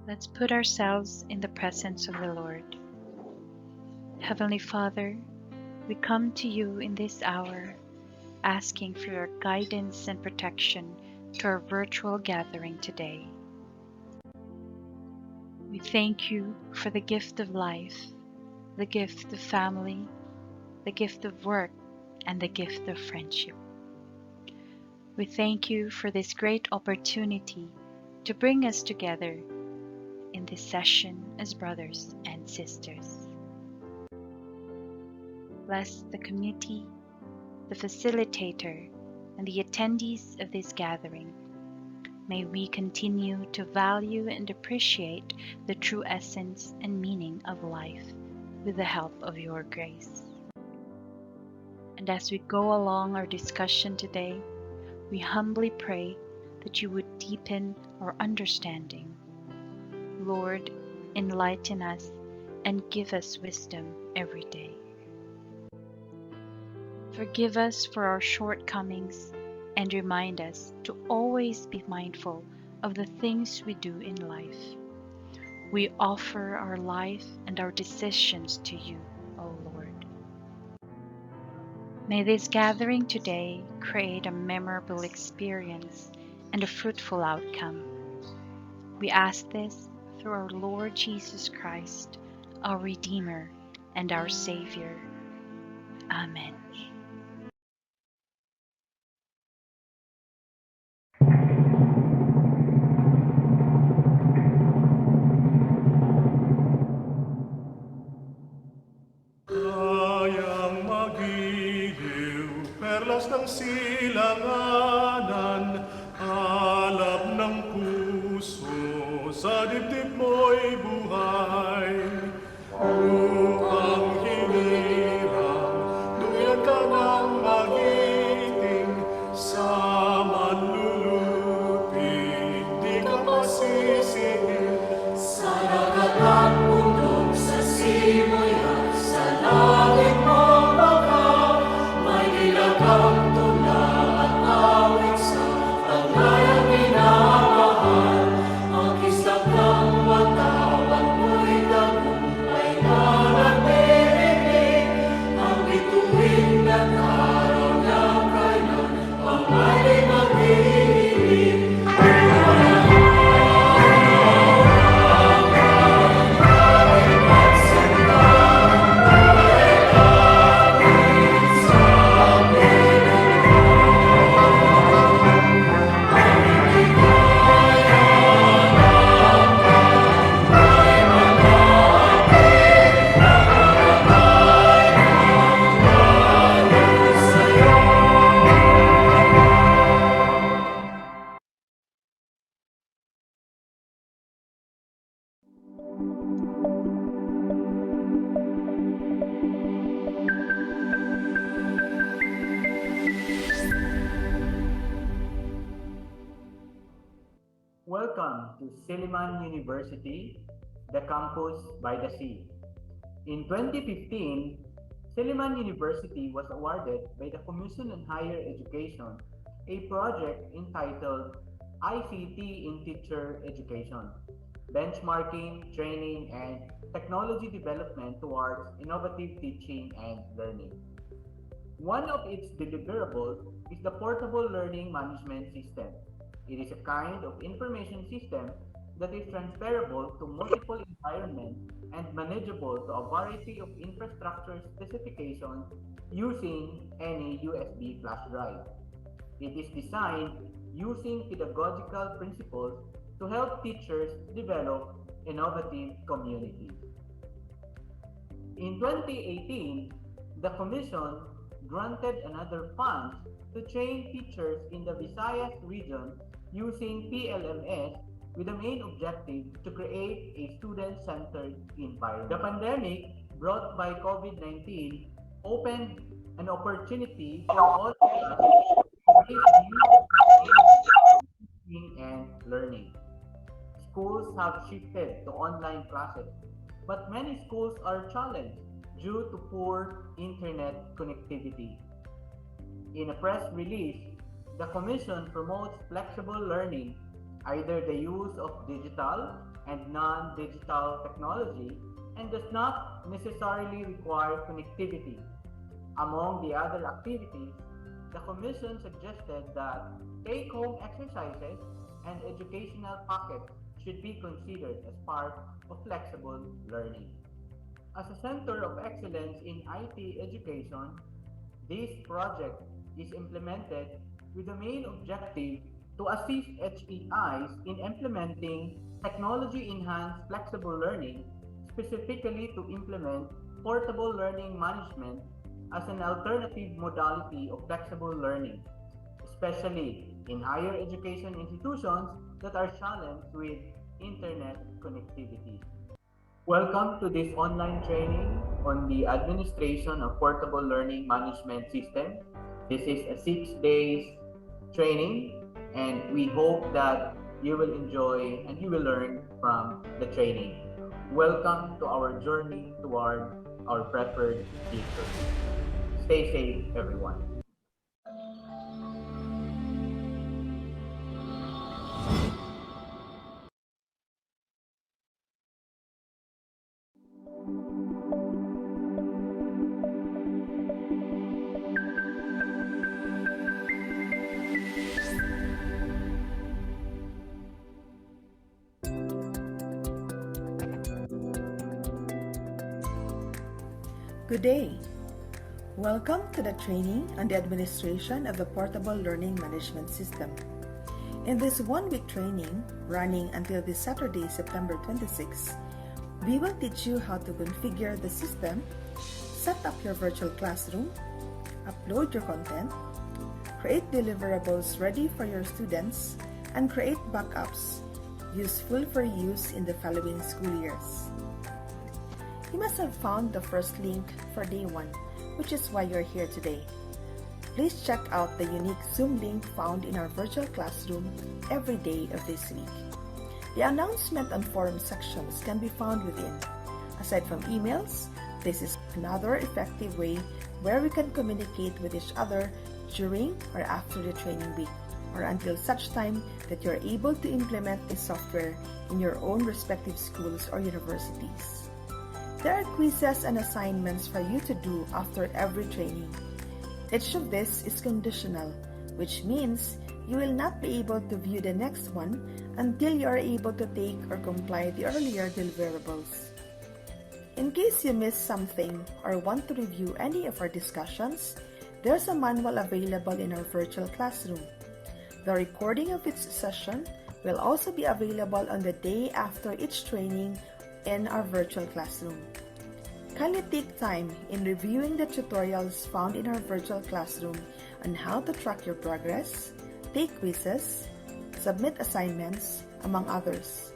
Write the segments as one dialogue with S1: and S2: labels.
S1: Let's put ourselves in the presence of the Lord. Heavenly Father, we come to you in this hour, asking for your guidance and protection to our virtual gathering today. We thank you for the gift of life, the gift of family, the gift of work, and the gift of friendship. We thank you for this great opportunity to bring us together in this session as brothers and sisters. Bless the committee, the facilitator, and the attendees of this gathering. May we continue to value and appreciate the true essence and meaning of life with the help of your grace. And as we go along our discussion today, we humbly pray that you would deepen our understanding. Lord, enlighten us and give us wisdom every day. Forgive us for our shortcomings and remind us to always be mindful of the things we do in life. We offer our life and our decisions to you, O Lord. May this gathering today create a memorable experience and a fruitful outcome. We ask this through our Lord Jesus Christ, our Redeemer and our Savior. Amen.
S2: Kayang magiliw, perlas ng silanganan, alab ng puso, sa dibdib mo'y buhay. Upang hinirang, duyan ka ng magiting, sa manlulupig, di ka pasisihin. Sa nagatang bundok, sa simoy at sa langit mong baka, may nilagang tula at awit sa paglayang minamahal. Ang kislap ng watawan mo'y tagumpay na nagdirinig, ang bituin at araw ng kailan, pangay magdidilim.
S3: Welcome to Silliman University, the campus by the sea. In 2015, Silliman University was awarded by the Commission on Higher Education a project entitled ICT in Teacher Education. benchmarking, training, and technology development towards innovative teaching and learning. One of its deliverables is the Portable Learning Management System. It is a kind of information system that is transferable to multiple environments and manageable to a variety of infrastructure specifications using any USB flash drive. It is designed using pedagogical principles to help teachers develop innovative communities. In 2018, the Commission granted another funds to train teachers in the Visayas region using PLMS with the main objective to create a student-centered environment. The pandemic brought by COVID-19 opened an opportunity for all of us to embrace new teaching and learning. Schools have shifted to online classes, but many schools are challenged due to poor internet connectivity. In a press release, the Commission promotes flexible learning, either the use of digital and non-digital technology, and does not necessarily require connectivity. Among the other activities, the Commission suggested that take-home exercises and educational packets should be considered as part of flexible learning. As a center of excellence in IT education, this project is implemented with the main objective to assist HEIs in implementing technology-enhanced flexible learning, specifically to implement portable learning management as an alternative modality of flexible learning, especially in higher education institutions that are challenged with internet connectivity. Welcome to this online training on the administration of portable learning management system. This is a 6 days training, and we hope that you will enjoy and you will learn from the training. Welcome to our journey toward our preferred future. Stay safe, everyone.
S4: Good day. Welcome to the training on the administration of the Portable Learning Management System. In this one-week training, running until this Saturday, September 26, we will teach you how to configure the system, set up your virtual classroom, upload your content, create deliverables ready for your students, and create backups useful for use in the following school years. You must have found the first link for day 1, which is why you're here today. Please check out the unique Zoom link found in our virtual classroom every day of this week. The announcement and forum sections can be found within. Aside from emails, this is another effective way where we can communicate with each other during or after the training week, or until such time that you're able to implement this software in your own respective schools or universities. There are quizzes and assignments for you to do after every training. Each of this is conditional, which means you will not be able to view the next one until you are able to take or comply the earlier deliverables. In case you missed something or want to review any of our discussions, there's a manual available in our virtual classroom. The recording of each session will also be available on the day after each training in our virtual classroom. Kindly take time in reviewing the tutorials found in our virtual classroom on how to track your progress, take quizzes, submit assignments, among others.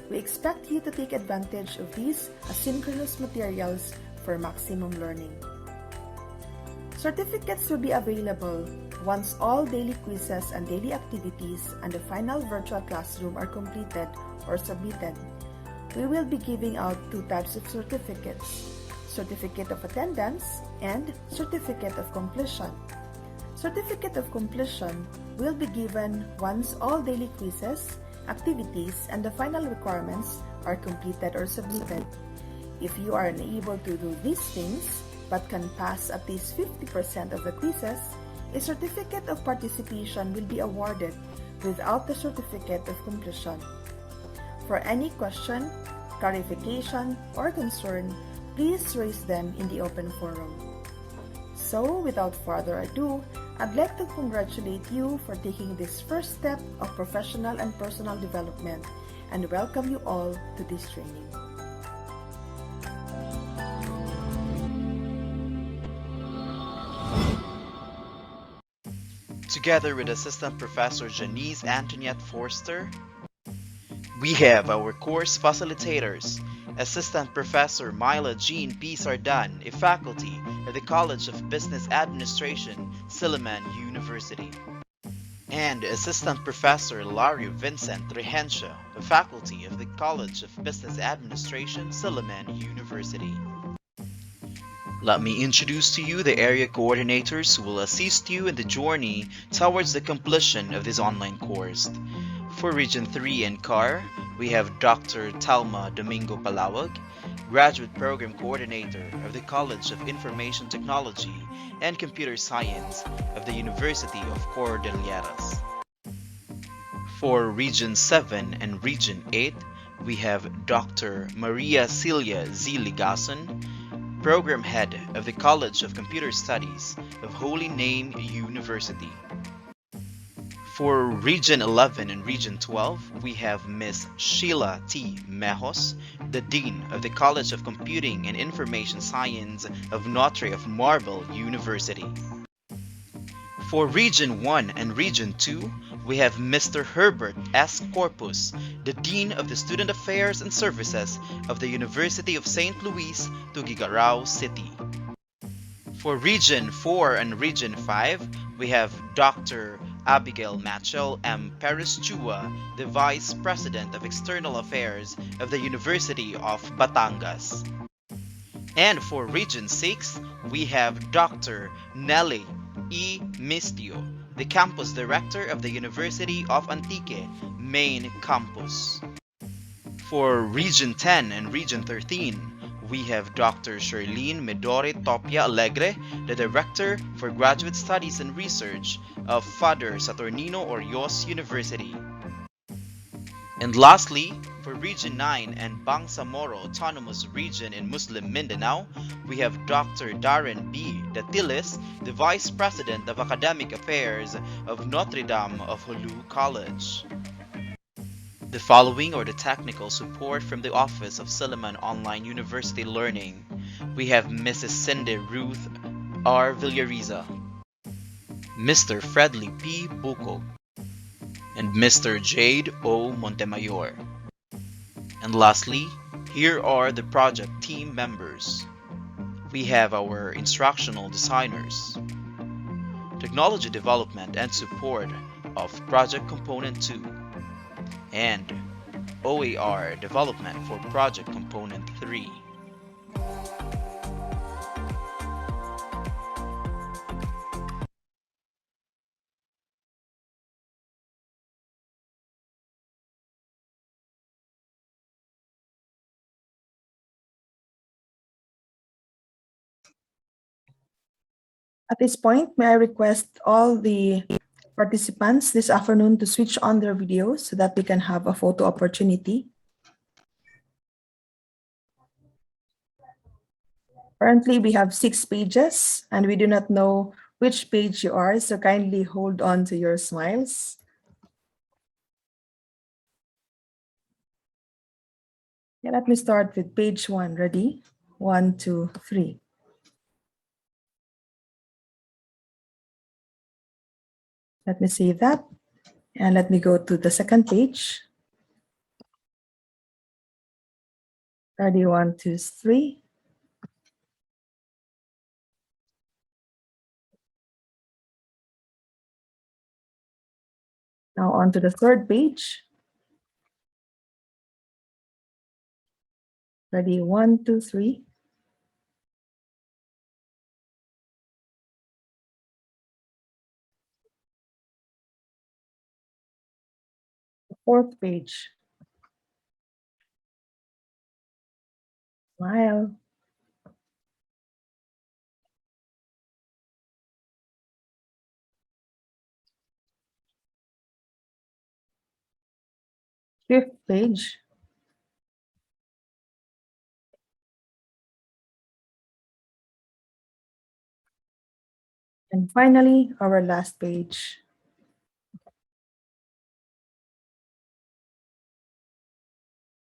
S4: We expect you to take advantage of these asynchronous materials for maximum learning. Certificates will be available once all daily quizzes and daily activities and the final virtual classroom are completed or submitted. We will be giving out 2 types of certificates: Certificate of Attendance and Certificate of Completion. Certificate of Completion will be given once all daily quizzes activities, and the final requirements are completed or submitted. If you are unable to do these things but can pass at least 50% of the quizzes, a certificate of participation will be awarded without the certificate of completion. For any question, clarification, or concern, please raise them in the open forum. So, without further ado, I'd like to congratulate you for taking this first step of professional and personal development and welcome you all to this training.
S5: Together with Assistant Professor Janice Antoniette Forster, we have our course facilitators, Assistant Professor Myla Jean P. Sardan, a faculty at the College of Business Administration, Silliman University, and Assistant Professor Lario Vincent Regencio, a faculty of the College of Business Administration, Silliman University. Let me introduce to you the area coordinators who will assist you in the journey towards the completion of this online course. For Region 3 and CAR, we have Dr. Talma Domingo Palawag, Graduate Program Coordinator of the College of Information Technology and Computer Science of the University of Cordilleras. For Region 7 and Region 8, we have Dr. Maria Celia Z. Ligason, Program Head of the College of Computer Studies of Holy Name University. For Region 11 and Region 12, we have Ms. Sheila T. Mejos, the Dean of the College of Computing and Information Science of Notre of Marble University. For Region 1 and Region 2, we have Mr. Herbert S. Corpus, the Dean of the Student Affairs and Services of the University of St. Louis, Tuguegarao City. For Region 4 and Region 5, we have Dr. Abigail Machel M. Perez Chua, the Vice President of External Affairs of the University of Batangas. And for Region 6, we have Dr. Nelly E. Mistio, the Campus Director of the University of Antique, Main Campus. For Region 10 and Region 13, we have Dr. Sherlene Medore Topia Alegre, the Director for Graduate Studies and Research of Father Saturnino Orios University. And lastly, for Region 9 and Bangsamoro Autonomous Region in Muslim Mindanao, we have Dr. Darren B. Datilis, the Vice President of Academic Affairs of Notre Dame of Hulu College. The following are the technical support from the Office of Silliman Online University Learning. We have Mrs. Cindy Ruth R. Villariza, Mr. Fredley P. Buco, and Mr. Jade O. Montemayor. And lastly, here are the project team members. We have our instructional designers, technology development and support of Project Component 2, and OER development for Project Component 3.
S4: At this point, may I request all the participants this afternoon to switch on their videos so that we can have a photo opportunity. Currently, we have 6 pages and we do not know which page you are, so kindly hold on to your smiles. Yeah, let me start with page 1. Ready? 1, 2, 3. Let me save that. And let me go to the second page. Ready? 1, 2, 3. Now on to the third page. Ready? 1, 2, 3. Fourth page. Smile. Fifth page. And finally, our last page.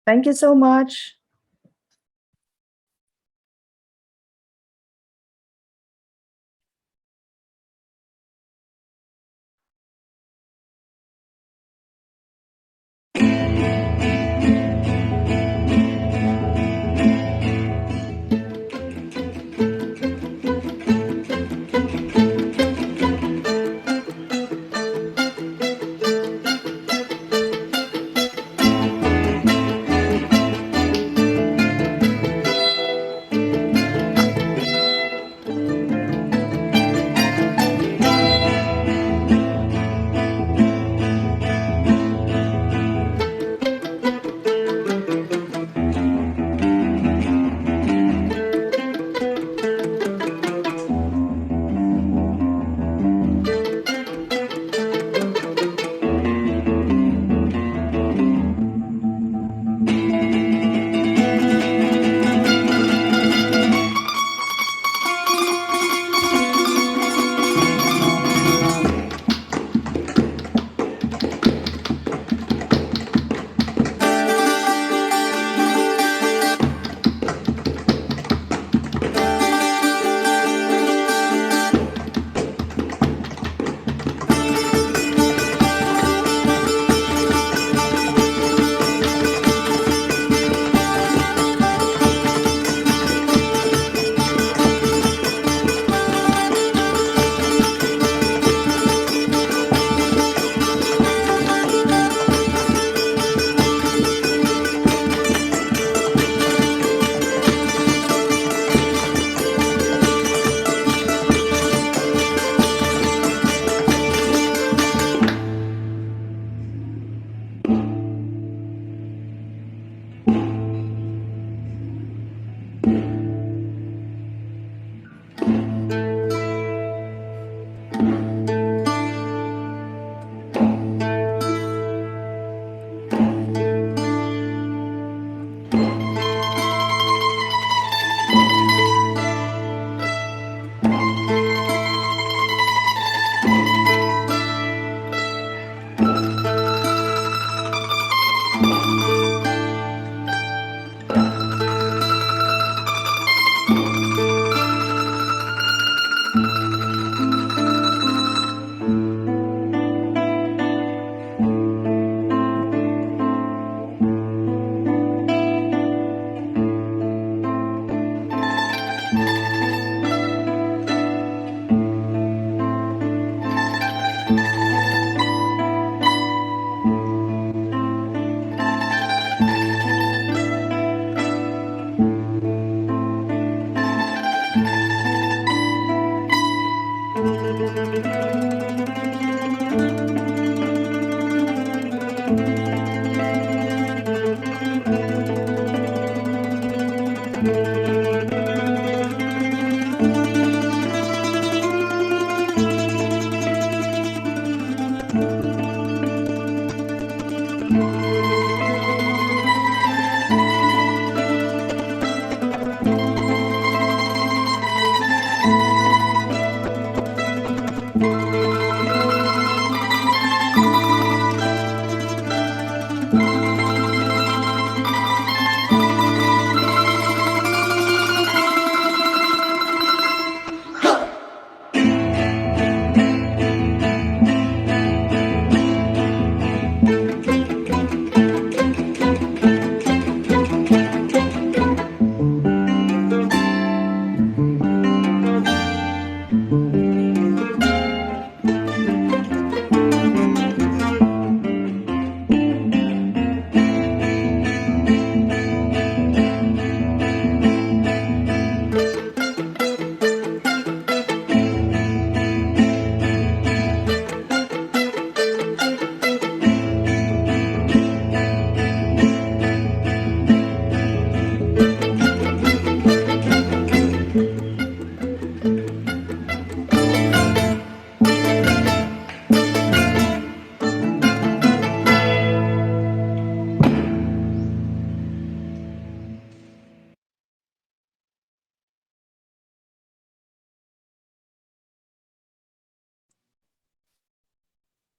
S4: Thank you so much.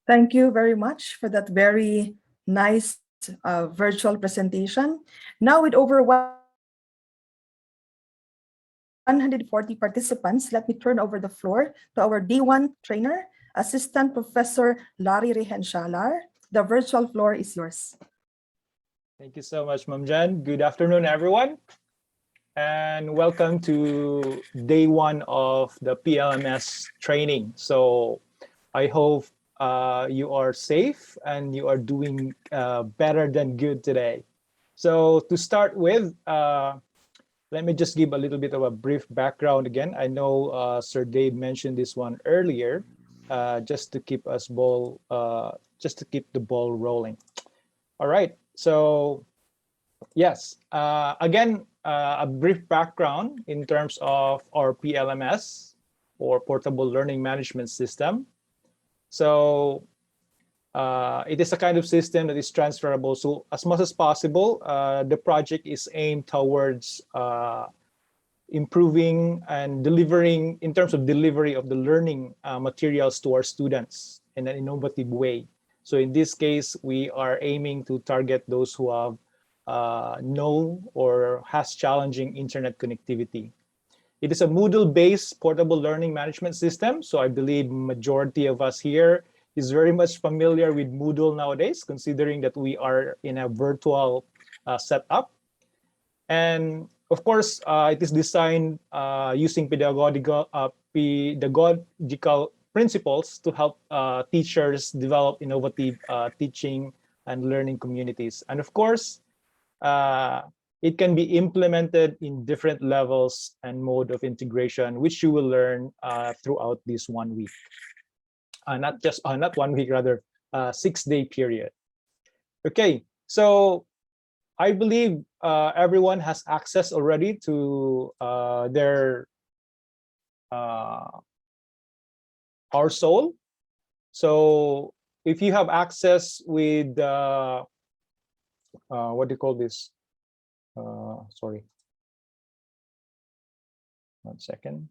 S4: Thank you very much for that very nice virtual presentation. Now, with over 140 participants, let me turn over the floor to our D1 trainer, Assistant Professor Larry Rehenchalar. The virtual floor is yours.
S6: Thank you so much, Ma'am Jan. Good afternoon, everyone, and welcome to day one of the PLMS training. So I hope you are safe and you are doing better than good today. So to start with, let me just give a little bit of a brief background again. I know Sir Dave mentioned this one earlier, just to keep the ball rolling. All right. So yes, again, a brief background in terms of our PLMS, or Portable Learning Management System. So it is a kind of system that is transferable. So as much as possible, the project is aimed towards improving and delivering in terms of delivery of the learning materials to our students in an innovative way. So in this case, we are aiming to target those who have no or has challenging internet connectivity. It is a Moodle-based portable learning management system. So I believe majority of us here is very much familiar with Moodle nowadays, considering that we are in a virtual setup. And of course, it is designed using pedagogical principles to help teachers develop innovative teaching and learning communities. And of course, it can be implemented in different levels and mode of integration, which you will learn throughout this 1 week. Not 1 week, rather 6-day period. Okay, so I believe everyone has access already to their Our Soul. So if you have access with what do you call this? Sorry, 1 second.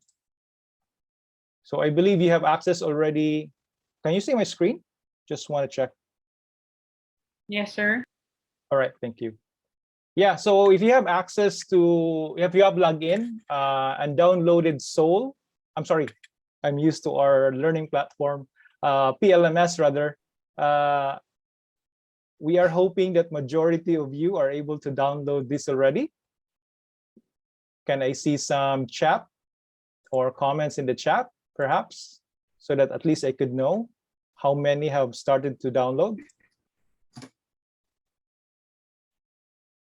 S6: So I believe you have access already. Can you see my screen? Just want to check.
S7: Yes, sir.
S6: All right, thank you. Yeah, so if you have access to, if you have logged in and downloaded Soul, I'm sorry, I'm used to our learning platform, PLMS rather. We are hoping that majority of you are able to download this already. Can I see some chat or comments in the chat, perhaps, so that at least I could know how many have started to download?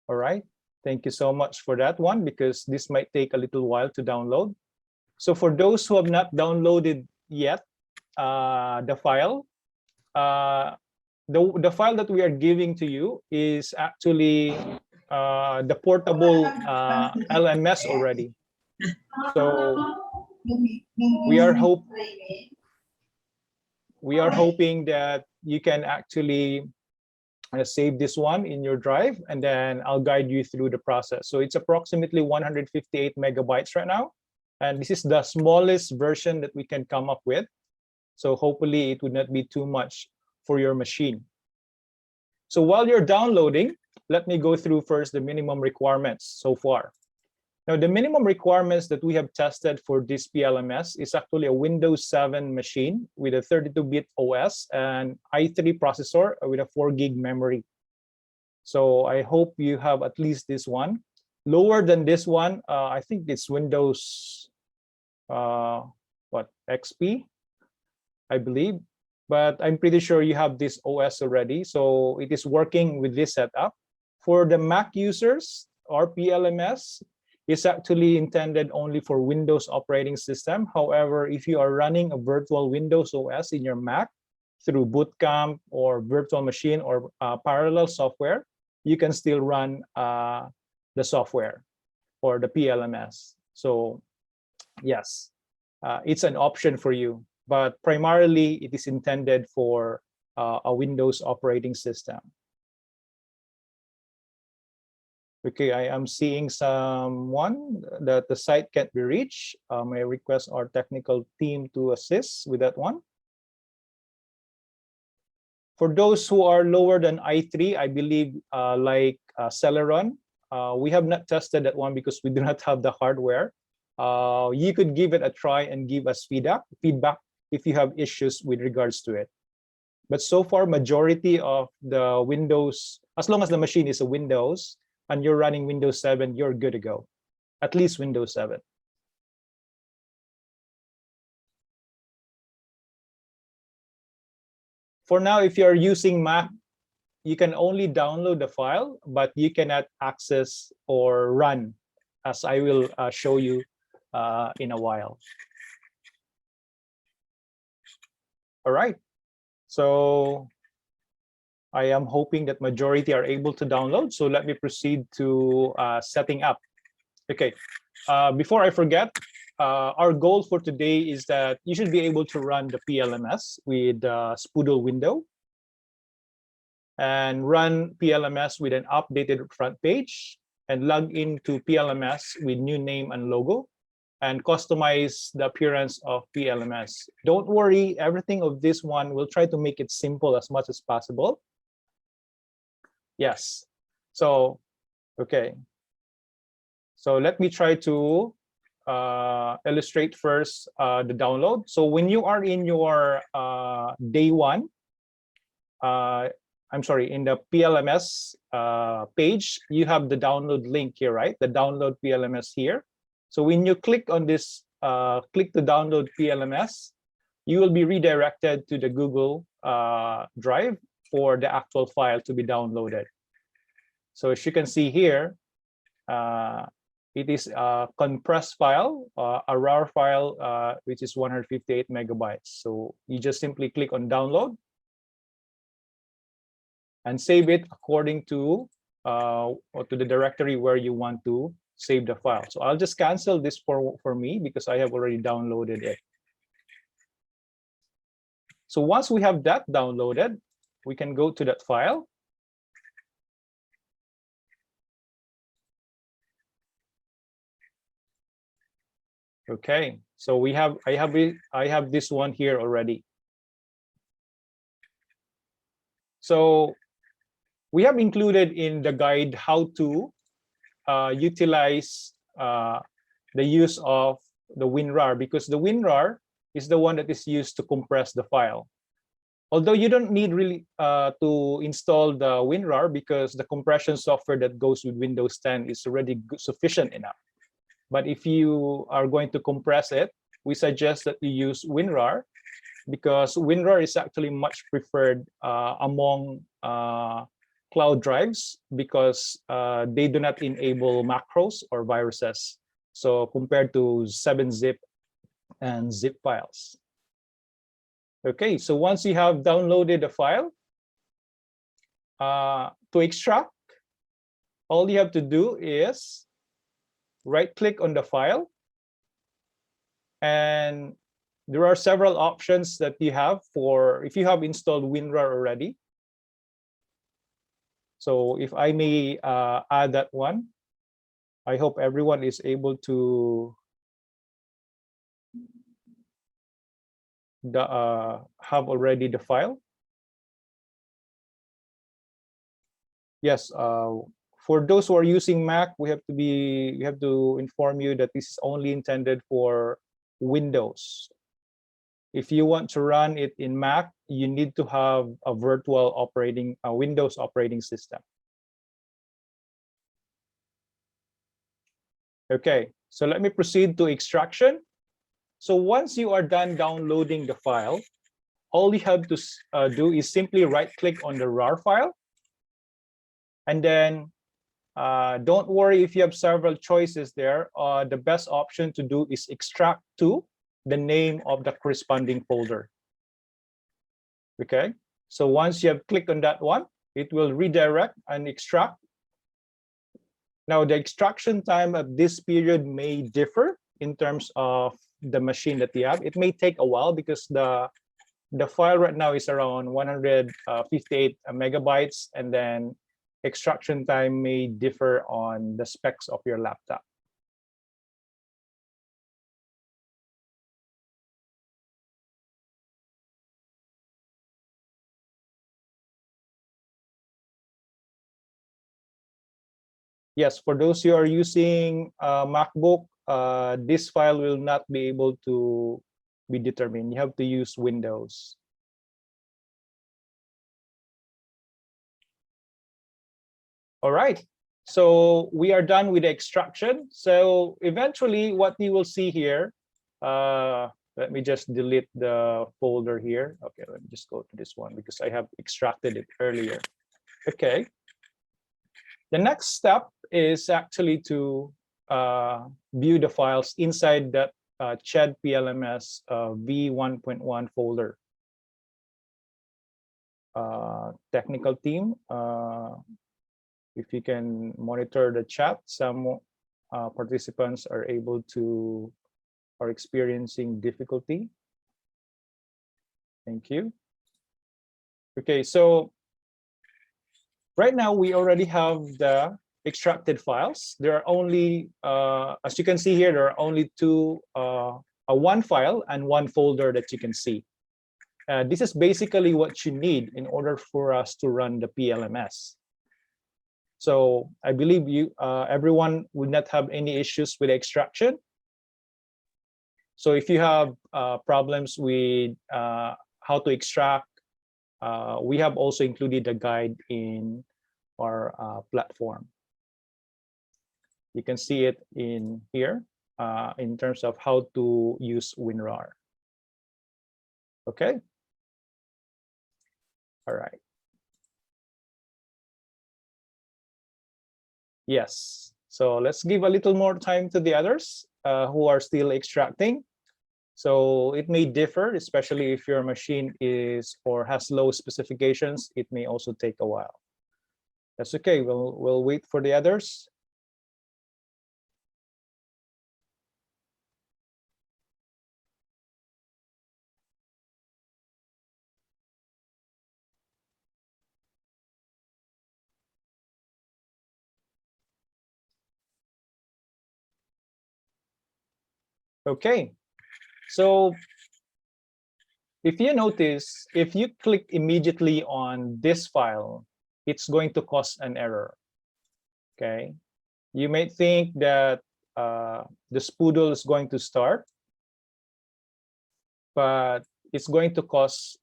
S6: All right, thank you so much for that one, because this might take a little while to download. So for those who have not downloaded yet the file, the file that we are giving to you is actually the portable LMS already. So we are hoping that you can actually save this one in your drive, and then I'll guide you through the process. So it's approximately 158 megabytes right now, and this is the smallest version that we can come up with. So hopefully it would not be too much for your machine. So while you're downloading, let me go through first the minimum requirements so far. Now, the minimum requirements that we have tested for this PLMS is actually a Windows 7 machine with a 32-bit OS and i3 processor with a 4 gig memory. So I hope you have at least this one. Lower than this one, I think it's Windows, XP, I believe. But I'm pretty sure you have this OS already. So it is working with this setup. For the Mac users, our PLMS is actually intended only for Windows operating system. However, if you are running a virtual Windows OS in your Mac through Boot Camp or virtual machine or parallel software, you can still run the software or the PLMS. So yes, it's an option for you, but primarily it is intended for a Windows operating system. Okay, I am seeing someone that the site can't be reached. I request our technical team to assist with that one. For those who are lower than i3, I believe like Celeron, we have not tested that one because we do not have the hardware. You could give it a try and give us feedback if you have issues with regards to it. But so far, majority of the Windows, as long as the machine is a Windows and you're running Windows 7, you're good to go. At least Windows 7. For now, if you're using Mac, you can only download the file, but you cannot access or run, as I will show you in a while. All right. So I am hoping that majority are able to download. So let me proceed to setting up. Okay. Before I forget, our goal for today is that you should be able to run the PLMS with Spoodle window and run PLMS with an updated front page and log into PLMS with new name and logo and customize the appearance of PLMS. Don't worry, everything of this one, we'll try to make it simple as much as possible. Yes. So, okay. So let me try to illustrate first the download. So when you are in your day one, I'm sorry, in the PLMS page, you have the download link here, right? The download PLMS here. So when you click on this, click to download PLMS, you will be redirected to the Google Drive for the actual file to be downloaded. So as you can see here, it is a compressed file, a RAR file, which is 158 megabytes. So you just simply click on download and save it according to the directory where you want to save the file. So I'll just cancel this for me because I have already downloaded it. So once we have that downloaded, we can go to that file. Okay, so I have this one here already. So we have included in the guide how to utilize the use of the WinRAR, because the WinRAR is the one that is used to compress the file. Although you don't need really to install the WinRAR because the compression software that goes with Windows 10 is already sufficient enough. But if you are going to compress it, we suggest that you use WinRAR because WinRAR is actually much preferred among cloud drives because they do not enable macros or viruses. So compared to 7-zip and zip files. Okay, so once you have downloaded the file, to extract, all you have to do is right-click on the file, and there are several options that you have for if you have installed WinRAR already. So if I may add that one, I hope everyone is able to have already the file. Yes, for those who are using Mac, we have to inform you that this is only intended for Windows. If you want to run it in Mac, you need to have a virtual Windows operating system. Okay, so let me proceed to extraction. So once you are done downloading the file, all you have to do is simply right-click on the RAR file. And then don't worry if you have several choices there. The best option to do is extract to the name of the corresponding folder. Okay, so once you have clicked on that one, it will redirect and extract. Now the extraction time at this period may differ in terms of the machine that you have. It may take a while because the file right now is around 158 megabytes, and then extraction time may differ on the specs of your laptop. yes, for those who are using MacBook, this file will not be able to be determined. You have to use Windows. All right, so we are done with the extraction. So eventually what you will see here, let me just delete the folder here. Okay, let me just go to this one because I have extracted it earlier. Okay. The next step is actually to view the files inside that CHED PLMS v1.1 folder. Technical team, if you can monitor the chat, some participants are experiencing difficulty. Thank you. Okay, so right now we already have the extracted files. There are only, as you can see here, there are only one file and one folder that you can see. This is basically what you need in order for us to run the PLMS. So I believe everyone would not have any issues with extraction. So if you have problems with how to extract, we have also included a guide in our platform. You can see it in here in terms of how to use WinRAR. Okay. All right. Yes. So let's give a little more time to the others who are still extracting. So it may differ, especially if your machine is or has low specifications. It may also take a while. That's okay. We'll wait for the others. Okay. So if you notice, if you click immediately on this file, it's going to cause an error. Okay. You may think that the spoodle is going to start, but it's going to cause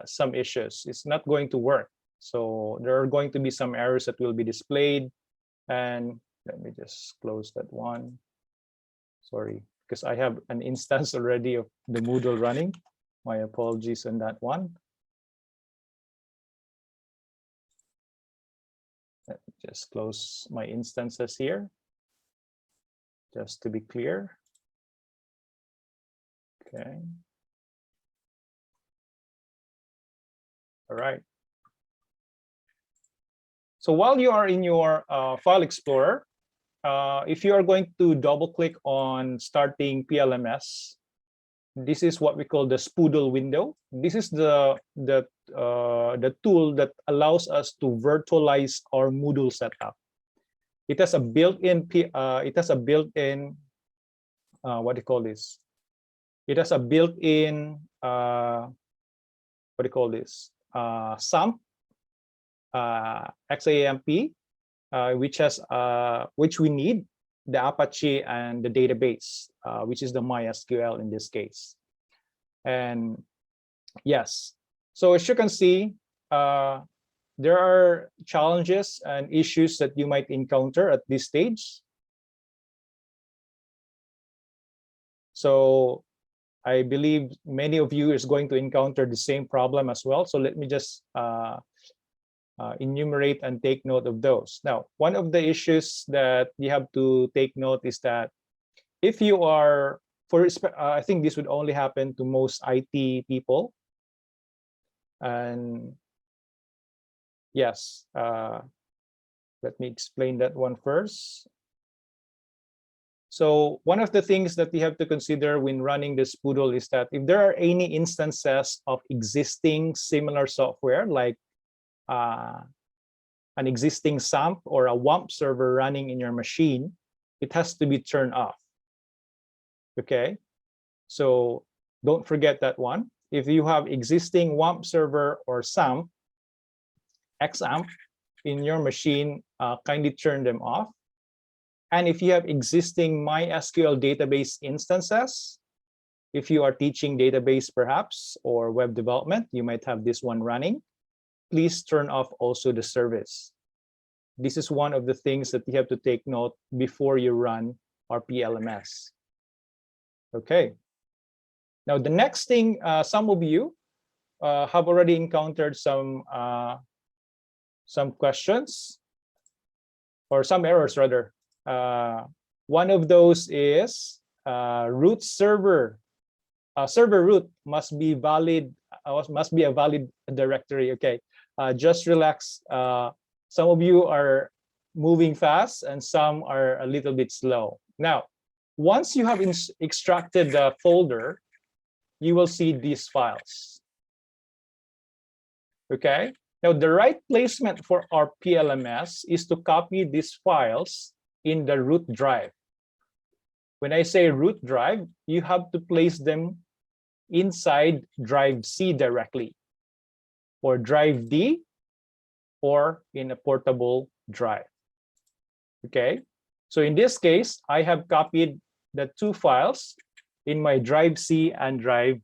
S6: some issues. It's not going to work. So there are going to be some errors that will be displayed. And let me just close that one. Sorry, because I have an instance already of the Moodle running. My apologies on that one. Let me just close my instances here, just to be clear. Okay. All right. So while you are in your File Explorer, if you are going to double click on starting PLMS, this is what we call the spoodle window. This is the tool that allows us to virtualize our Moodle setup. It has a built-in what do you call this? It has a built-in what do you call this? XAMPP, XAMPP, which we need, the Apache and the database, which is the MySQL in this case. And yes, so as you can see, there are challenges and issues that you might encounter at this stage. So I believe many of you is going to encounter the same problem as well. So let me just enumerate and take note of those. Now, one of the issues that you have to take note is that if you are, I think this would only happen to most IT people. And yes, let me explain that one first. So one of the things that you have to consider when running this Spoodle is that if there are any instances of existing similar software, like an existing XAMPP or a WAMP server running in your machine, it has to be turned off. Okay, so don't forget that one. If you have existing WAMP server or XAMPP in your machine, kindly turn them off. And if you have existing MySQL database instances, if you are teaching database perhaps or web development, you might have this one running. Please turn off also the service. This is one of the things that you have to take note before you run our PLMS. Okay. Now, the next thing, some of you have already encountered some questions or some errors rather. One of those is root server. Server root must be valid. Must be a valid directory. Okay, just relax. Some of you are moving fast and some are a little bit slow. Now, once you have extracted the folder, you will see these files. Okay, now the right placement for our PLMS is to copy these files in the root drive. When I say root drive, you have to place them inside drive C directly, or drive D, or in a portable drive. Okay, so in this case, I have copied the two files in my drive C and drive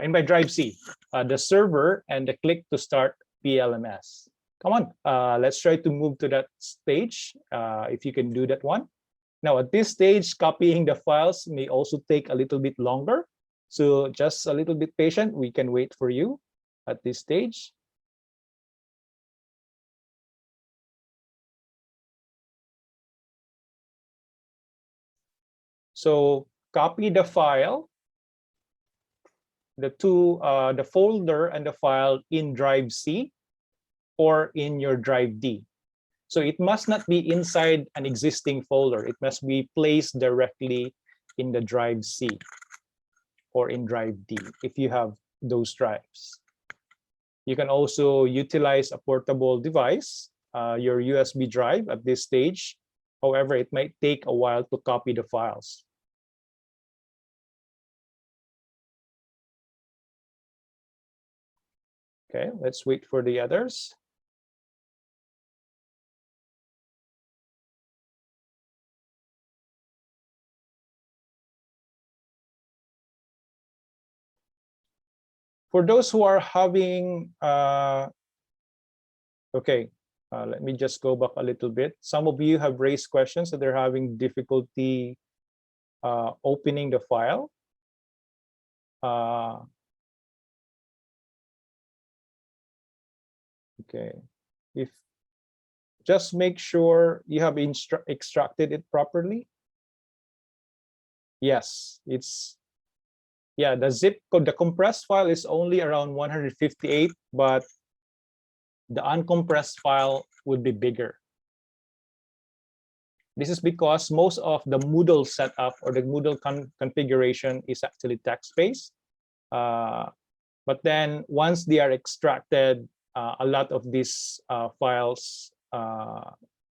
S6: in my drive C, the server and the click to start PLMS. Come on, let's try to move to that stage. If you can do that one. Now at this stage, copying the files may also take a little bit longer. So just a little bit patient. We can wait for you at this stage. So copy the file, the folder and the file in drive C or in your drive D. So it must not be inside an existing folder. It must be placed directly in the drive C or in drive D if you have those drives. You can also utilize a portable device, your USB drive at this stage. However, it might take a while to copy the files. Okay, let's wait for the others. For those who are having, okay, let me just go back a little bit. Some of you have raised questions that they're having difficulty opening the file. Okay, if just make sure you have extracted it properly. Yes, it's, yeah, the zip code, the compressed file is only around 158, but the uncompressed file would be bigger. This is because most of the Moodle setup or the Moodle configuration is actually text-based. But then once they are extracted, a lot of these files,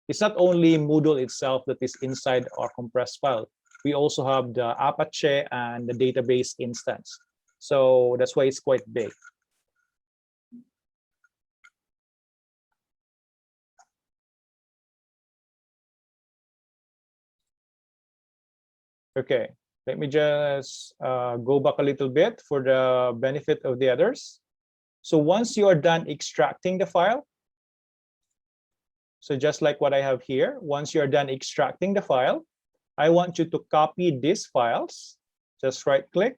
S6: it's not only Moodle itself that is inside our compressed file. We also have the Apache and the database instance. So that's why it's quite big. Okay, let me just go back a little bit for the benefit of the others. So once you are done extracting the file, so just like what I have here, once you are done extracting the file, I want you to copy these files. Just right click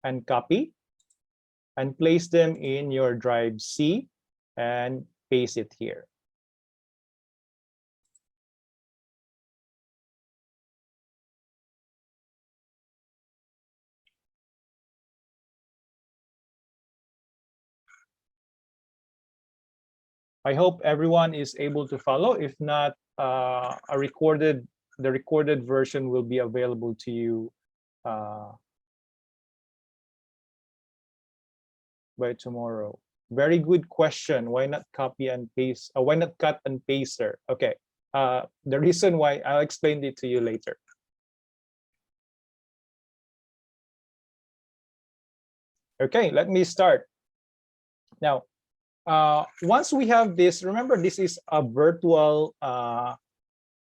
S6: and copy and place them in your drive C and paste it here. I hope everyone is able to follow. If not, the recorded version will be available to you by tomorrow. Very good question. Why not copy and paste? Why not cut and paste, sir? Okay. The reason why, I'll explain it to you later. Okay, let me start. Now, once we have this, remember this is a virtual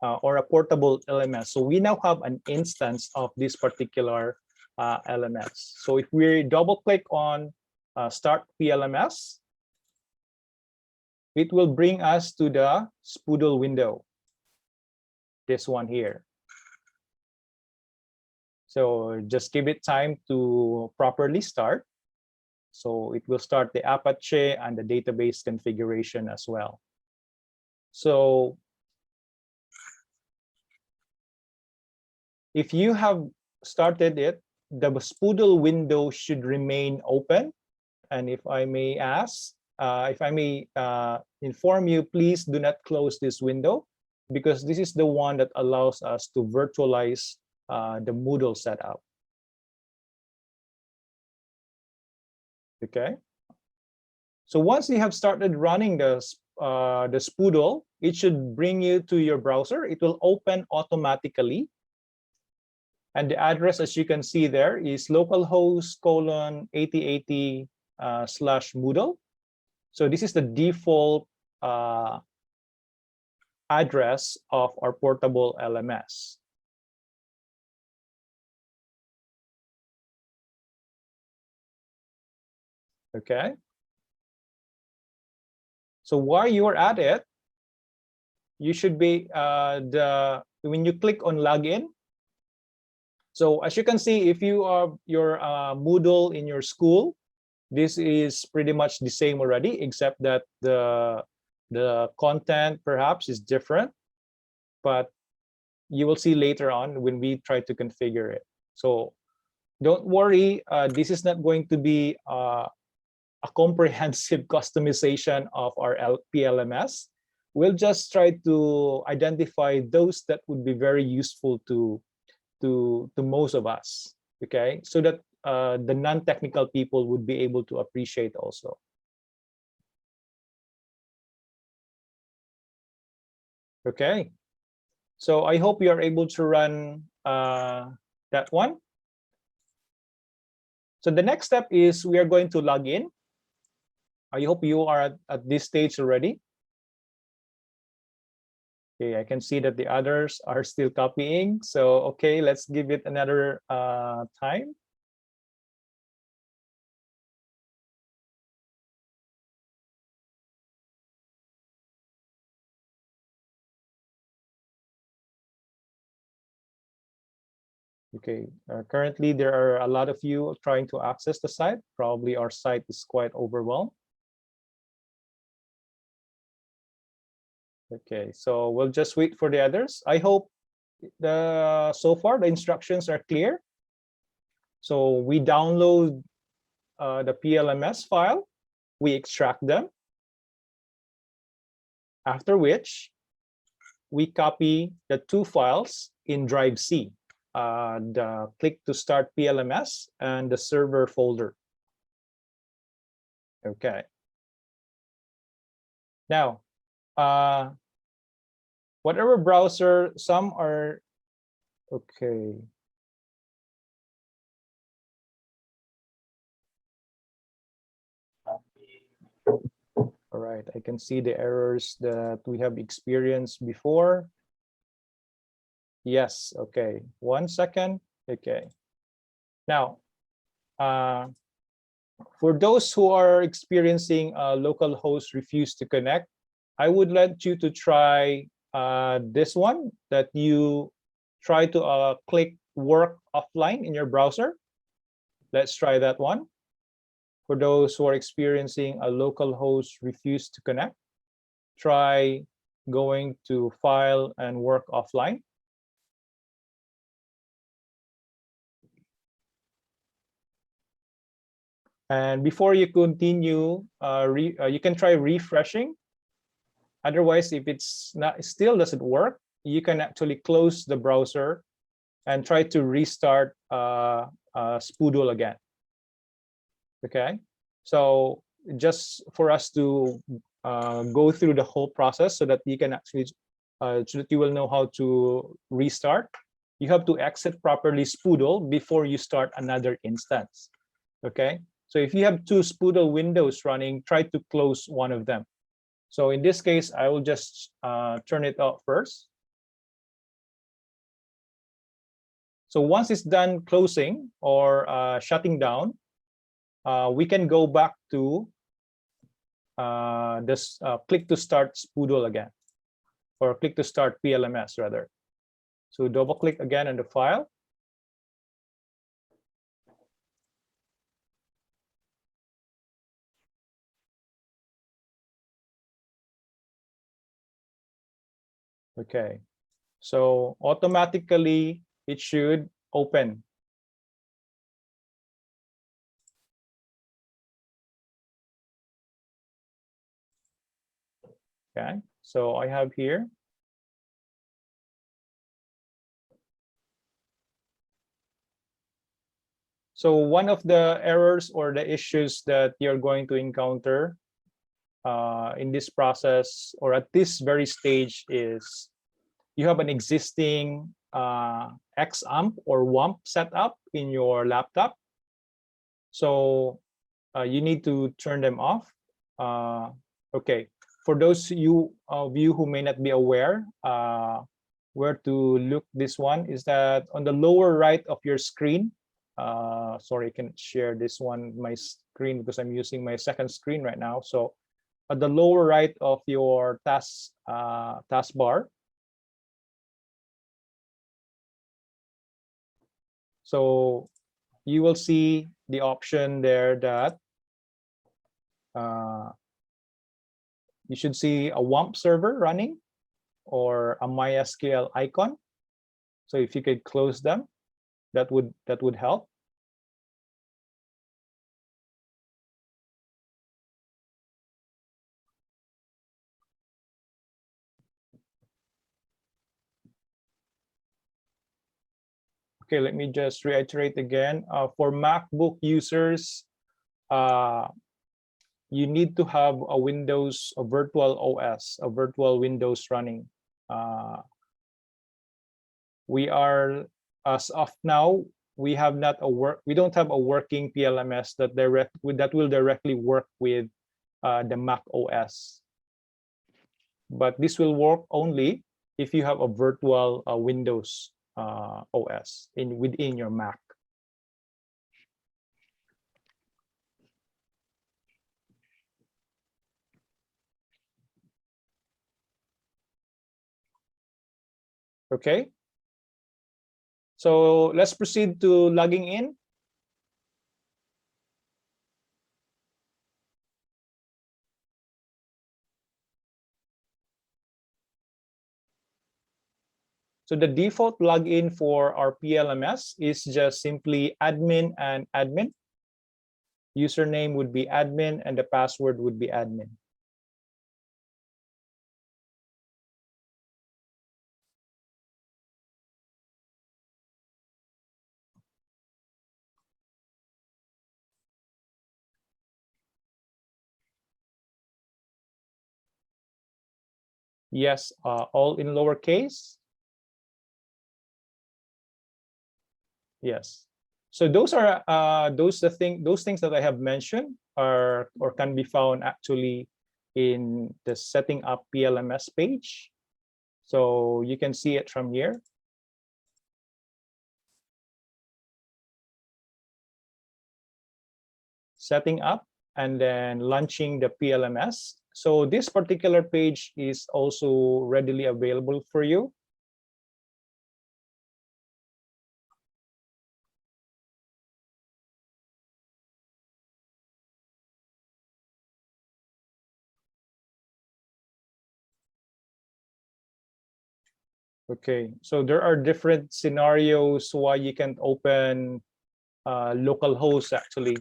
S6: or a portable LMS. So we now have an instance of this particular LMS. So if we double click on Start PLMS, it will bring us to the Spoodle window, this one here. So just give it time to properly start. So it will start the Apache and the database configuration as well. So if you have started it, the Spoodle window should remain open. And if I may ask, if I may inform you, please do not close this window, because this is the one that allows us to virtualize the Moodle setup. Okay. So once you have started running the Spoodle, it should bring you to your browser. It will open automatically. And the address, as you can see there, is localhost:8080/Moodle. So this is the default address of our portable LMS. Okay. So while you're at it, you should be when you click on login. So as you can see, if you are your Moodle in your school, this is pretty much the same already, except that the content perhaps is different, but you will see later on when we try to configure it. So don't worry, this is not going to be a comprehensive customization of our PLMS. We'll just try to identify those that would be very useful to most of us, okay? So that the non-technical people would be able to appreciate also. Okay, so I hope you are able to run that one. So the next step is we are going to log in. I hope you are at this stage already. Okay, I can see that the others are still copying. So, okay, let's give it another time. Okay, currently there are a lot of you trying to access the site. Probably our site is quite overwhelmed. Okay, so we'll just wait for the others. I hope so far the instructions are clear. So we download the PLMS file, we extract them, after which we copy the two files in Drive C, the click to start PLMS and the server folder. Okay. Now, whatever browser, some are okay. All right, I can see the errors that we have experienced before. Yes, okay, 1 second. Okay. Now, for those who are experiencing localhost refuse to connect, I would like you to try this one, that you try to click work offline in your browser. Let's try that one. For those who are experiencing a localhost refuse to connect, try going to file and work offline. And before you continue, you can try refreshing. Otherwise, if it's not, still doesn't work, you can actually close the browser and try to restart Spoodle again. Okay, so just for us to go through the whole process so that you can actually, so that you will know how to restart, you have to exit properly Spoodle before you start another instance. Okay, so if you have two Spoodle windows running, try to close one of them. So in this case, I will just turn it off first. So once it's done closing or shutting down, we can go back to this click to start Spoodle again, or click to start PLMS rather. So double click again on the file. Okay, so automatically it should open. Okay, so I have here. So one of the errors or the issues that you're going to encounter in this process or at this very stage is you have an existing XAMP or WAMP setup in your laptop. So you need to turn them off. Okay, for those of you who may not be aware, where to look this one is that on the lower right of your screen. Sorry, I can share this one, my screen, because I'm using my second screen right now. So at the lower right of your taskbar, so you will see the option there that you should see a WAMP server running or a MySQL icon. So if you could close them, that would help. Okay, let me just reiterate again. For MacBook users, you need to have a Windows, a virtual OS, a virtual Windows running. We are, as of now, we don't have a working PLMS that will directly work with the Mac OS. But this will work only if you have a virtual Windows OS within your Mac. Okay. So let's proceed to logging in. So the default login for our PLMS is just simply admin and admin. Username would be admin and the password would be admin. Yes, all in lowercase. Yes. So those are those things that I have mentioned are or can be found actually in the setting up PLMS page. So you can see it from here. Setting up and then launching the PLMS. So this particular page is also readily available for you. Okay, so there are different scenarios why you can open localhost actually.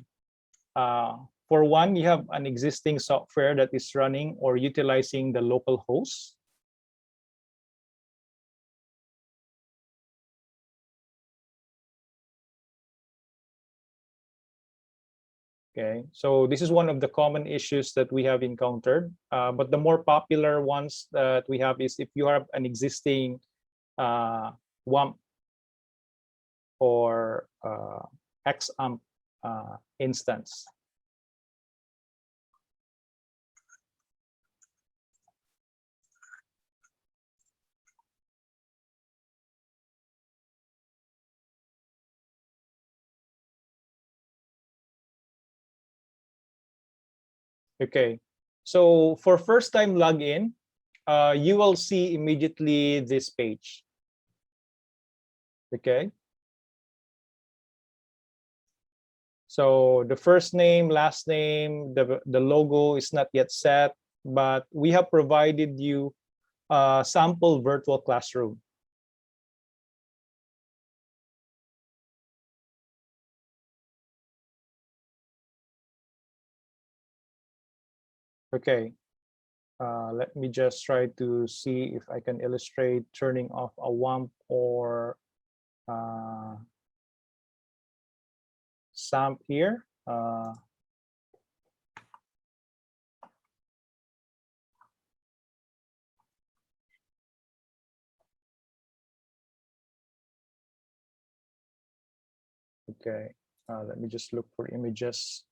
S6: For one, you have an existing software that is running or utilizing the local host. Okay, so this is one of the common issues that we have encountered. But the more popular ones that we have is if you have an existing WAMP or XAMP instance. Okay, so for first time login, you will see immediately this page. Okay. So the first name, last name, the logo is not yet set, but we have provided you a sample virtual classroom. Okay, let me just try to see if I can illustrate turning off a WAMP or SAMP here. Okay, let me just look for images.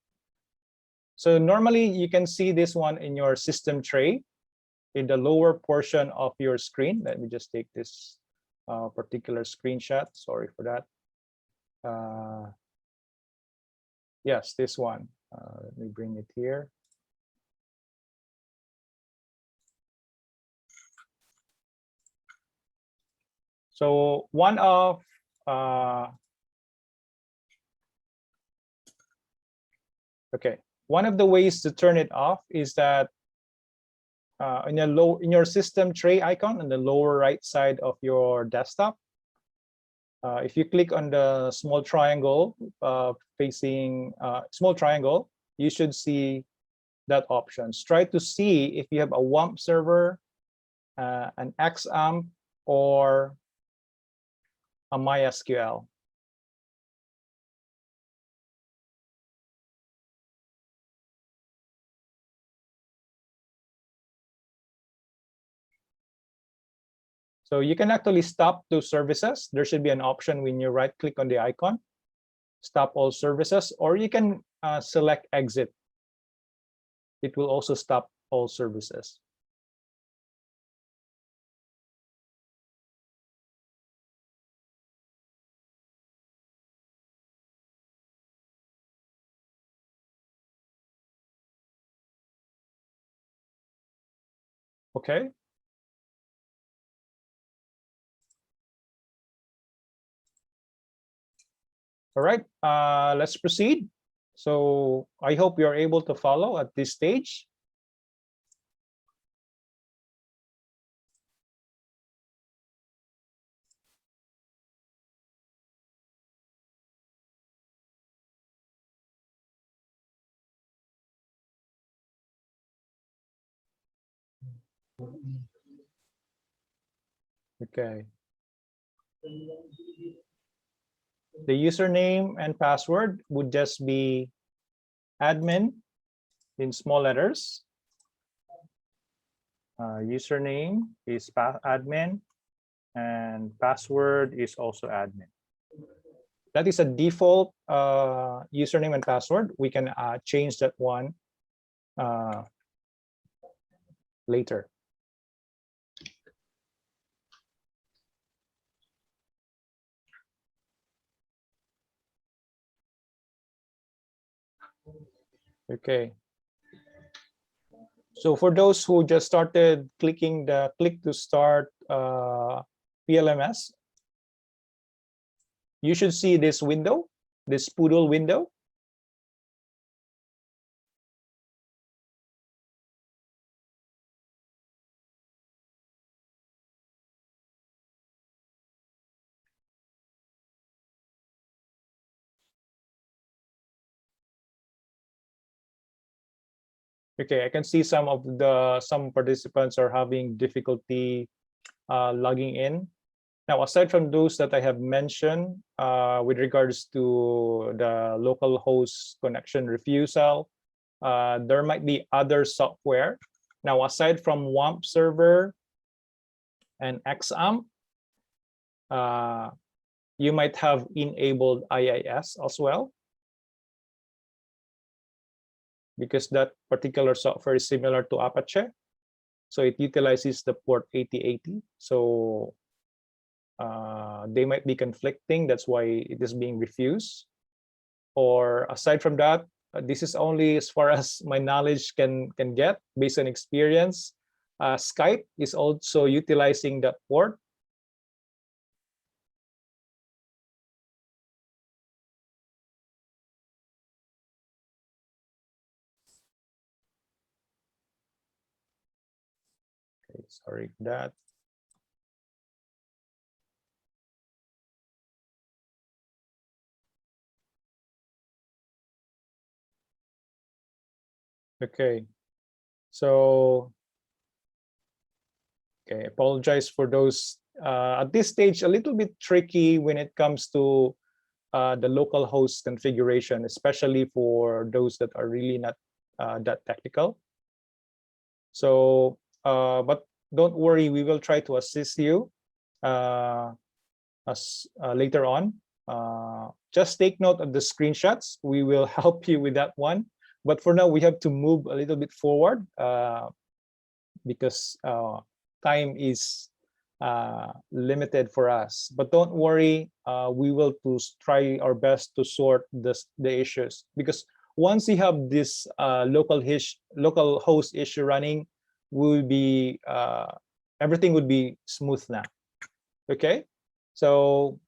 S6: So normally you can see this one in your system tray in the lower portion of your screen. Let me just take this particular screenshot. Sorry for that. Yes, this one. Let me bring it here. So one of one of the ways to turn it off is that in your system tray icon on the lower right side of your desktop, if you click on the small triangle facing small triangle, you should see that options. Try to see if you have a WAMP server, an XAMPP, or a MySQL. So you can actually stop those services. There should be an option when you right click on the icon, stop all services, or you can select exit. It will also stop all services. Okay. All right, let's proceed. So I hope you're able to follow at this stage. Okay. The username and password would just be admin in small letters. Username is admin and password is also admin. That is a default username and password. We can change that one later. Okay. So for those who just started clicking the click to start PLMS, you should see this window, this poodle window. Okay, I can see some participants are having difficulty logging in. Now, aside from those that I have mentioned with regards to the local host connection refusal, there might be other software. Now, aside from WAMP server and XAMPP, you might have enabled IIS as well, because that particular software is similar to Apache. So it utilizes the port 8080. So they might be conflicting. That's why it is being refused. Or aside from that, this is only as far as my knowledge can get based on experience. Skype is also utilizing that port. Okay, sorry for that. Okay, so okay, apologize for those. At this stage, a little bit tricky when it comes to the local host configuration, especially for those that are really not that technical. So, but don't worry, we will try to assist you later on. Just take note of the screenshots. We will help you with that one. But for now, we have to move a little bit forward because time is limited for us. But don't worry, we will try our best to sort the issues, because once you have this local host issue running, will be everything would be smooth now. Okay, so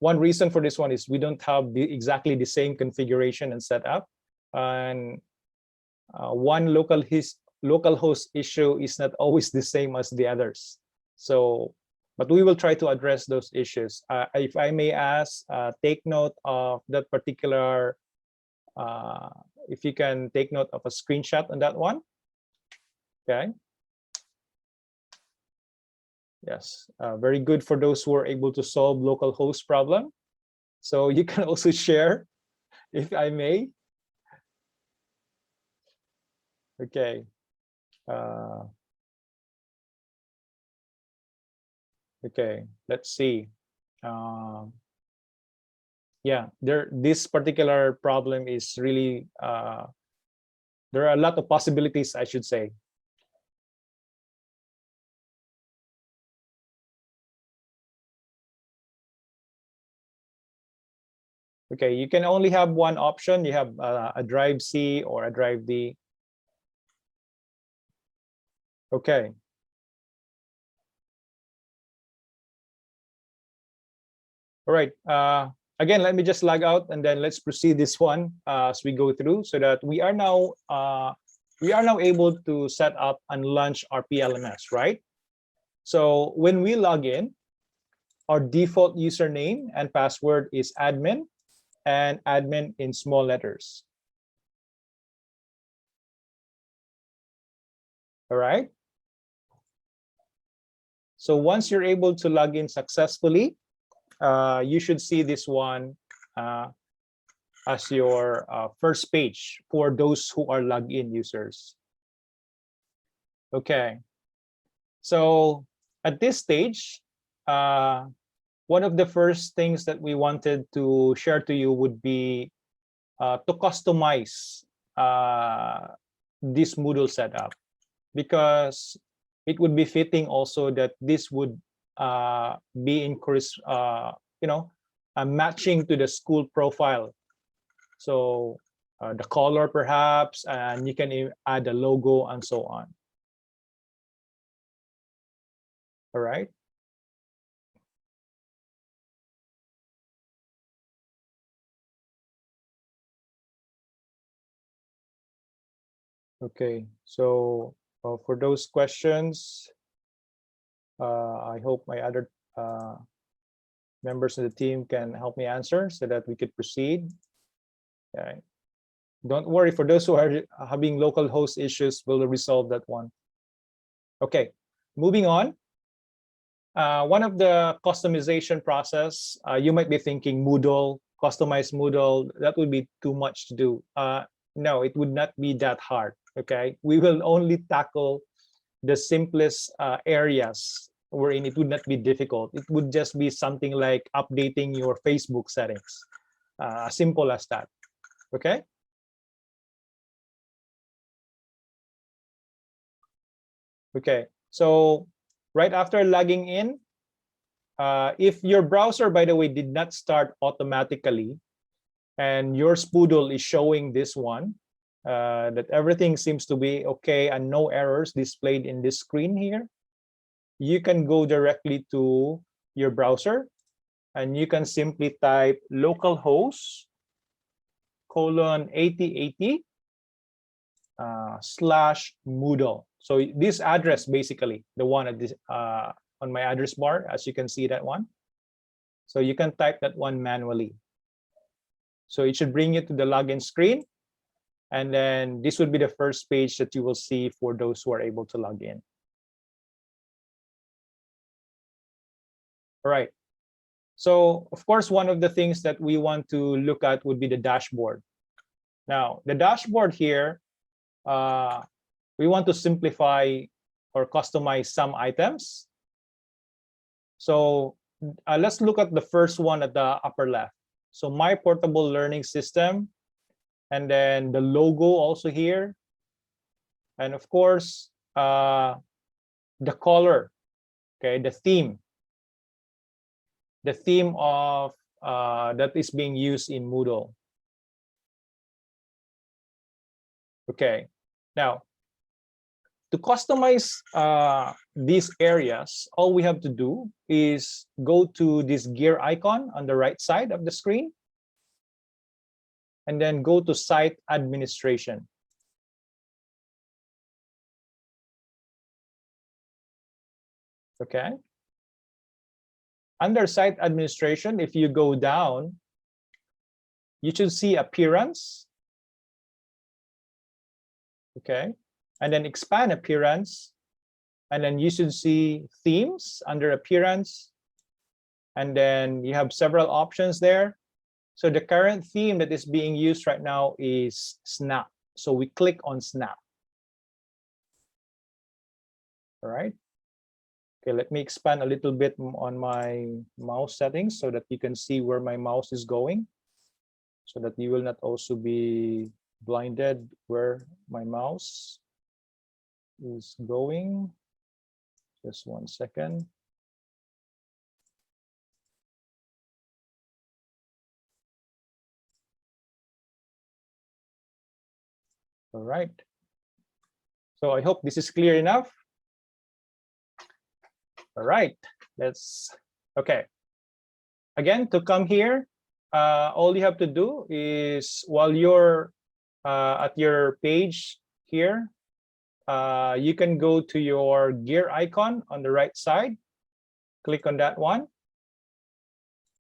S6: one reason for this one is we don't have exactly the same configuration and setup, and one local host issue is not always the same as the others. So, but we will try to address those issues. If I may ask, take note of that particular, if you can take note of a screenshot on that one. Okay. Yes, very good for those who are able to solve local host problem. So you can also share, if I may. Okay. Okay, let's see. Yeah, this particular problem is really, there are a lot of possibilities, I should say. Okay, you can only have one option. You have a drive C or a drive D. Okay. All right. Again, let me just log out and then let's proceed this one as we go through, so that we are now able to set up and launch our PLMS, right? So when we log in, our default username and password is admin, and admin in small letters. All right. So once you're able to log in successfully, you should see this one as your first page for those who are logged in users. Okay. So at this stage, one of the first things that we wanted to share to you would be to customize this Moodle setup, because it would be fitting also that this would be increased, matching to the school profile. So the color perhaps, and you can add a logo and so on. All right. Okay, so for those questions, I hope my other members of the team can help me answer so that we could proceed. Okay. Don't worry, for those who are having local host issues, we'll resolve that one. Okay, moving on. One of the customization process, you might be thinking Moodle, customize Moodle, that would be too much to do. No, it would not be that hard. Okay, we will only tackle the simplest areas wherein it would not be difficult. It would just be something like updating your Facebook settings, simple as that. Okay. Okay, so right after logging in, if your browser, by the way, did not start automatically, and your Spoodle is showing this one, that everything seems to be okay and no errors displayed in this screen here, you can go directly to your browser and you can simply type localhost :8080 / Moodle. So this address, basically the one at this on my address bar, as you can see that one. So you can type that one manually. So it should bring you to the login screen, and then this would be the first page that you will see for those who are able to log in. All right. So of course, one of the things that we want to look at would be the dashboard. Now, the dashboard here, we want to simplify or customize some items. So let's look at the first one at the upper left. So my portable learning system, and then the logo also here. And of course, the color, okay, the theme of that is being used in Moodle. Okay, now to customize these areas, all we have to do is go to this gear icon on the right side of the screen, and then go to Site Administration. Okay. Under Site Administration, if you go down, you should see Appearance. Okay. And then expand Appearance. And then you should see Themes under Appearance. And then you have several options there. So the current theme that is being used right now is Snap. So we click on Snap. All right. Okay, let me expand a little bit on my mouse settings so that you can see where my mouse is going, so that you will not also be blinded where my mouse is going. Just 1 second. All right. So I hope this is clear enough. All right, okay. Again, to come here, all you have to do is, while you're at your page here, you can go to your gear icon on the right side, click on that one.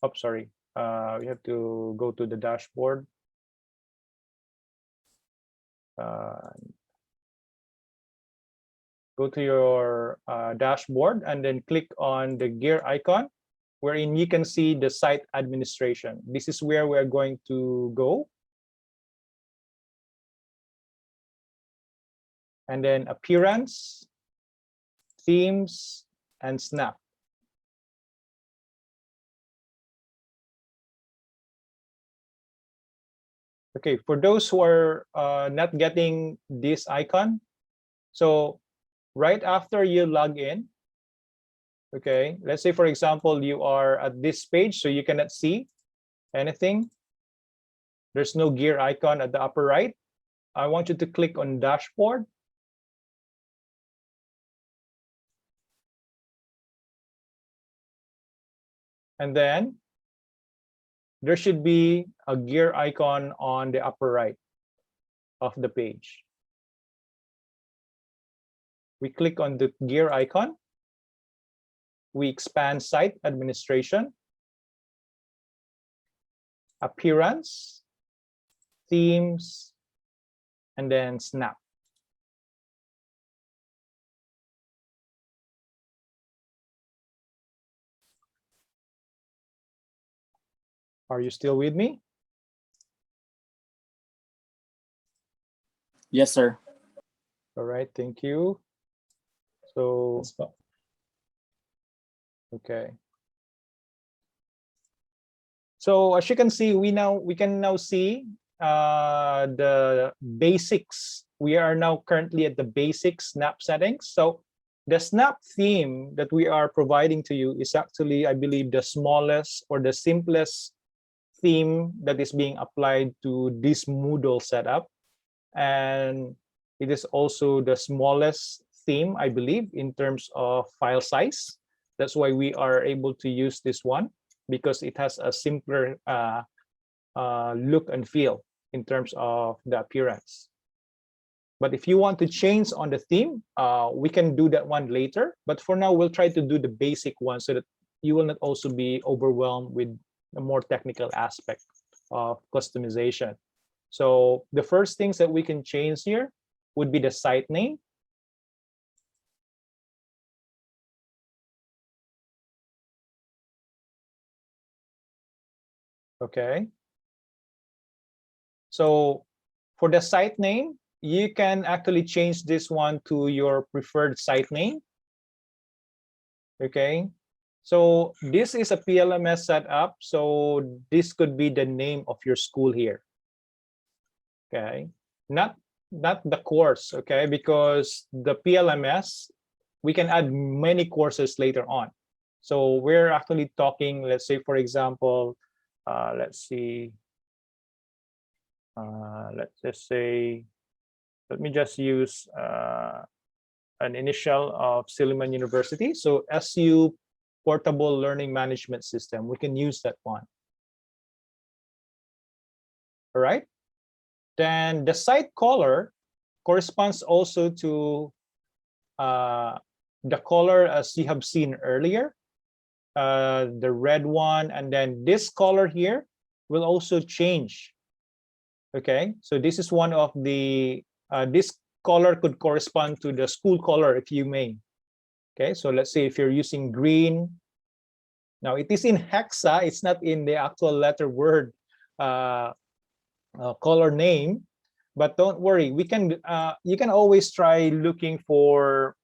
S6: Oh, sorry, we have to go to the dashboard. Go to your dashboard and then click on the gear icon, wherein you can see the Site Administration. This is where we're going to go. And then Appearance, Themes, and Snap. Okay, for those who are not getting this icon, so right after you log in, okay, let's say, for example, you are at this page, so you cannot see anything. There's no gear icon at the upper right. I want you to click on Dashboard. And then there should be a gear icon on the upper right of the page. We click on the gear icon. We expand Site Administration, Appearance, Themes, and then Snap. Are you still with me?
S8: Yes, sir.
S6: All right, thank you. So, okay. So as you can see, we can now see the basics. We are now currently at the basic Snap settings. So the Snap theme that we are providing to you is actually, I believe, the smallest or the simplest theme that is being applied to this Moodle setup. And it is also the smallest theme, I believe, in terms of file size. That's why we are able to use this one, because it has a simpler look and feel in terms of the appearance. But if you want to change on the theme, we can do that one later. But for now, we'll try to do the basic one so that you will not also be overwhelmed with a more technical aspect of customization. So the first things that we can change here would be the site name. Okay. So for the site name, you can actually change this one to your preferred site name. Okay. So this is a PLMS setup. So this could be the name of your school here. Okay. Not the course, okay, because the PLMS, we can add many courses later on. So we're actually talking, let's say, for example, let's see, let's just say, let me just use an initial of Silliman University. So SU Portable Learning Management System, we can use that one. All right. Then the site color corresponds also to the color as you have seen earlier, the red one, and then this color here will also change. Okay, so this is one of the, this color could correspond to the school color, if you may. Okay, so let's say if you're using green, now it is in hexa, it's not in the actual letter word color name, but don't worry, we can you can always try looking for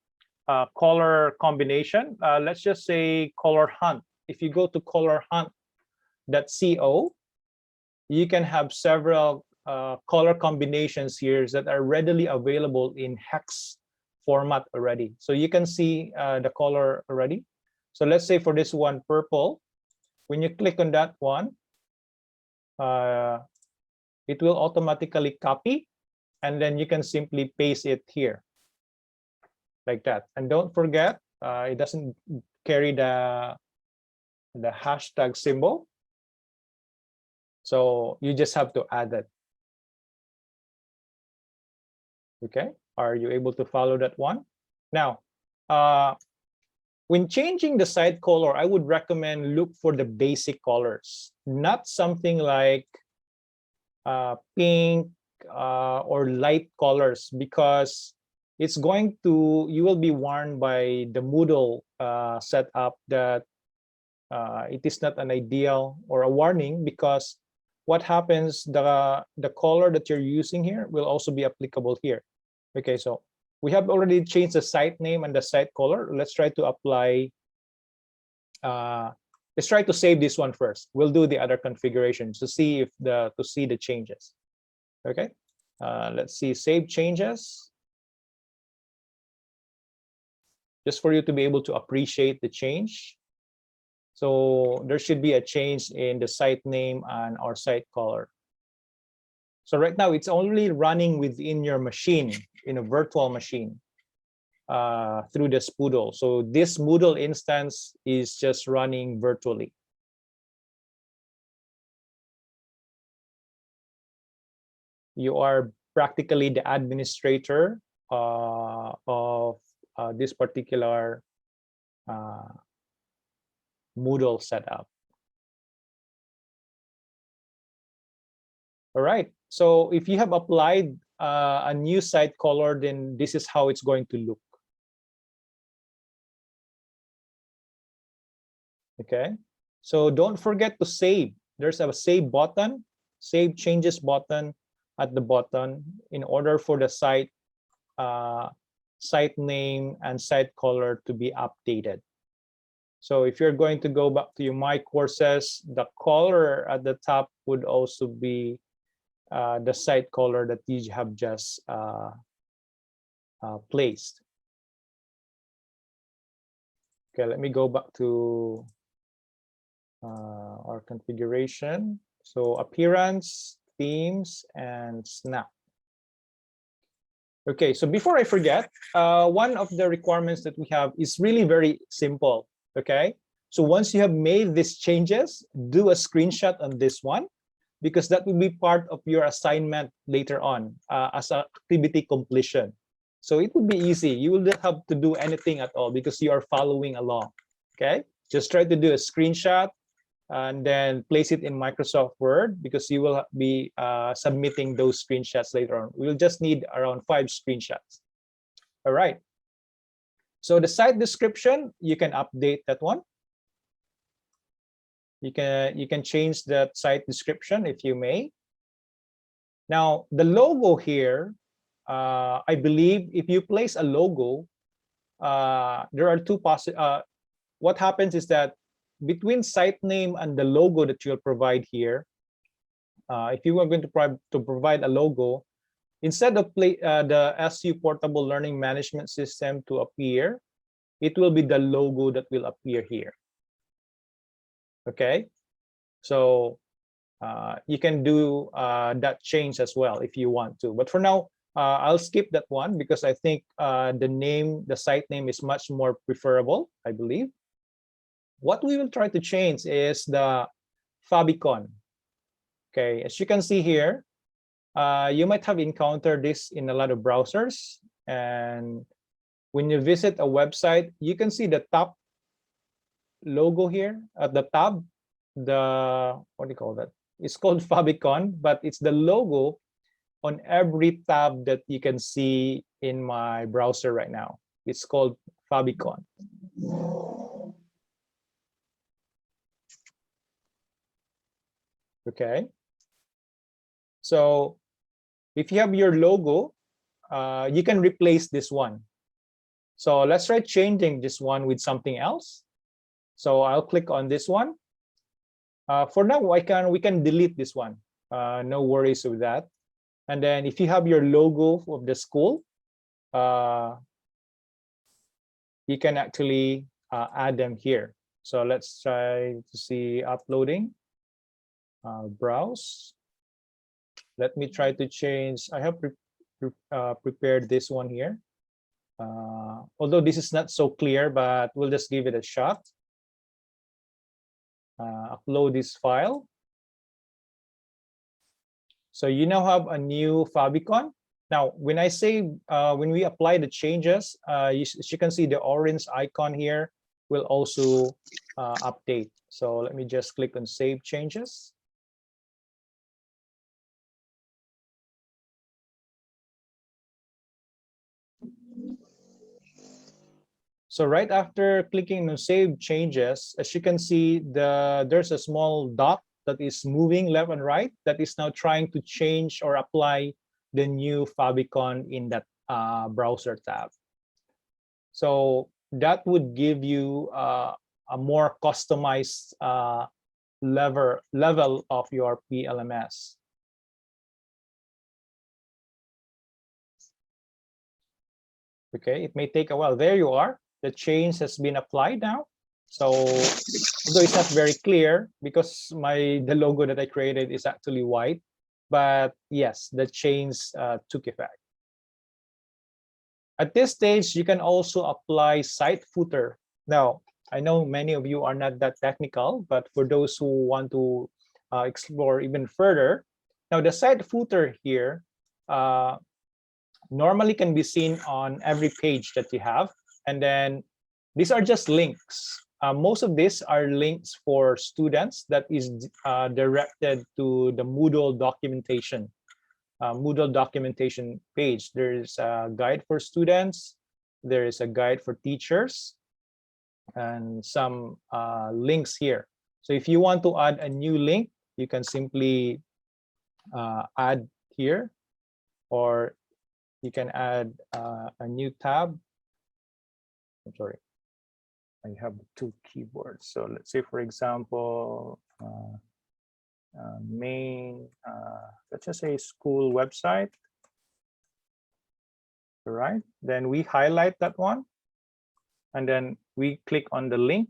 S6: color combination. Let's just say color hunt. If you go to colorhunt.co, you can have several color combinations here that are readily available in hex format already. So you can see the color already. So let's say for this one, purple, when you click on that one, it will automatically copy, and then you can simply paste it here like that. And don't forget, it doesn't carry the hashtag symbol. So you just have to add it. Okay, are you able to follow that one? Now, when changing the site color, I would recommend look for the basic colors, not something like pink or light colors, because it's going to, you will be warned by the Moodle setup that it is not an ideal or a warning, because what happens, the color that you're using here will also be applicable here. Okay, so we have already changed the site name and the site color. Let's try to apply, let's try to save this one first. We'll do the other configurations to see if the changes. Okay, let's see, save changes. Just for you to be able to appreciate the change. So there should be a change in the site name and our site color. So right now it's only running within your machine, in a virtual machine, through this Moodle. So this Moodle instance is just running virtually. You are practically the administrator of this particular Moodle setup. All right, so if you have applied a new site color, then this is how it's going to look. Okay, so don't forget to save. There's a save button, save changes button at the bottom in order for the site name and site color to be updated. So if you're going to go back to your My Courses, the color at the top would also be the site color that you have just placed. Okay, let me go back to our configuration. So appearance, themes, and snap. Okay, so before I forget, one of the requirements that we have is really very simple, okay? So once you have made these changes, do a screenshot on this one, because that will be part of your assignment later on as activity completion. So it would be easy. You will not have to do anything at all because you are following along, okay? Just try to do a screenshot and then place it in Microsoft Word, because you will be submitting those screenshots later on. We'll just need around 5 screenshots. All right. So the site description, you can update that one. You can change that site description if you may. Now the logo here, I believe if you place a logo, there are two what happens is that between site name and the logo that you'll provide here, if you are going to provide a logo, instead of the SU Portable Learning Management System to appear, it will be the logo that will appear here. Okay, so you can do that change as well if you want to. But for now, I'll skip that one because I think the site name is much more preferable, I believe. What we will try to change is the favicon. Okay, as you can see here, you might have encountered this in a lot of browsers. And when you visit a website, you can see the top logo here at the tab. What do you call that? It's called favicon, but it's the logo on every tab that you can see in my browser right now. It's called favicon. Okay, so if you have your logo, you can replace this one. So let's try changing this one with something else. So I'll click on this one. For now, we can delete this one. No worries with that. And then if you have your logo of the school, you can actually add them here. So let's try to see uploading. Browse. Let me try to change. I have prepared this one here. Although this is not so clear, but we'll just give it a shot. Upload this file. So you now have a new favicon. Now, when I say when we apply the changes, as you can see, the orange icon here will also update. So let me just click on Save Changes. So right after clicking on Save Changes, as you can see, there's a small dot that is moving left and right that is now trying to change or apply the new favicon in that browser tab. So that would give you a more customized level of your PLMS. Okay, it may take a while. There you are. The change has been applied now. So although it's not very clear because the logo that I created is actually white, but yes, the change took effect. At this stage, you can also apply site footer. Now, I know many of you are not that technical, but for those who want to explore even further, now the site footer here normally can be seen on every page that you have. And then these are just links. Most of these are links for students that is directed to the Moodle documentation. Moodle documentation page. There is a guide for students. There is a guide for teachers and some links here. So if you want to add a new link, you can simply add here, or you can add a new tab. I'm sorry, I have 2 keyboards. So let's say, for example, main, let's just say school website. All right, then we highlight that one, and then we click on the link.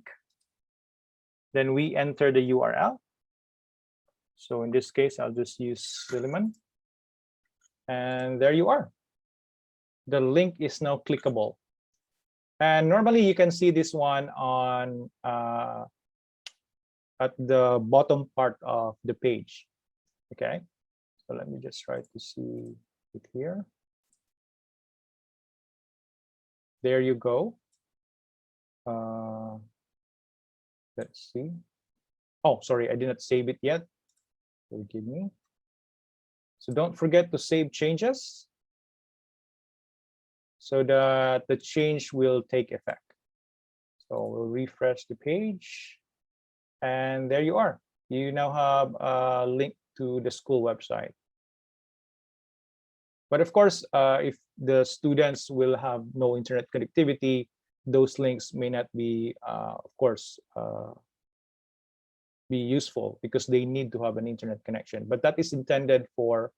S6: Then we enter the URL. So in this case, I'll just use Silliman. And there you are. The link is now clickable. And normally you can see this one on at the bottom part of the page. Okay, so let me just try to see it here. There you go. Let's see. Oh, sorry, I didn't save it yet. Forgive me. So don't forget to save changes so that the change will take effect. So we'll refresh the page. And there you are. You now have a link to the school website. But of course, if the students will have no internet connectivity, those links may not be, of course, be useful because they need to have an internet connection. But that is intended for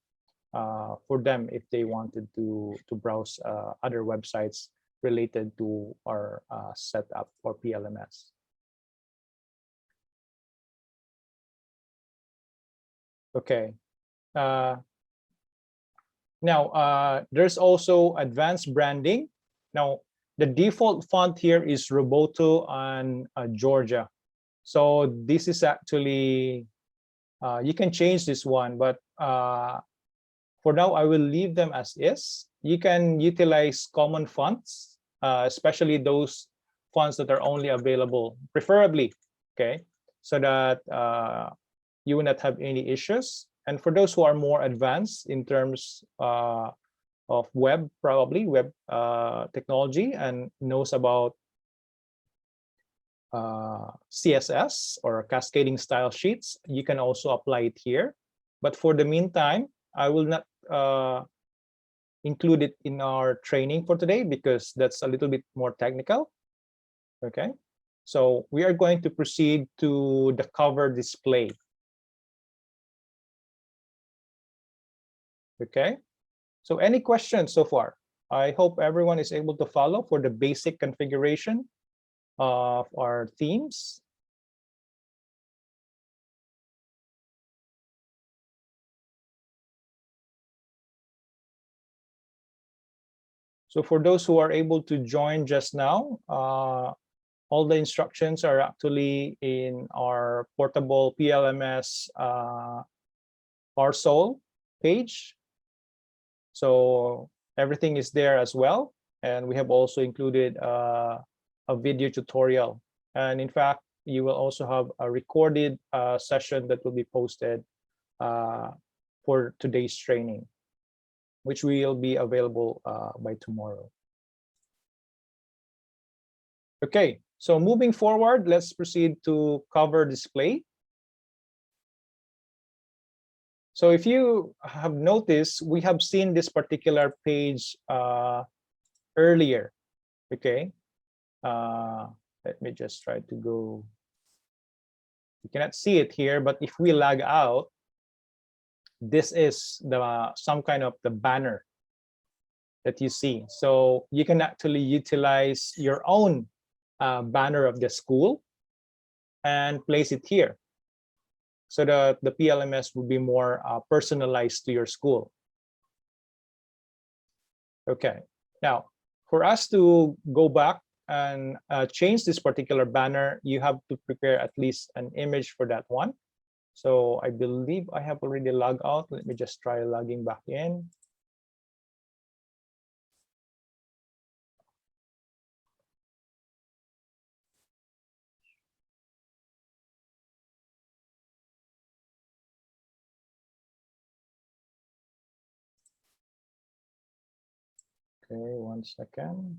S6: them if they wanted to browse other websites related to our setup for PLMS. Okay. Now, there's also advanced branding. Now, the default font here is Roboto and Georgia. So this is actually, you can change this one, but for now, I will leave them as is. You can utilize common fonts, especially those fonts that are only available, preferably, okay, so that you will not have any issues. And for those who are more advanced in terms of web, probably web technology, and knows about CSS or cascading style sheets, you can also apply it here. But for the meantime, I will not include it in our training for today because that's a little bit more technical. Okay, so we are going to proceed to the cover display. Okay, so any questions so far? I hope everyone is able to follow for the basic configuration of our themes. So for those who are able to join just now, all the instructions are actually in our portable PLMS RSOL page. So everything is there as well. And we have also included a video tutorial. And in fact, you will also have a recorded session that will be posted for today's training, which will be available by tomorrow. Okay, so moving forward, let's proceed to cover display. So if you have noticed, we have seen this particular page earlier, okay? Let me just try to go. You cannot see it here, but if we log out, this is some kind of the banner that you see. So you can actually utilize your own banner of the school and place it here so that the PLMS will be more personalized to your school. Okay, now for us to go back and change this particular banner, you have to prepare at least an image for that one. So I believe I have already logged out. Let me just try logging back in. Okay, 1 second.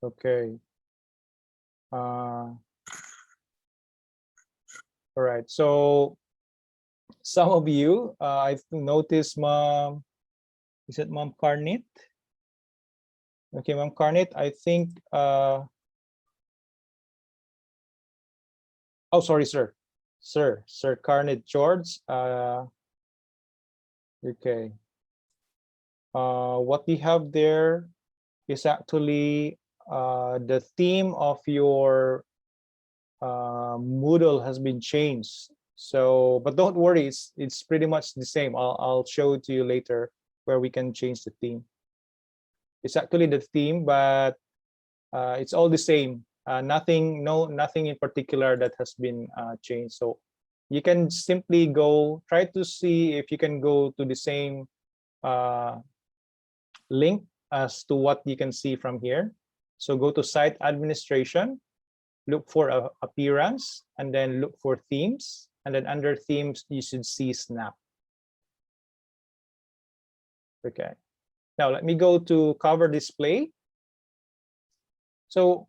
S6: Okay. All right. So some of you, I've noticed, Mom, is it Mom Carnit? Okay, Mom Carnit, I think, oh, sorry, sir. Sir Carnit George, Okay. What we have there is actually the theme of your Moodle has been changed. So, but don't worry, it's pretty much the same. I'll show it to you later where we can change the theme. It's actually the theme, but it's all the same. Nothing in particular that has been changed. So you can simply try to see if you can go to the same link as to what you can see from here. So go to site administration, look for appearance, and then look for themes. And then under themes, you should see Snap. Okay. Now let me go to cover display. So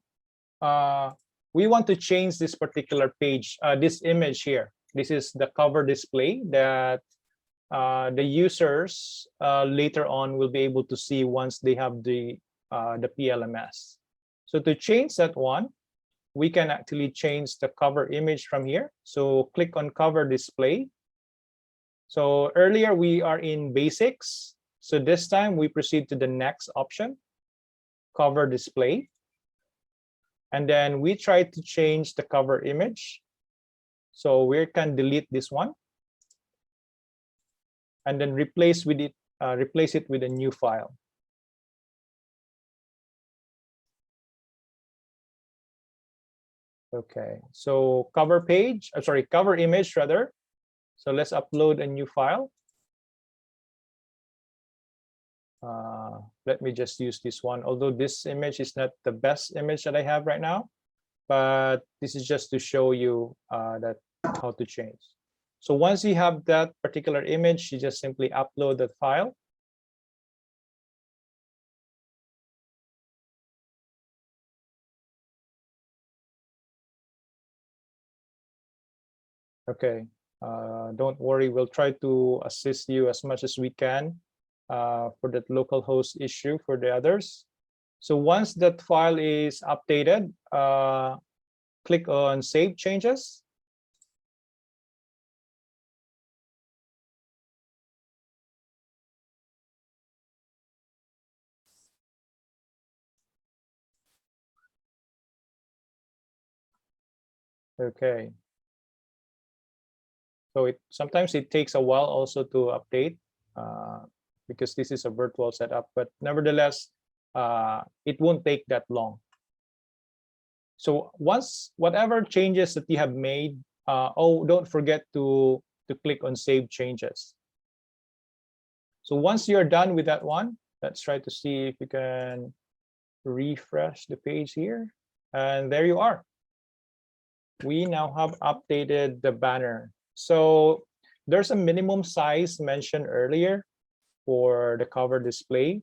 S6: we want to change this particular page, this image here. This is the cover display that the users later on will be able to see once they have the PLMS. So to change that one, we can actually change the cover image from here. So click on cover display. So earlier we are in basics. So this time we proceed to the next option, cover display. And then we try to change the cover image. So we can delete this one and then replace it with a new file. Okay, so cover image rather. So let's upload a new file. Let me just use this one, although this image is not the best image that I have right now, but this is just to show you that how to change. So once you have that particular image, you just simply upload that file. Okay, don't worry, we'll try to assist you as much as we can for that localhost issue for the others. So once that file is updated, click on Save Changes. Okay. So sometimes it takes a while also to update because this is a virtual setup, but nevertheless, it won't take that long. So once whatever changes that you have made, don't forget to click on Save Changes. So once you're done with that one, let's try to see if you can refresh the page here. And there you are. We now have updated the banner. So there's a minimum size mentioned earlier for the cover display.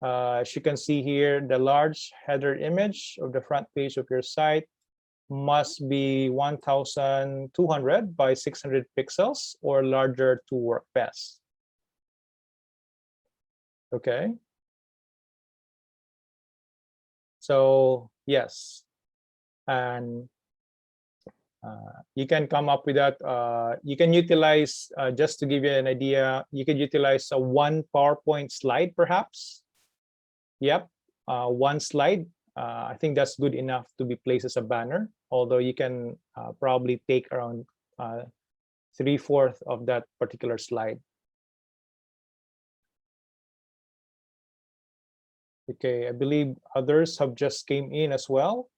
S6: As you can see here, the large header image of the front page of your site must be 1200 by 600 pixels or larger to work best. Okay. So yes, and you can come up with that. You can utilize, just to give you an idea, you can utilize a one PowerPoint slide perhaps. Yep, one slide. I think that's good enough to be placed as a banner, although you can probably take around 3/4 of that particular slide. Okay, I believe others have just came in as well.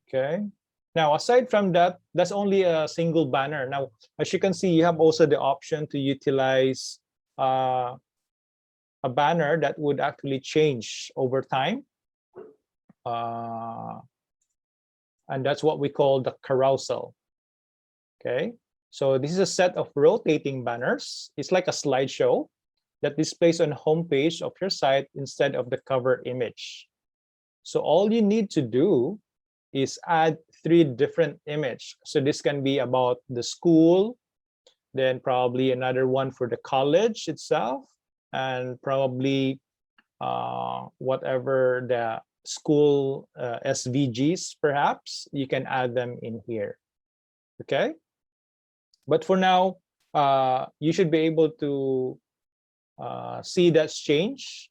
S6: Okay. Now, aside from that, that's only a single banner. Now, as you can see, you have also the option to utilize a banner that would actually change over time. And that's what we call the carousel. Okay. So this is a set of rotating banners. It's like a slideshow that displays on the homepage of your site instead of the cover image. So all you need to do is add 3 different images. So this can be about the school, then probably another one for the college itself, and probably whatever the school SVGs, perhaps, you can add them in here. Okay, but for now, you should be able to see that's change.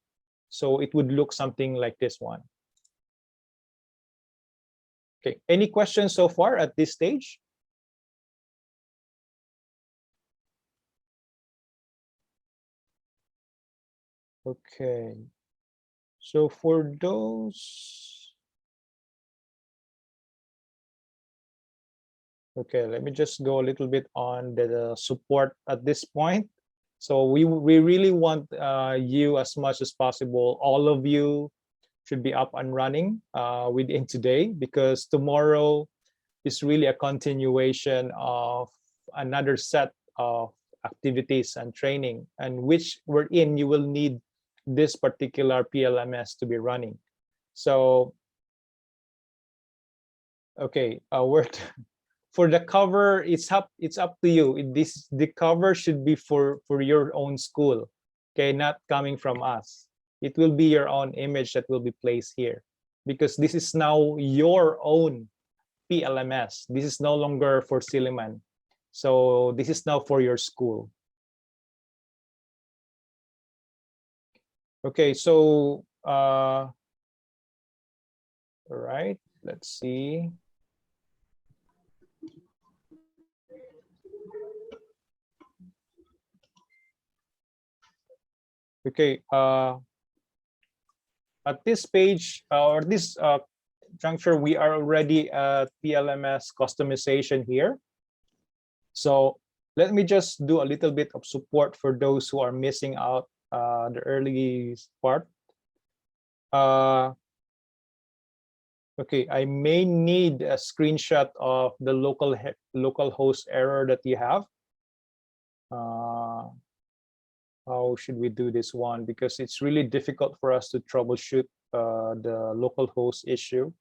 S6: So it would look something like this one. Okay, any questions so far at this stage? Okay, so for those, okay, let me just go a little bit on the support at this point. So we really want you as much as possible. All of you should be up and running within today, because tomorrow is really a continuation of another set of activities and training, and which wherein you will need this particular PLMS to be running. So, okay, for the cover, it's up to you. The cover should be for your own school, okay, not coming from us. It will be your own image that will be placed here, because this is now your own PLMS. This is no longer for Silliman. So this is now for your school. Okay, so all right, let's see. Okay, at this page or this juncture, we are already at PLMS customization here. So let me just do a little bit of support for those who are missing out the early part. Okay, I may need a screenshot of the local host error that you have. How should we do this one? Because it's really difficult for us to troubleshoot the local host issue.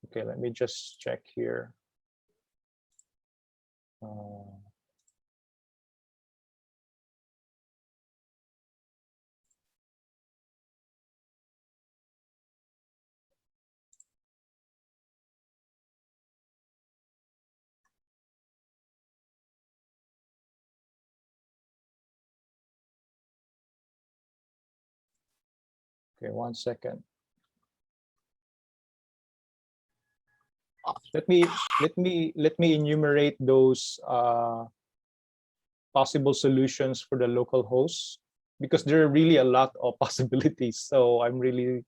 S6: Okay, let me just check here. Okay, 1 second. Let me enumerate those possible solutions for the local hosts, because there are really a lot of possibilities. So I'm really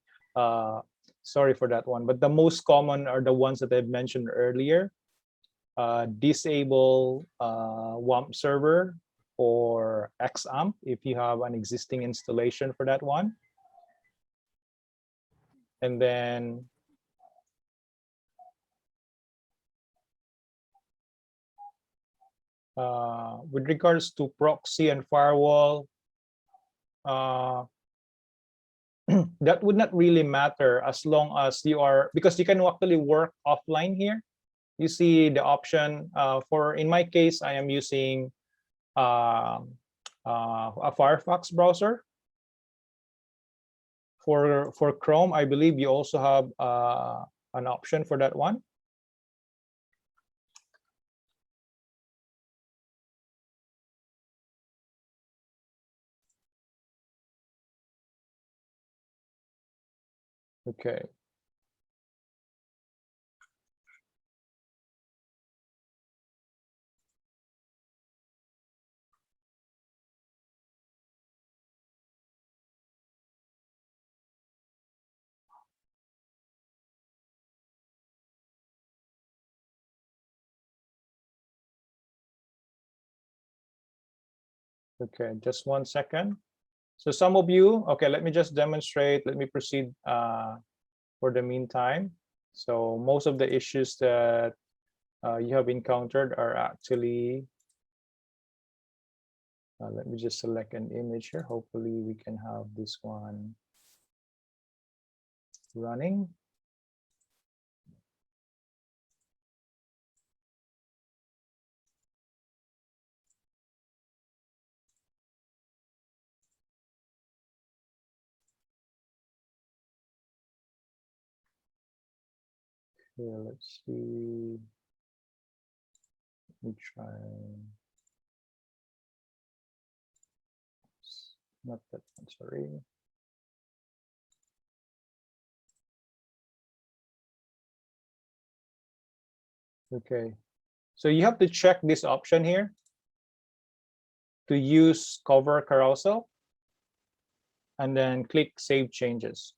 S6: sorry for that one. But the most common are the ones that I've mentioned earlier. Disable WAMP server or XAMPP if you have an existing installation for that one. And then with regards to proxy and firewall, that would not really matter as long as you are, because you can actually work offline here. You see the option in my case, I am using a Firefox browser. For Chrome, I believe you also have an option for that one. Okay. Okay, just 1 second. So some of you, okay, let me just demonstrate. Let me proceed for the meantime. So most of the issues that you have encountered are actually, let me just select an image here. Hopefully we can have this one running. Okay, let's see. Let me try. Not that one, sorry. Okay, so you have to check this option here to use cover carousel and then click Save Changes.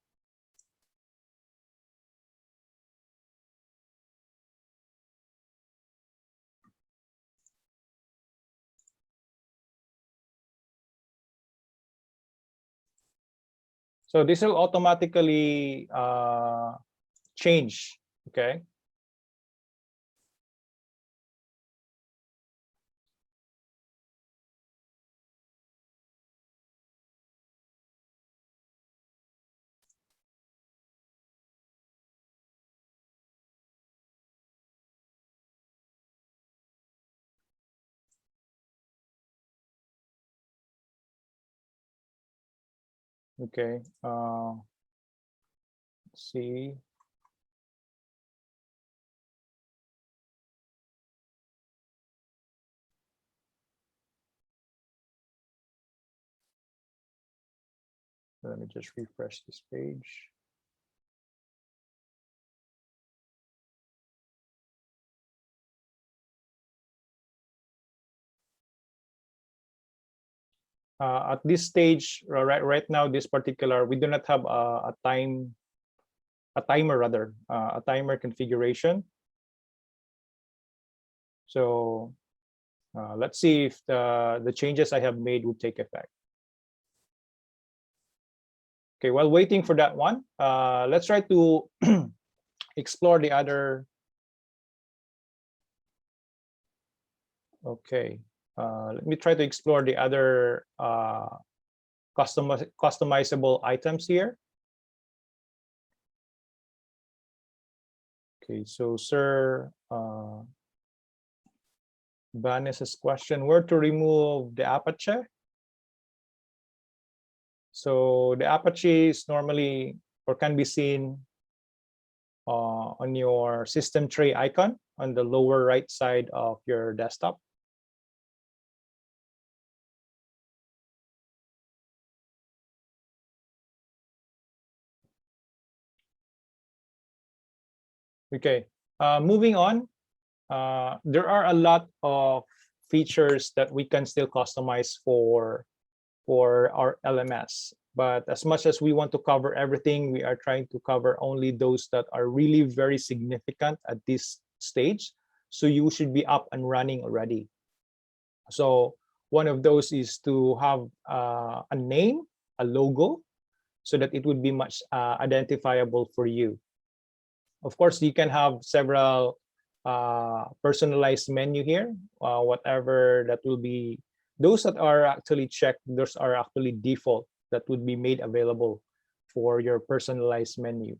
S6: So this will automatically change, okay? Okay, let's see. Let me just refresh this page. At this stage, right now, this particular, we do not have a timer rather, a timer configuration. So let's see if the changes I have made will take effect. Okay, while waiting for that one, let's try to explore the other. Okay, let me try to explore the other customizable items here. Okay, so sir, Vanessa's question, where to remove the aperture? So the aperture is normally or can be seen on your system tray icon on the lower right side of your desktop. Okay, moving on. There are a lot of features that we can still customize for our LMS. But as much as we want to cover everything, we are trying to cover only those that are really very significant at this stage. So you should be up and running already. So one of those is to have a name, a logo, so that it would be much identifiable for you. Of course, you can have several personalized menu here, whatever that will be. Those that are actually checked, those are actually default that would be made available for your personalized menu.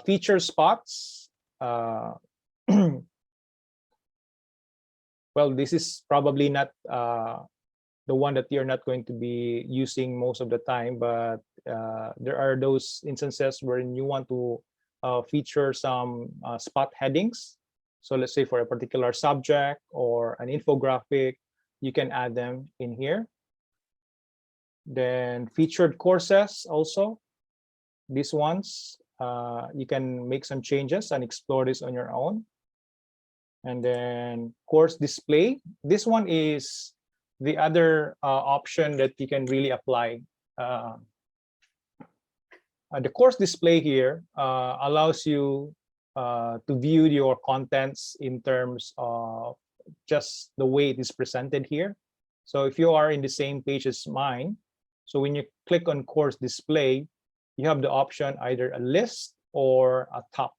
S6: Feature spots. Well, this is probably not the one that you're not going to be using most of the time, but there are those instances wherein you want to feature some spot headings. So let's say for a particular subject or an infographic, you can add them in here. Then featured courses also. These ones, you can make some changes and explore this on your own. And then course display. This one is the other option that you can really apply. The course display here allows you to view your contents in terms of just the way it is presented here. So if you are in the same page as mine, so when you click on course display, you have the option either a list or a top.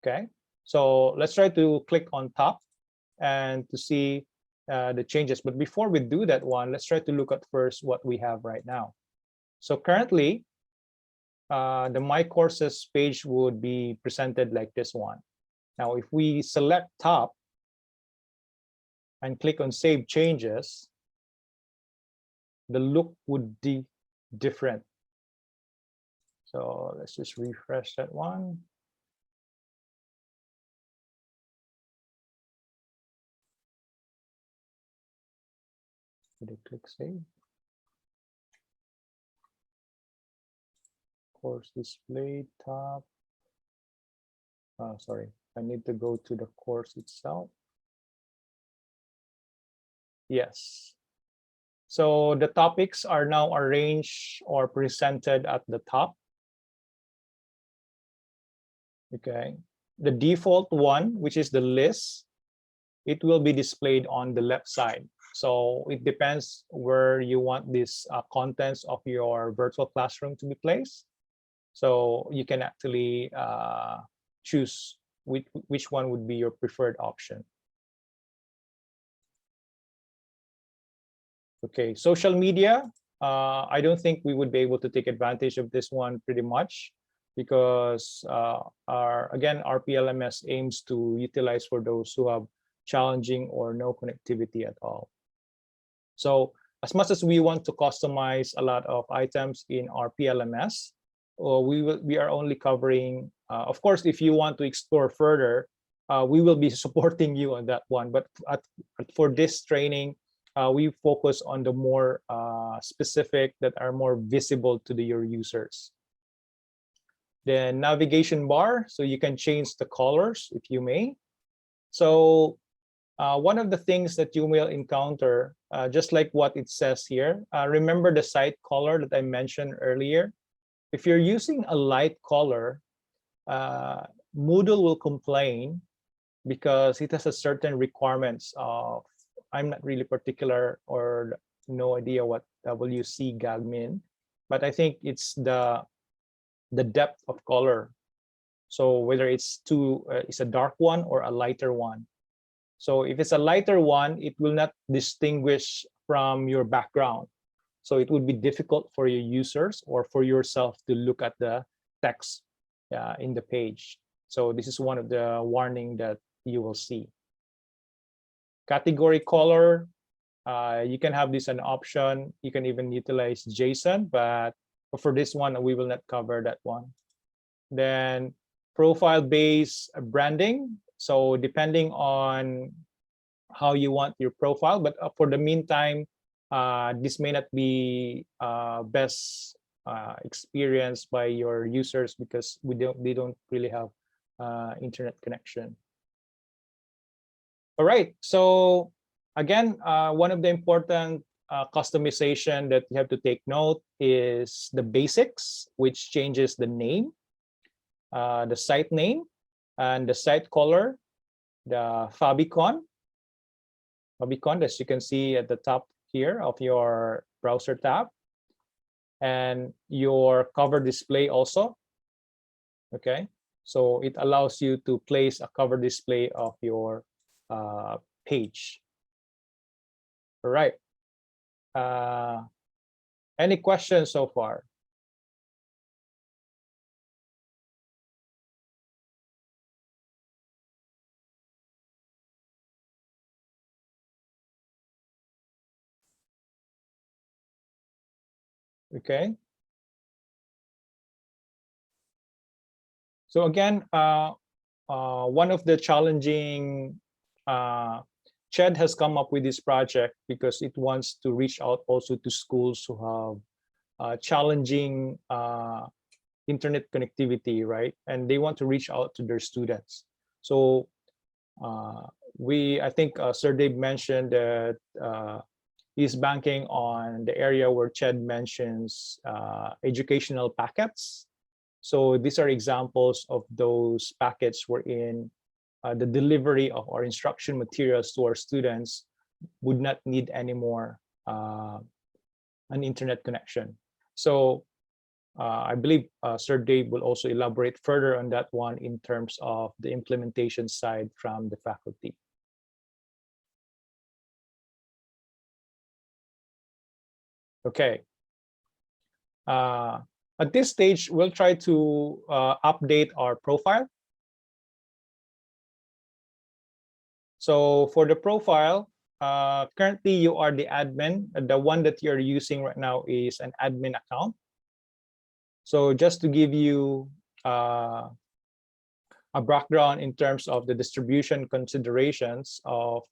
S6: Okay, so let's try to click on top and to see the changes. But before we do that one, let's try to look at first what we have right now. So currently, the My Courses page would be presented like this one. Now, if we select top and click on Save Changes, the look would be different. So let's just refresh that one. Did I click save? Course display tab. Sorry, I need to go to the course itself. Yes. So the topics are now arranged or presented at the top. Okay. The default one, which is the list, it will be displayed on the left side. So it depends where you want this contents of your virtual classroom to be placed. So you can actually choose which one would be your preferred option. Okay, social media. I don't think we would be able to take advantage of this one pretty much because our PLMS aims to utilize for those who have challenging or no connectivity at all. So as much as we want to customize a lot of items in our PLMS, we are only covering, of course, if you want to explore further, we will be supporting you on that one. But for this training, we focus on the more specific that are more visible to your users. The navigation bar, so you can change the colors if you may. So one of the things that you will encounter, just like what it says here, remember the site color that I mentioned earlier? If you're using a light color, Moodle will complain because it has a certain requirements of, I'm not really particular or no idea what WCAG mean, but I think it's the depth of color. So whether it's it's a dark one or a lighter one. So if it's a lighter one, it will not distinguish from your background. So it would be difficult for your users or for yourself to look at the text in the page. So this is one of the warning that you will see. Category color, you can have this an option. You can even utilize JSON, but for this one, we will not cover that one. Then profile-based branding. So depending on how you want your profile, but for the meantime, this may not be best experienced by your users because they don't really have internet connection. All right, so again, one of the important customization that you have to take note is the basics, which changes the name, the site name, and the site color, the favicon, as you can see at the top here of your browser tab, and your cover display also. Okay, so it allows you to place a cover display of your page. All right. Any questions so far? Okay. So again, one of the challenging, CHED has come up with this project because it wants to reach out also to schools who have challenging internet connectivity, right? And they want to reach out to their students. So I think Sir Dave mentioned that he's banking on the area where CHED mentions educational packets. So these are examples of those packets wherein the delivery of our instruction materials to our students would not need anymore an internet connection. So I believe Sir Dave will also elaborate further on that one in terms of the implementation side from the faculty. Okay. At this stage, we'll try to update our profile. So for the profile, currently you are the admin. The one that you're using right now is an admin account. So just to give you a background in terms of the distribution considerations of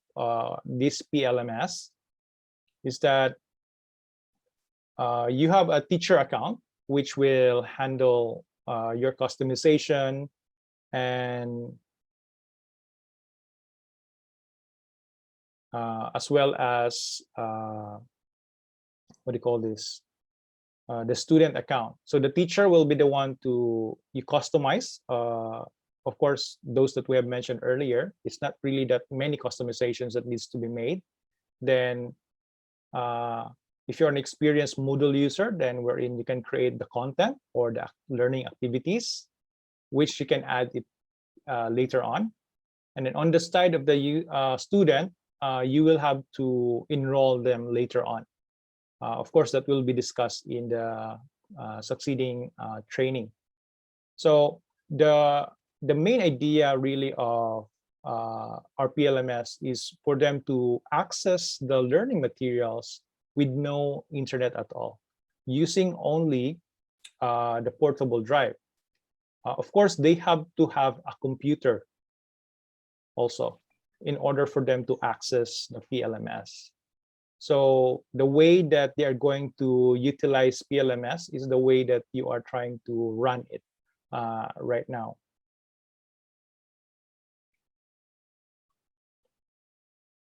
S6: this PLMS, is that you have a teacher account, which will handle your customization and as well as what do you call this? The student account. So the teacher will be the one to you customize. Of course, those that we have mentioned earlier, it's not really that many customizations that needs to be made. Then if you're an experienced Moodle user, then wherein you can create the content or the learning activities, which you can add it later on. And then on the side of the student, you will have to enroll them later on. Of course, that will be discussed in the succeeding training. So the main idea really of our PLMS is for them to access the learning materials with no internet at all, using only the portable drive. Of course, they have to have a computer also in order for them to access the PLMS. So the way that they are going to utilize PLMS is the way that you are trying to run it right now.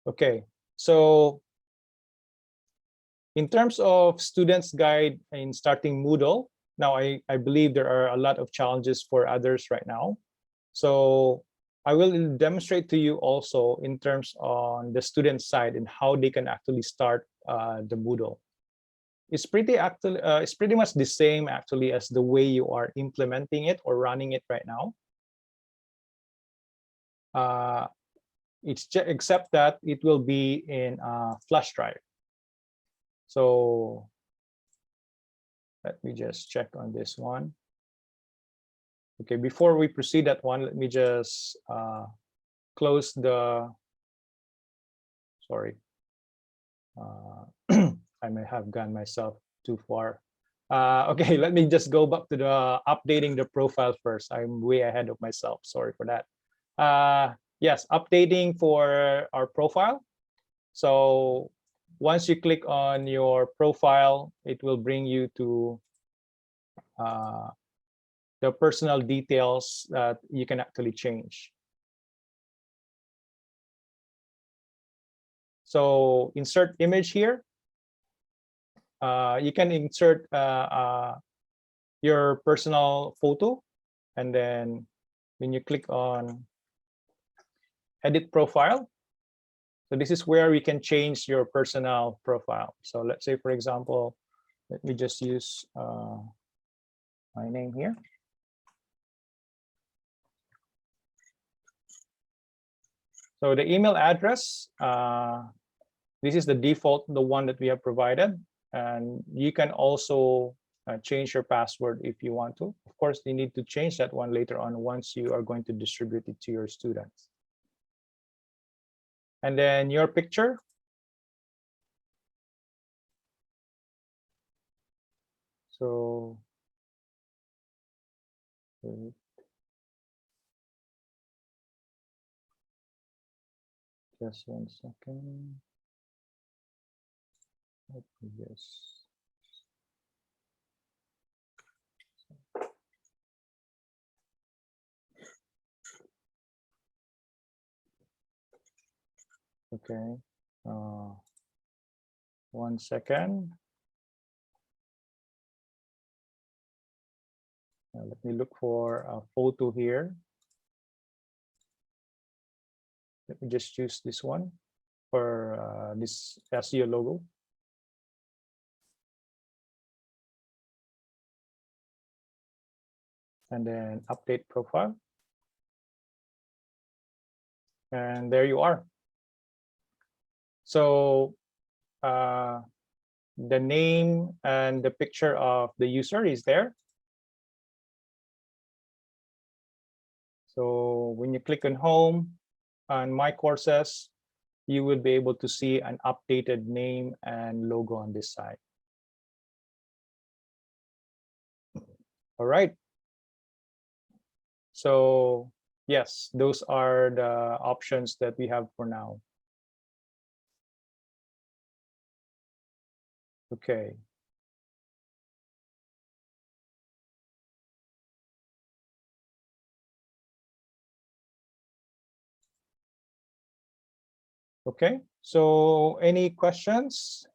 S6: Okay, so in terms of students' guide in starting Moodle, now I believe there are a lot of challenges for others right now. So I will demonstrate to you also in terms on the student side and how they can actually start the Moodle. It's pretty much the same actually as the way you are implementing it or running it right now. Except that it will be in a flash drive. So let me just check on this one. Okay, before we proceed that one, let me just close the, sorry. I may have gone myself too far. Okay, let me just go back to the updating the profile first. I'm way ahead of myself, sorry for that. Yes, updating for our profile. So once you click on your profile, it will bring you to the personal details that you can actually change. So insert image here. You can insert your personal photo, and then when you click on edit profile, so this is where we can change your personal profile. So let's say, for example, let me just use my name here. So the email address, this is the default, the one that we have provided. And you can also change your password if you want to. Of course, you need to change that one later on once you are going to distribute it to your students. And then your picture. So just 1 second. Let me just. Okay. 1 second. Let me look for a photo here. Let me just choose this one for this SEO logo. And then update profile. And there you are. So the name and the picture of the user is there. So when you click on home on my courses, you will be able to see an updated name and logo on this side. All right. So yes, those are the options that we have for now. Okay. Okay, so any questions?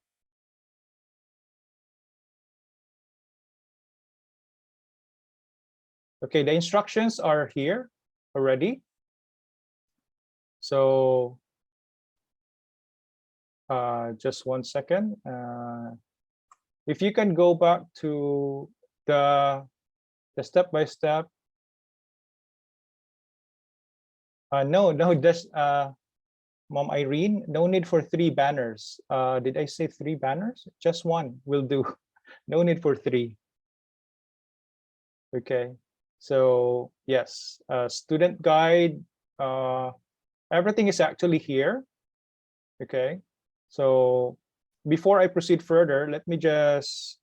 S6: Okay, the instructions are here already. So just 1 second. If you can go back to the step-by-step. No, just Mom Irene, no need for 3 banners. Did I say 3 banners? Just 1 will do. No need for 3. Okay, so yes, student guide, everything is actually here. Okay, so before I proceed further, let me just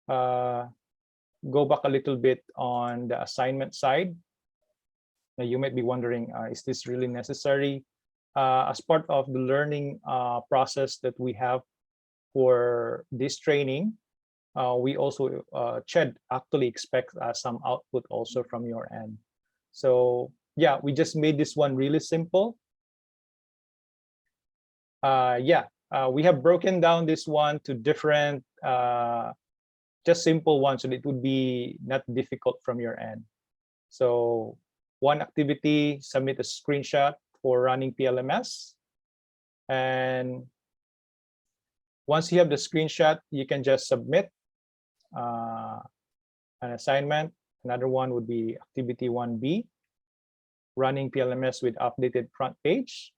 S6: go back a little bit on the assignment side. Now you might be wondering, is this really necessary? As part of the learning process that we have for this training, we also, CHED actually expects some output also from your end. So yeah, we just made this one really simple. We have broken down this one to different, just simple ones, so it would be not difficult from your end. So one activity, submit a screenshot for running PLMS. And once you have the screenshot, you can just submit an assignment. Another one would be activity 1B, running PLMS with updated front page.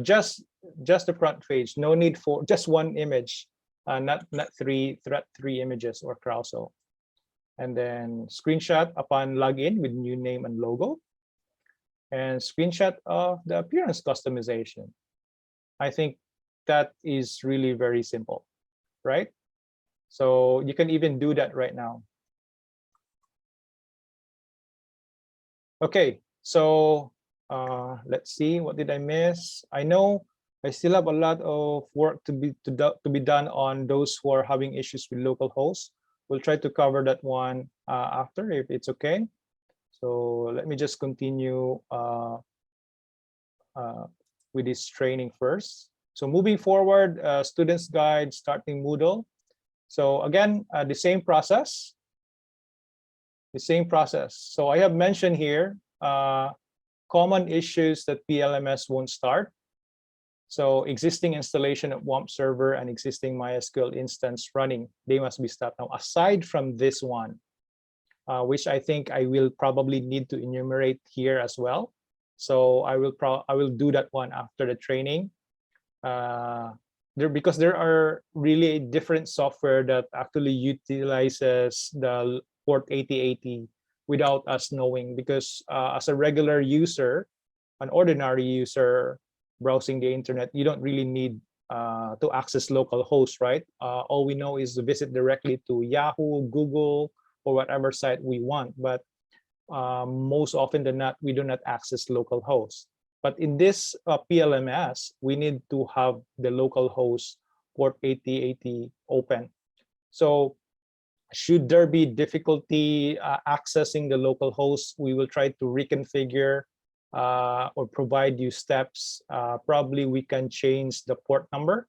S6: Just the front page, no need for just 1 image, not 3 images or carousel. And then screenshot upon login with new name and logo, and screenshot of the appearance customization. I think that is really very simple, right? So you can even do that right now. Okay, so let's see, what did I miss? I know I still have a lot of work to be done on those who are having issues with local hosts. We'll try to cover that one after, if it's okay. So let me just continue with this training first. So moving forward, students guide, starting Moodle. So again, the same process. So I have mentioned here common issues that PLMS won't start. So existing installation of WAMP server and existing MySQL instance running, they must be stopped. Now, aside from this one, which I think I will probably need to enumerate here as well. So I will do that one after the training. Because there are really different software that actually utilizes the port 8080 without us knowing, because as a regular user, an ordinary user browsing the internet, you don't really need to access local hosts, right? All we know is to visit directly to Yahoo, Google, or whatever site we want. But most often than not, we do not access local hosts. But in this PLMS, we need to have the local host port 8080 open. So should there be difficulty accessing the local host, we will try to reconfigure or provide you steps. Probably we can change the port number.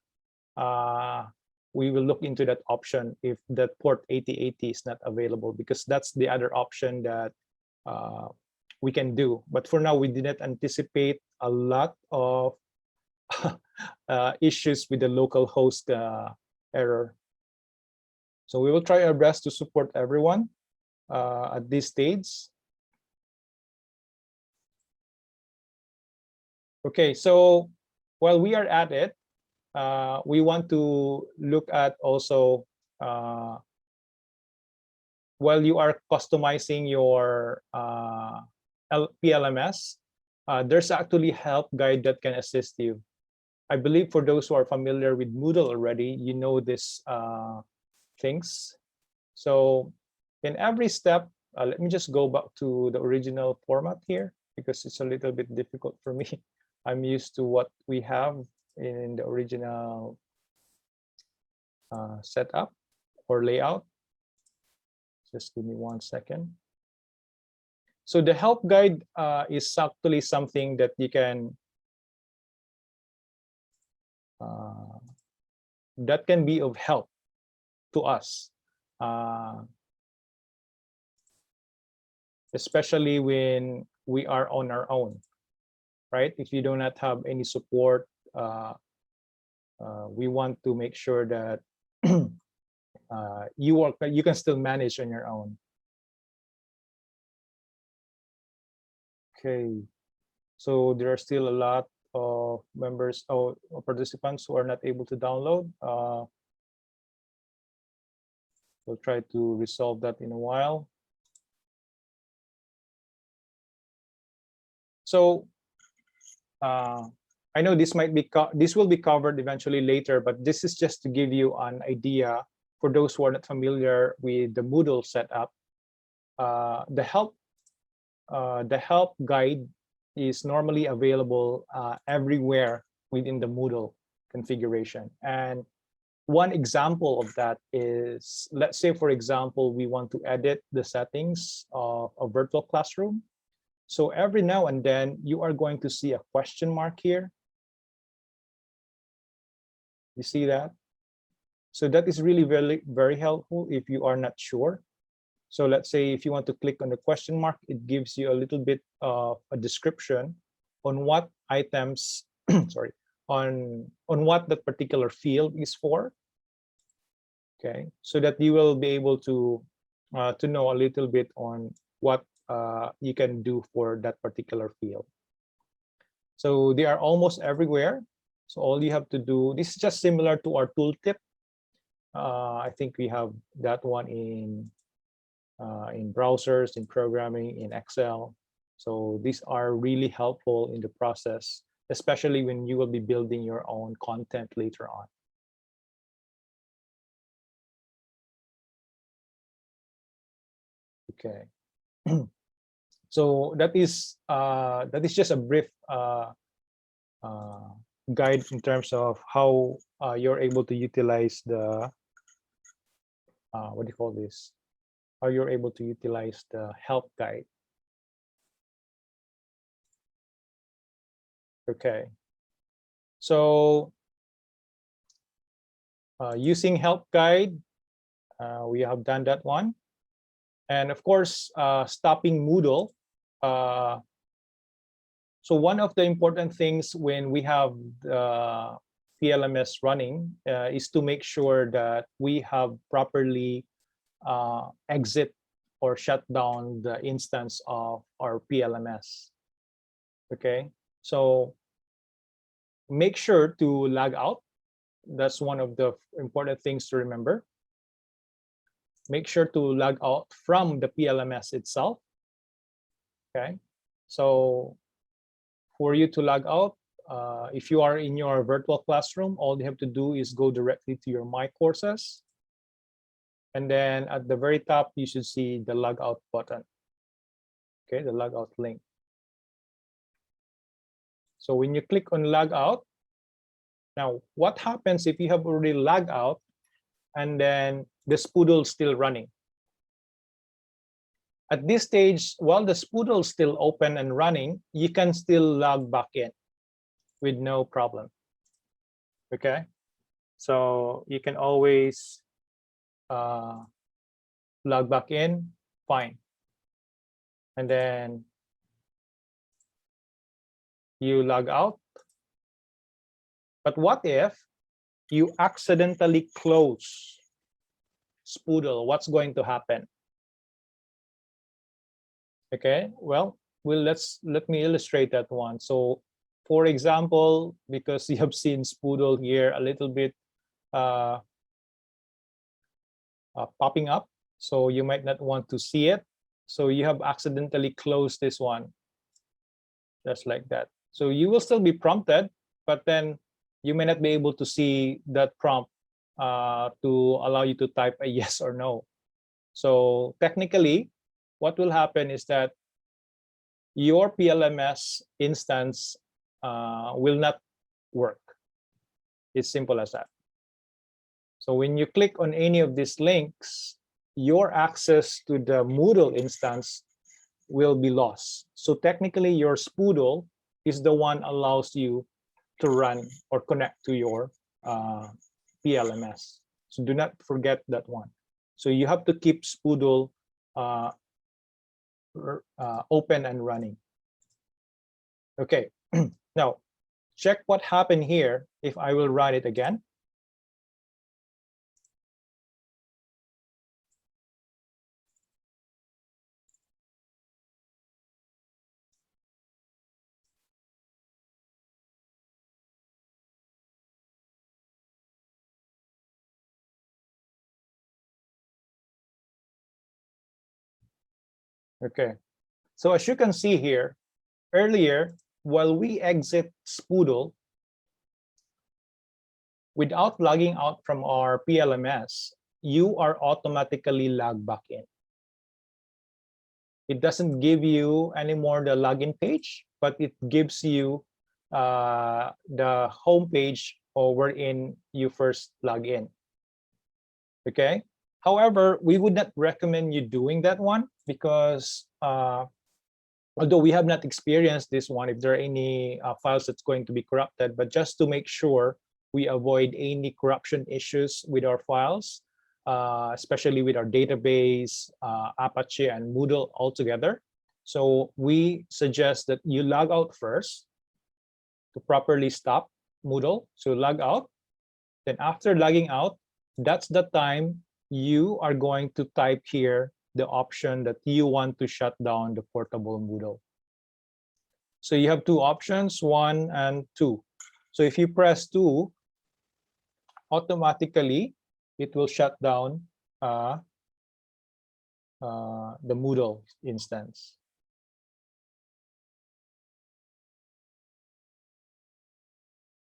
S6: We will look into that option if the port 8080 is not available, because that's the other option that we can do. But for now, we did not anticipate a lot of issues with the local host error. So we will try our best to support everyone at this stage. Okay, so while we are at it, we want to look at also, while you are customizing your PLMS, there's actually help guide that can assist you. I believe for those who are familiar with Moodle already, you know this things. So in every step, let me just go back to the original format here, because it's a little bit difficult for me. I'm used to what we have in the original setup or layout. Just give me 1 second. So the help guide is actually something that you can that can be of help to us, especially when we are on our own, right? If you do not have any support, we want to make sure that you can still manage on your own. Okay, so there are still a lot of members or participants who are not able to download. We'll try to resolve that in a while. So I know this will be covered eventually later, but this is just to give you an idea for those who are not familiar with the Moodle setup. The help guide is normally available everywhere within the Moodle configuration. And one example of that is, let's say, for example, we want to edit the settings of a virtual classroom. So every now and then, you are going to see a question mark here. You see that? So that is really very, very helpful if you are not sure. So let's say if you want to click on the question mark, it gives you a little bit of a description on what items, sorry, on what that particular field is for. Okay, so that you will be able to know a little bit on what you can do for that particular field. So they are almost everywhere. So all you have to do, this is just similar to our tooltip. I think we have that one in browsers, in programming, in Excel. So these are really helpful in the process, especially when you will be building your own content later on. Okay. So that is just a brief guide in terms of how you're able to utilize the what do you call this? How you're able to utilize the help guide. Okay. So using help guide, we have done that one. And of course, stopping Moodle. So one of the important things when we have the PLMS running is to make sure that we have properly exit or shut down the instance of our PLMS. Okay, so make sure to log out. That's one of the important things to remember. Make sure to log out from the PLMS itself. Okay, so for you to log out, if you are in your virtual classroom, all you have to do is go directly to your My Courses. And then at the very top, you should see the logout button. Okay, the logout link. So when you click on logout, now what happens if you have already logged out and then the Spoodle is still running? At this stage, while the Spoodle is still open and running, you can still log back in with no problem. Okay, so you can always log back in, fine. And then you log out. But what if you accidentally close Spoodle? What's going to happen? Okay, well, let me illustrate that one. So for example, because you have seen Spoodle here a little bit popping up, so you might not want to see it. So you have accidentally closed this one, just like that. So you will still be prompted, but then you may not be able to see that prompt to allow you to type a yes or no. So technically, what will happen is that your PLMS instance will not work. It's simple as that. So when you click on any of these links, your access to the Moodle instance will be lost. So technically your Spoodle is the one allows you to run or connect to your PLMS. So do not forget that one. So you have to keep Spoodle open and running. Okay, now check what happened here if I will run it again. Okay, so as you can see here, earlier, while we exit Spoodle, without logging out from our PLMS, you are automatically logged back in. It doesn't give you anymore the login page, but it gives you the home page or wherein you first log in. Okay. However, we would not recommend you doing that one because although we have not experienced this one, if there are any files that's going to be corrupted, but just to make sure we avoid any corruption issues with our files, especially with our database, Apache, and Moodle altogether. So we suggest that you log out first to properly stop Moodle. So log out. Then after logging out, that's the time you are going to type here the option that you want to shut down the portable Moodle. So you have two options, 1 and 2. So if you press 2, automatically it will shut down the Moodle instance.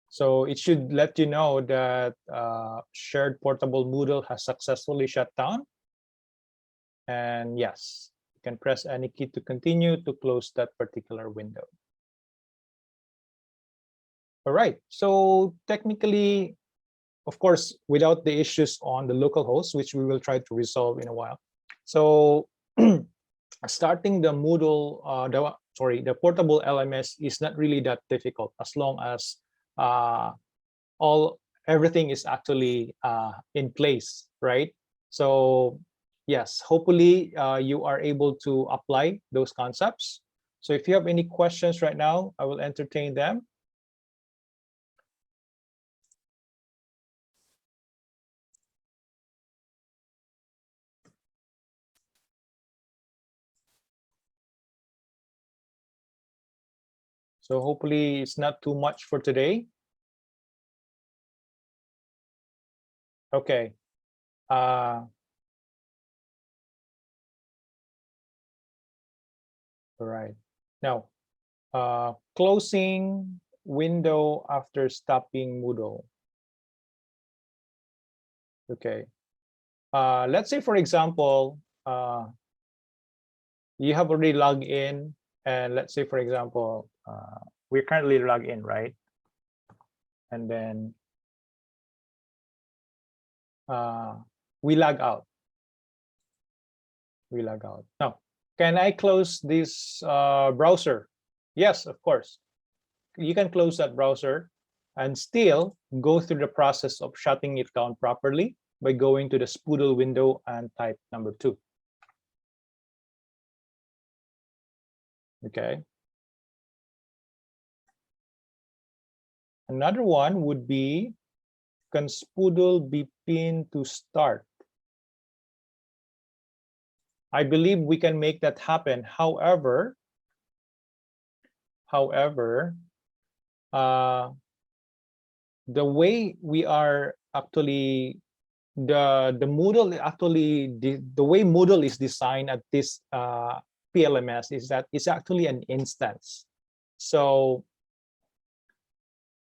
S6: So it should let you know that shared portable Moodle has successfully shut down. And yes, you can press any key to continue to close that particular window. All right, so technically, of course, without the issues on the local host, which we will try to resolve in a while. So starting the Moodle, the portable LMS is not really that difficult as long as everything is actually in place, right? So yes, hopefully you are able to apply those concepts. So if you have any questions right now, I will entertain them. So hopefully it's not too much for today. Okay. All right. Now, closing window after stopping Moodle. Okay. Let's say, for example, you have already logged in, and let's say, for example, we're currently logged in, right? And then we log out. We log out. Now, can I close this browser? Yes, of course. You can close that browser and still go through the process of shutting it down properly by going to the Spoodle window and type number 2. Okay. Another one would be, can Spoodle be pinned to start? I believe we can make that happen. However, the way we are actually, the Moodle actually, the way Moodle is designed at this PLMS is that it's actually an instance. So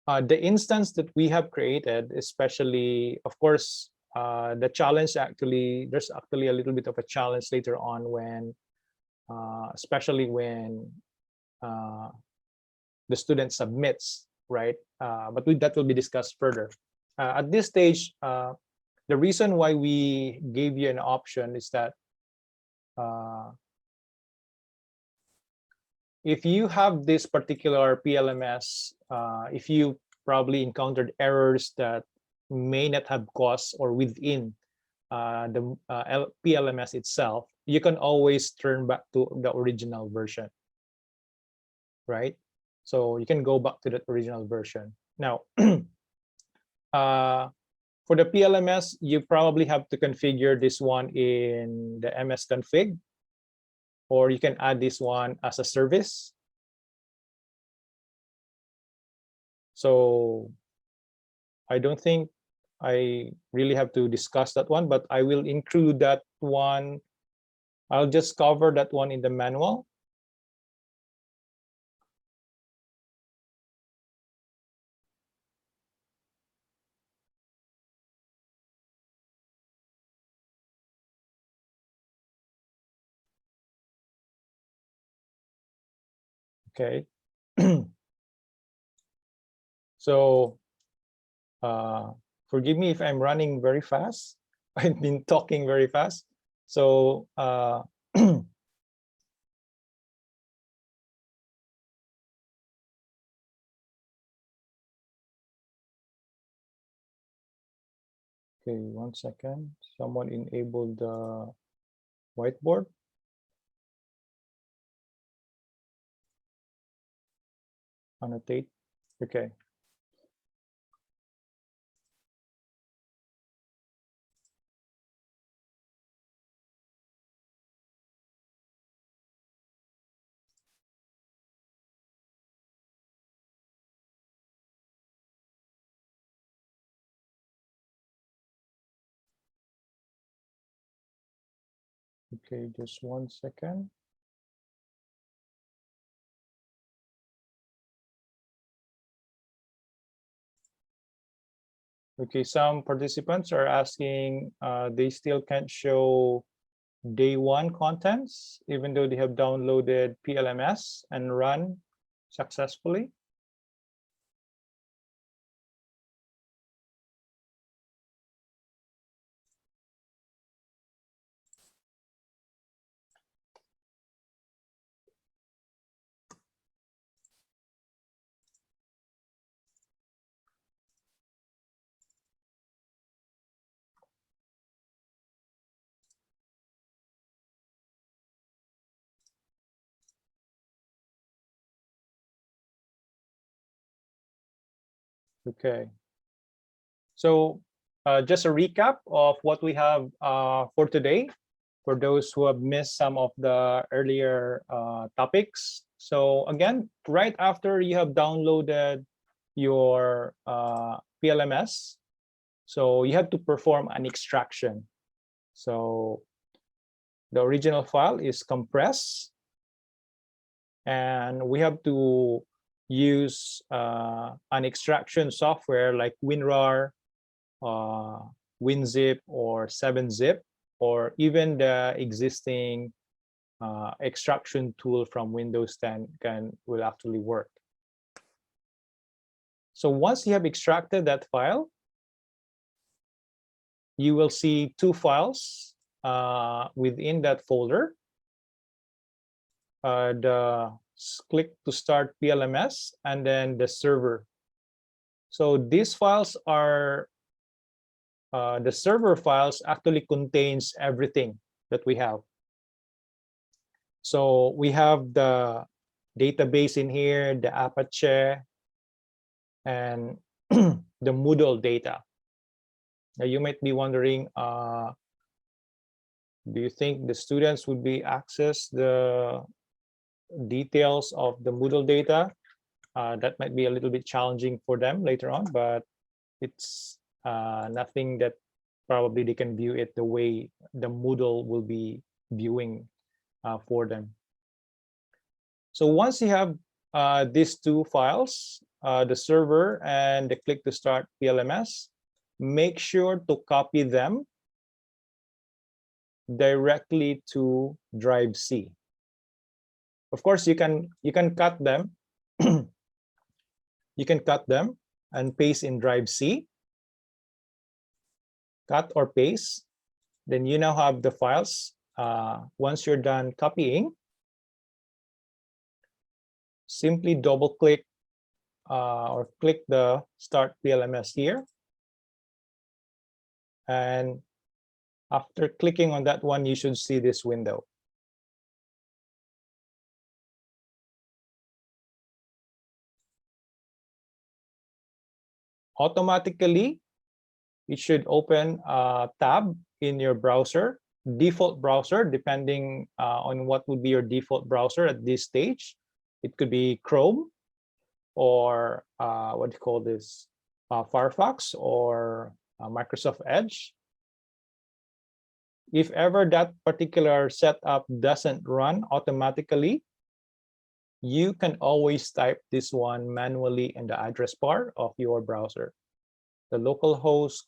S6: the instance that we have created, especially, of course, the challenge actually, there's actually a little bit of a challenge later on when, especially when the student submits, right? But that will be discussed further. At this stage, the reason why we gave you an option is that if you have this particular PLMS, if you probably encountered errors that may not have caused or within the PLMS itself, you can always turn back to the original version, right? So you can go back to that original version. Now, for the PLMS, you probably have to configure this one in the MS config, or you can add this one as a service. So I don't think I really have to discuss that one, but I will include that one. I'll just cover that one in the manual. Okay. So forgive me if I'm running very fast. I've been talking very fast. So okay, one second. Someone enable the whiteboard. Annotate. Okay. Okay, just one second. Okay, some participants are asking they still can't show day one contents, even though they have downloaded PLMS and run successfully. Okay. So just a recap of what we have for today, for those who have missed some of the earlier topics. So again, right after you have downloaded your PLMS, so you have to perform an extraction. So the original file is compressed, and we have to use an extraction software like WinRAR, WinZip, or 7-Zip, or even the existing extraction tool from Windows 10 will actually work. So once you have extracted that file, you will see two files within that folder. Click to start PLMS, and then the server. So these files are the server files actually contains everything that we have. So we have the database in here, the Apache, and the Moodle data. Now you might be wondering, do you think the students would be access the details of the Moodle data? That might be a little bit challenging for them later on, but it's nothing that probably they can view it the way the Moodle will be viewing for them. So once you have these two files, the server and the click to start PLMS, make sure to copy them directly to drive C. Of course, you can cut them. You can cut them and paste in drive C. cut or paste, then you now have the files. Once you're done copying, simply double click or click the Start PLMS here. And after clicking on that one, you should see this window. Automatically, it should open a tab in your browser, default browser, depending on what would be your default browser at this stage. It could be Chrome or what do you call this? Firefox or Microsoft Edge. If ever that particular setup doesn't run automatically, you can always type this one manually in the address bar of your browser, the localhost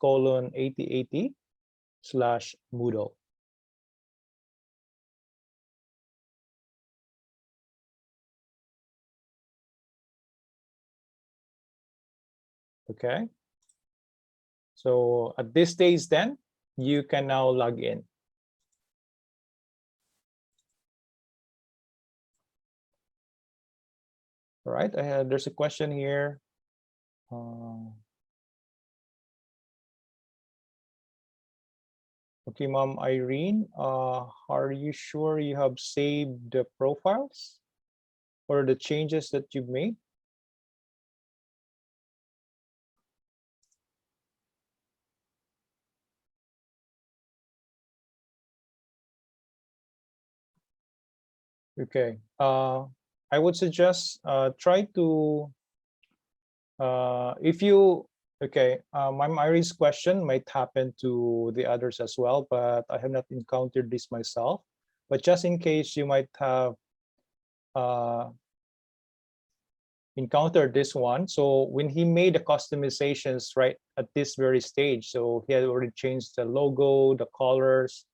S6: :8080/Moodle. Okay. So at this stage, then you can now log in. All right, there's a question here. Okay, Mom Irene, are you sure you have saved the profiles or the changes that you've made? Okay, I would suggest try to, if you, okay, Mom Irene's question might happen to the others as well, but I have not encountered this myself. But just in case you might have encountered this one. So when he made the customizations right at this very stage, so he had already changed the logo, the colors,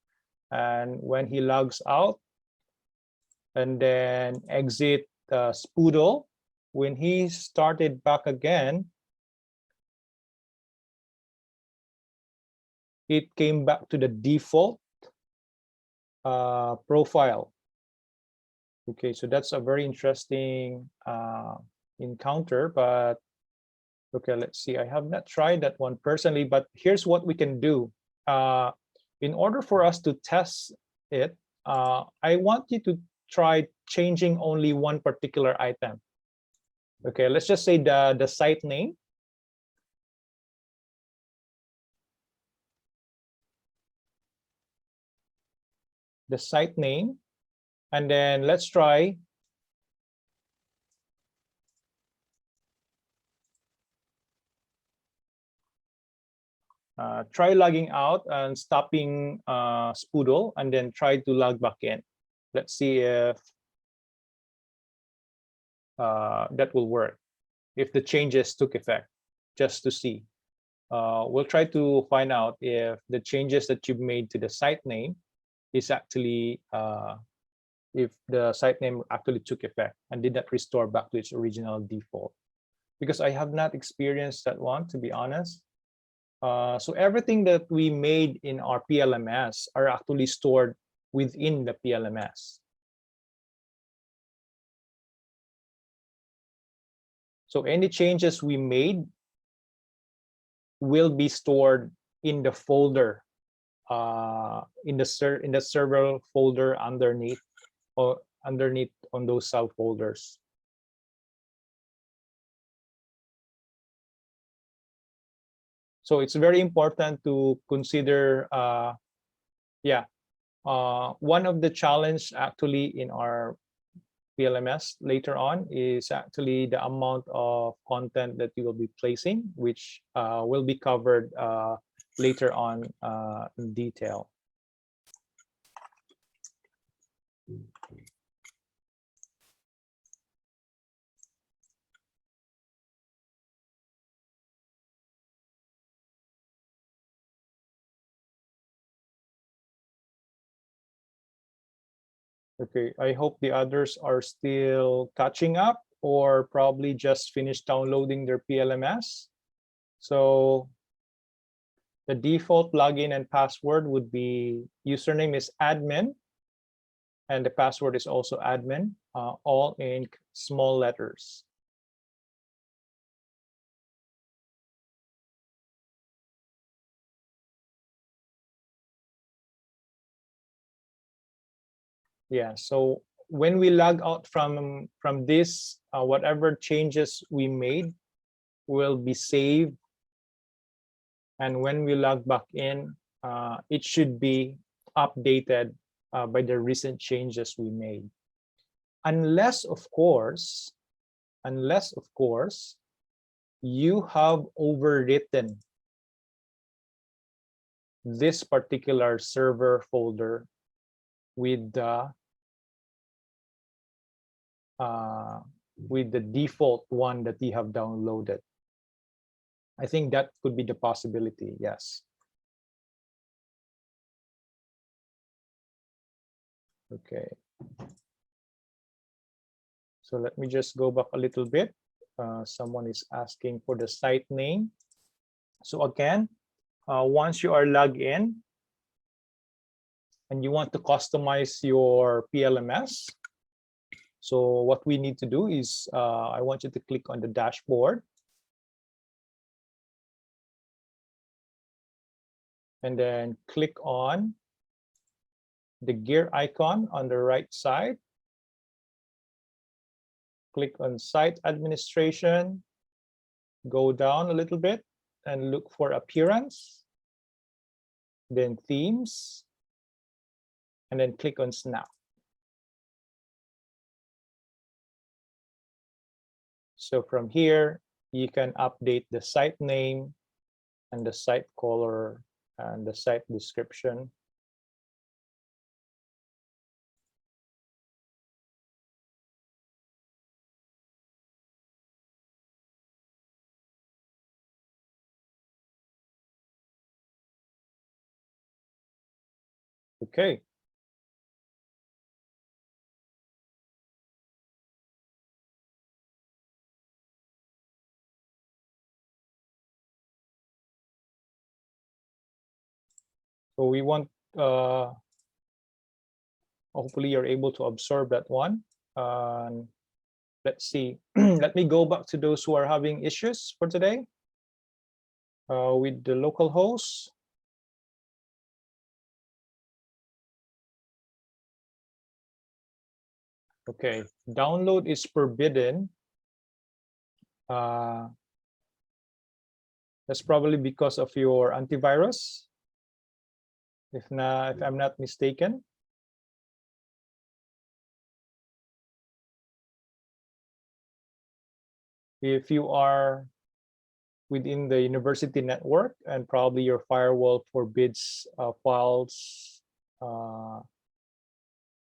S6: and when he logs out and then exit Spoodle, when he started back again, it came back to the default profile. Okay, so that's a very interesting encounter, but okay, let's see. I have not tried that one personally, but here's what we can do. In order for us to test it, I want you to try changing only one particular item. Okay, let's just say the site name. The site name, and then let's try try logging out and stopping Spoodle, and then try to log back in. Let's see if that will work, if the changes took effect, just to see. We'll try to find out if the changes that you've made to the site name is actually, if the site name actually took effect and did not restore back to its original default. Because I have not experienced that one, to be honest. So everything that we made in our PLMS are actually stored within the PLMS. So any changes we made will be stored in the folder, in the server folder underneath, or underneath on those subfolders. So it's very important to consider, one of the challenge actually in our PLMS later on is actually the amount of content that you will be placing, which will be covered later on in detail. Okay, I hope the others are still catching up or probably just finished downloading their PLMS. So The default login and password would be username is admin, and the password is also admin, all in small letters. Yeah, so when we log out from this, whatever changes we made will be saved, and when we log back in, it should be updated by the recent changes we made. Unless of course, you have overwritten this particular server folder with the default one that you have downloaded. I think that could be the possibility, yes. Okay. So let me just go back a little bit. Someone is asking for the site name. So again, once you are logged in and you want to customize your PLMS, so what we need to do is I want you to click on the dashboard. And then click on the gear icon on the right side. Click on site administration, go down a little bit and look for appearance, then themes, and then click on snap. So from here, you can update the site name and the site color and the site description. Okay. So we want, hopefully you're able to observe that one. Let's see. Let me go back to those who are having issues for today with the local host. Okay, download is forbidden. That's probably because of your antivirus, if I'm not mistaken. If you are within the university network and probably your firewall forbids files,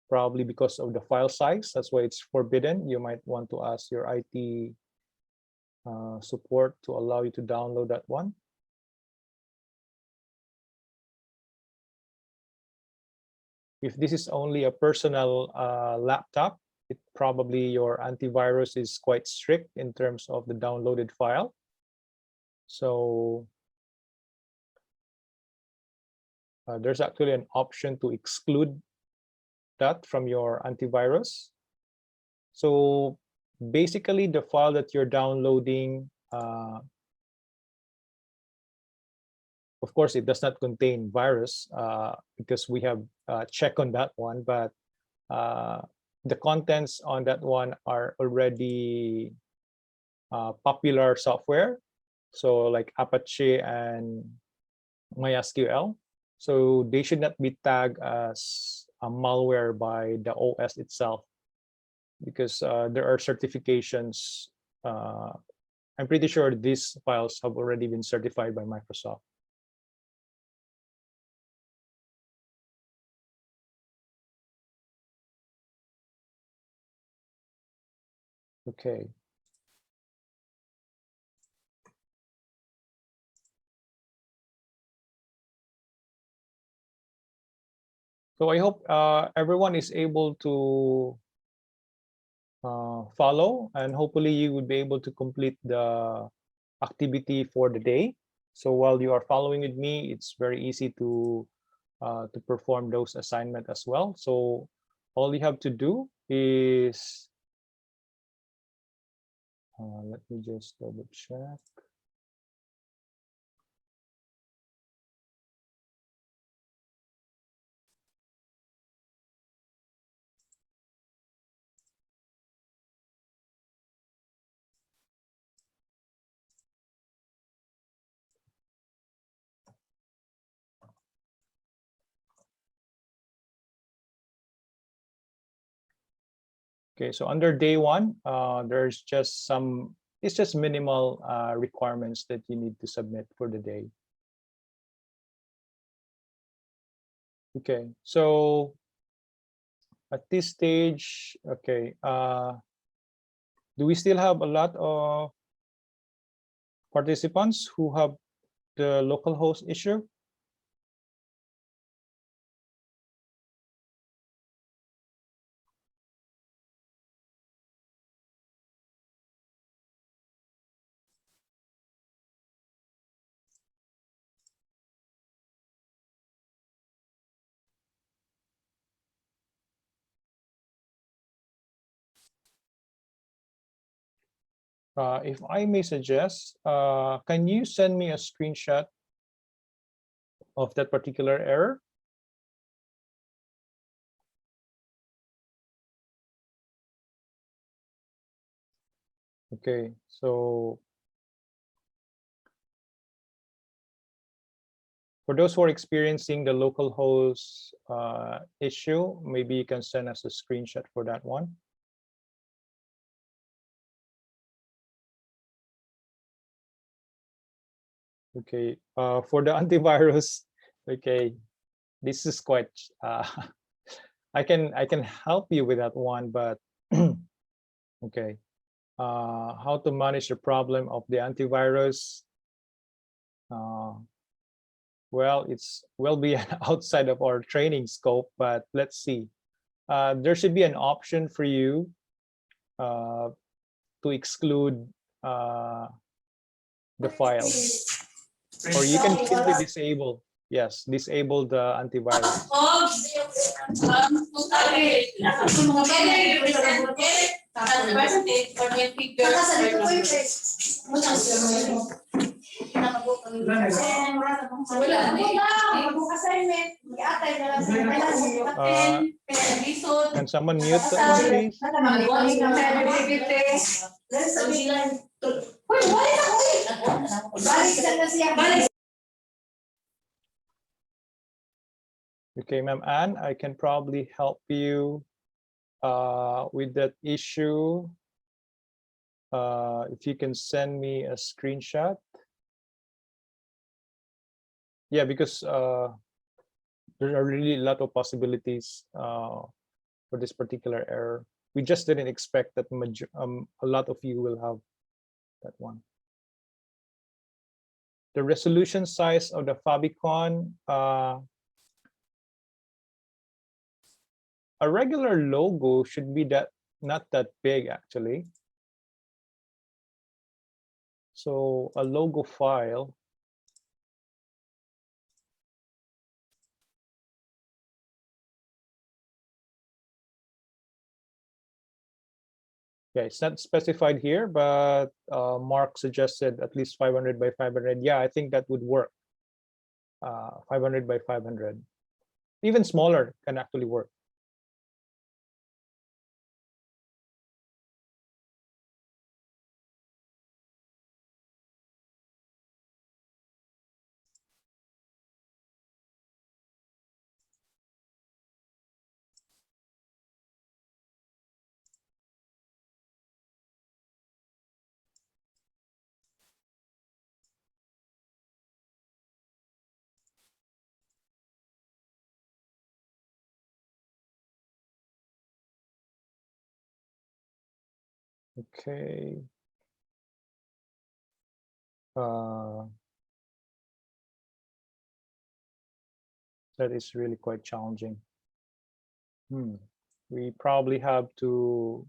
S6: probably because of the file size, that's why it's forbidden. You might want to ask your IT support to allow you to download that one. If this is only a personal laptop, probably your antivirus is quite strict in terms of the downloaded file. So there's actually an option to exclude that from your antivirus. So basically the file that you're downloading, of course, it does not contain virus because we have checked on that one, but the contents on that one are already popular software. So like Apache and MySQL. So they should not be tagged as a malware by the OS itself, because there are certifications. I'm pretty sure these files have already been certified by Microsoft. Okay. So I hope everyone is able to follow, and hopefully you would be able to complete the activity for the day. So while you are following with me, it's very easy to perform those assignment as well. So all you have to do is, let me just double check. Okay, so under day one, there's just it's just minimal requirements that you need to submit for the day. Okay, so at this stage, okay, do we still have a lot of participants who have the localhost issue? If I may suggest, can you send me a screenshot of that particular error? Okay, so for those who are experiencing the localhost issue, maybe you can send us a screenshot for that one. Okay, for the antivirus, okay, this is quite, I can help you with that one, but okay, how to manage the problem of the antivirus? Well, it's will be outside of our training scope, but let's see. There should be an option for you to exclude the files, or you can simply disable. Yes, disable the antivirus. Can someone mute that one, please? Okay, Ma'am Anne, I can probably help you with that issue. If you can send me a screenshot. Yeah, because there are really a lot of possibilities for this particular error. We just didn't expect that a lot of you will have that one. The resolution size of the favicon, a regular logo should be not that big actually. So a logo file, yeah, it's not specified here, but Mark suggested at least 500 by 500. Yeah, I think that would work. 500 by 500. Even smaller can actually work. Okay. That is really quite challenging. We probably have to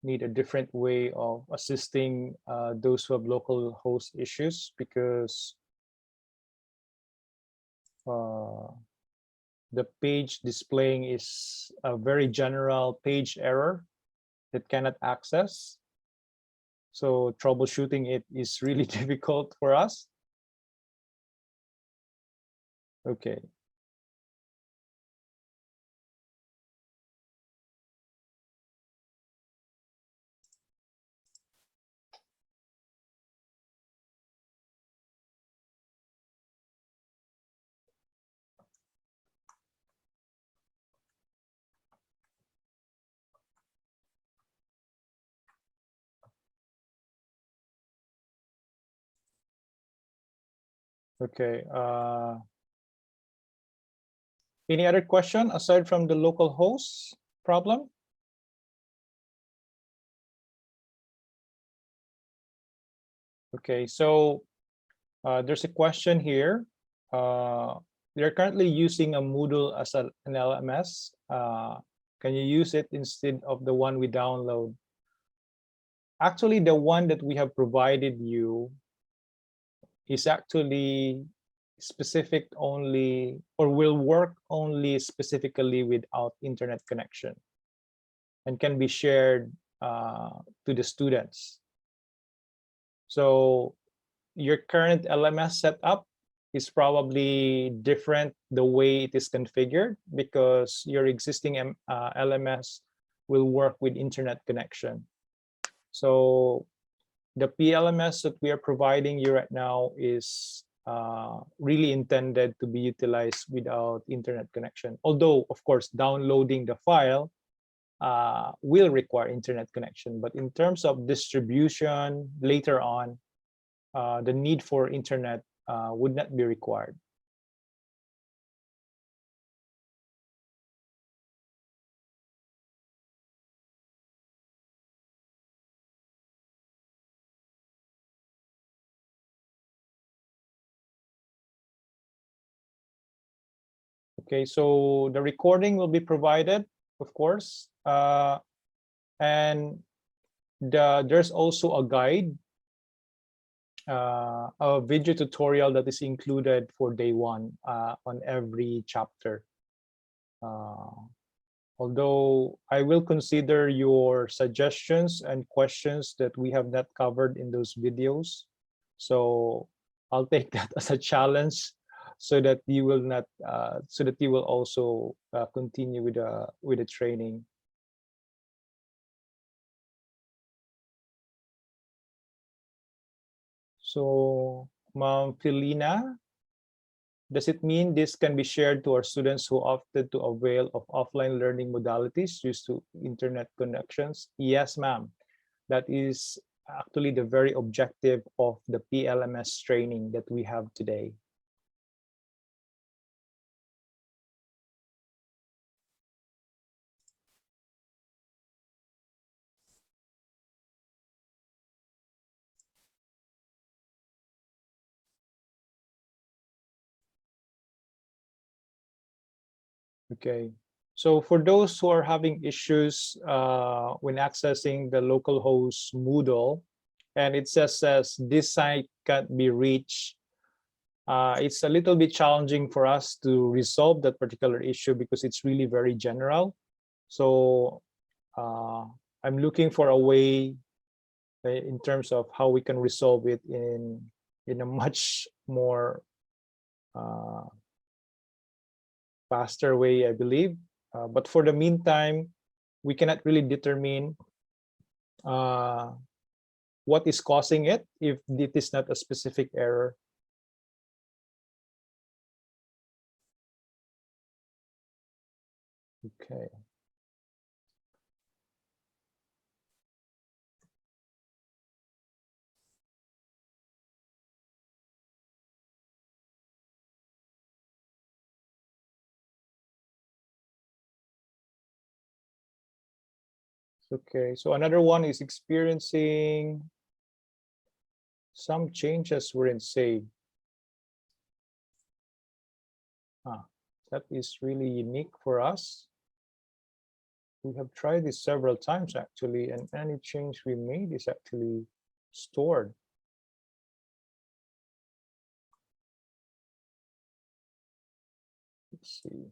S6: need a different way of assisting those who have local host issues, because the page displaying is a very general page error that cannot access. So troubleshooting it is really difficult for us. Okay. Okay. Any other question aside from the local host problem? Okay, so there's a question here. They're currently using a Moodle as an LMS. Can you use it instead of the one we download? Actually, the one that we have provided you is actually specific only, or will work only specifically without internet connection, and can be shared to the students. So your current LMS setup is probably different the way it is configured, because your existing LMS will work with internet connection. So the PLMS that we are providing you right now is really intended to be utilized without internet connection. Although, of course, downloading the file will require internet connection. But in terms of distribution later on, the need for internet would not be required. Okay, so the recording will be provided, of course, and there's also a guide, a video tutorial that is included for day one on every chapter. Although I will consider your suggestions and questions that we have not covered in those videos. So I'll take that as a challenge, so that you will not, so that you will also continue with the training. So, Ma'am Felina, does it mean this can be shared to our students who opted to avail of offline learning modalities used to internet connections? Yes, ma'am. That is actually the very objective of the PLMS training that we have today. Okay, so for those who are having issues when accessing the localhost Moodle, and it says this site can't be reached, it's a little bit challenging for us to resolve that particular issue because it's really very general. So I'm looking for a way in terms of how we can resolve it in a much more faster way, I believe. But for the meantime, we cannot really determine what is causing it if it is not a specific error. Okay. Okay, so another one is experiencing some changes weren't saved. That is really unique for us. We have tried this several times actually, and any change we made is actually stored. Let's see.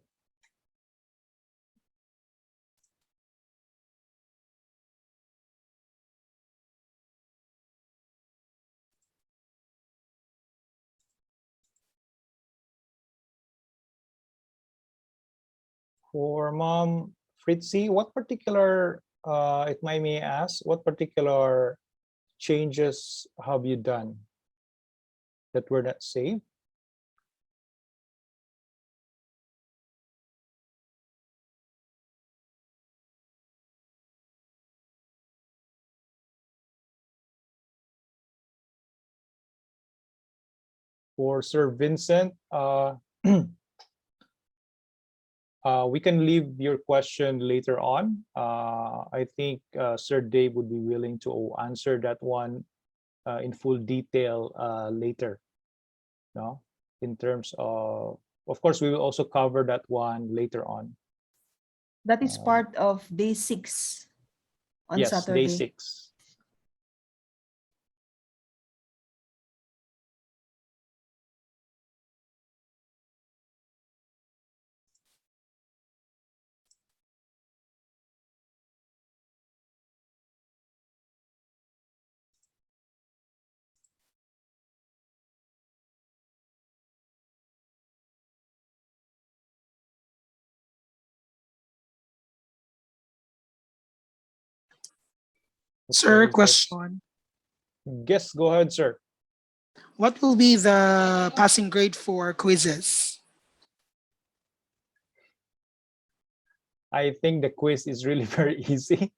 S6: For Mom Fritzy, what particular, if I may ask, what particular changes have you done that were not saved? For Sir Vincent, we can leave your question later on. I think Sir Dave would be willing to answer that one in full detail later. No, in terms of course, we will also cover that one later on.
S4: That is part of day 6 on
S6: yes,
S4: Saturday.
S6: day 6.
S8: Sir,
S6: Okay,
S8: question.
S6: Yes, go ahead, sir.
S8: What will be the passing grade for quizzes?
S6: I think the quiz is really very easy.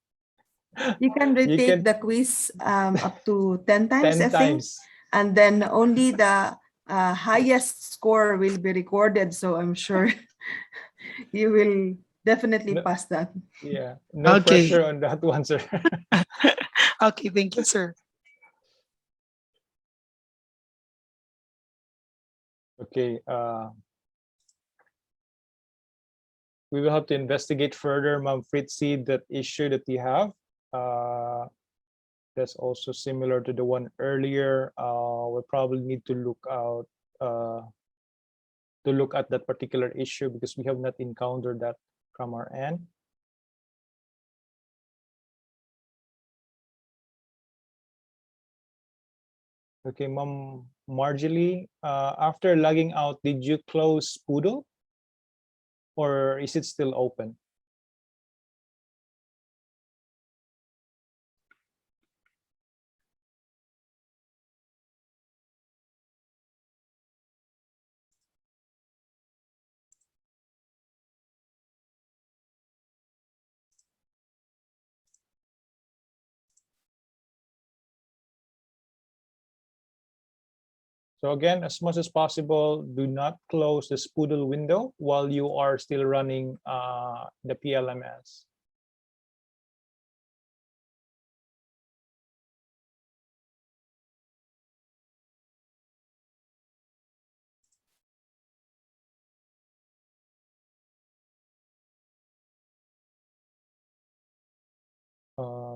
S4: You can retake the quiz up to 10 times,
S6: 10
S4: I think.
S6: times.
S4: And then only the highest score will be recorded. So I'm sure you will definitely pass that.
S6: Yeah, no
S8: Okay.
S6: pressure on that one, sir.
S8: Okay, thank you, sir.
S6: Okay, we will have to investigate further, Ma'am Fritzy, that issue that you have. That's also similar to the one earlier. We'll probably need to look out to look at that particular issue because we have not encountered that from our end. Okay, Ma'am Marjorie, after logging out, did you close Poodle or is it still open? So again, as much as possible, do not close the Spoodle window while you are still running the PLMS.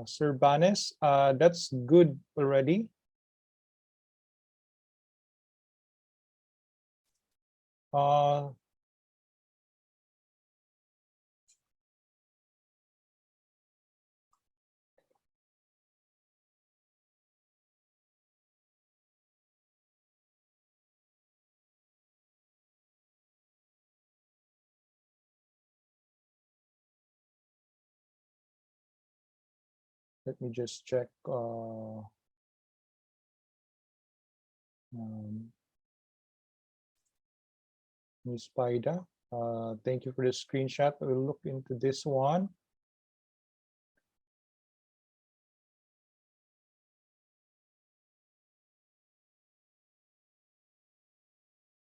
S6: Sir Banes, that's good already. Let me just check. Ms. Paida, thank you for the screenshot. We'll look into this one.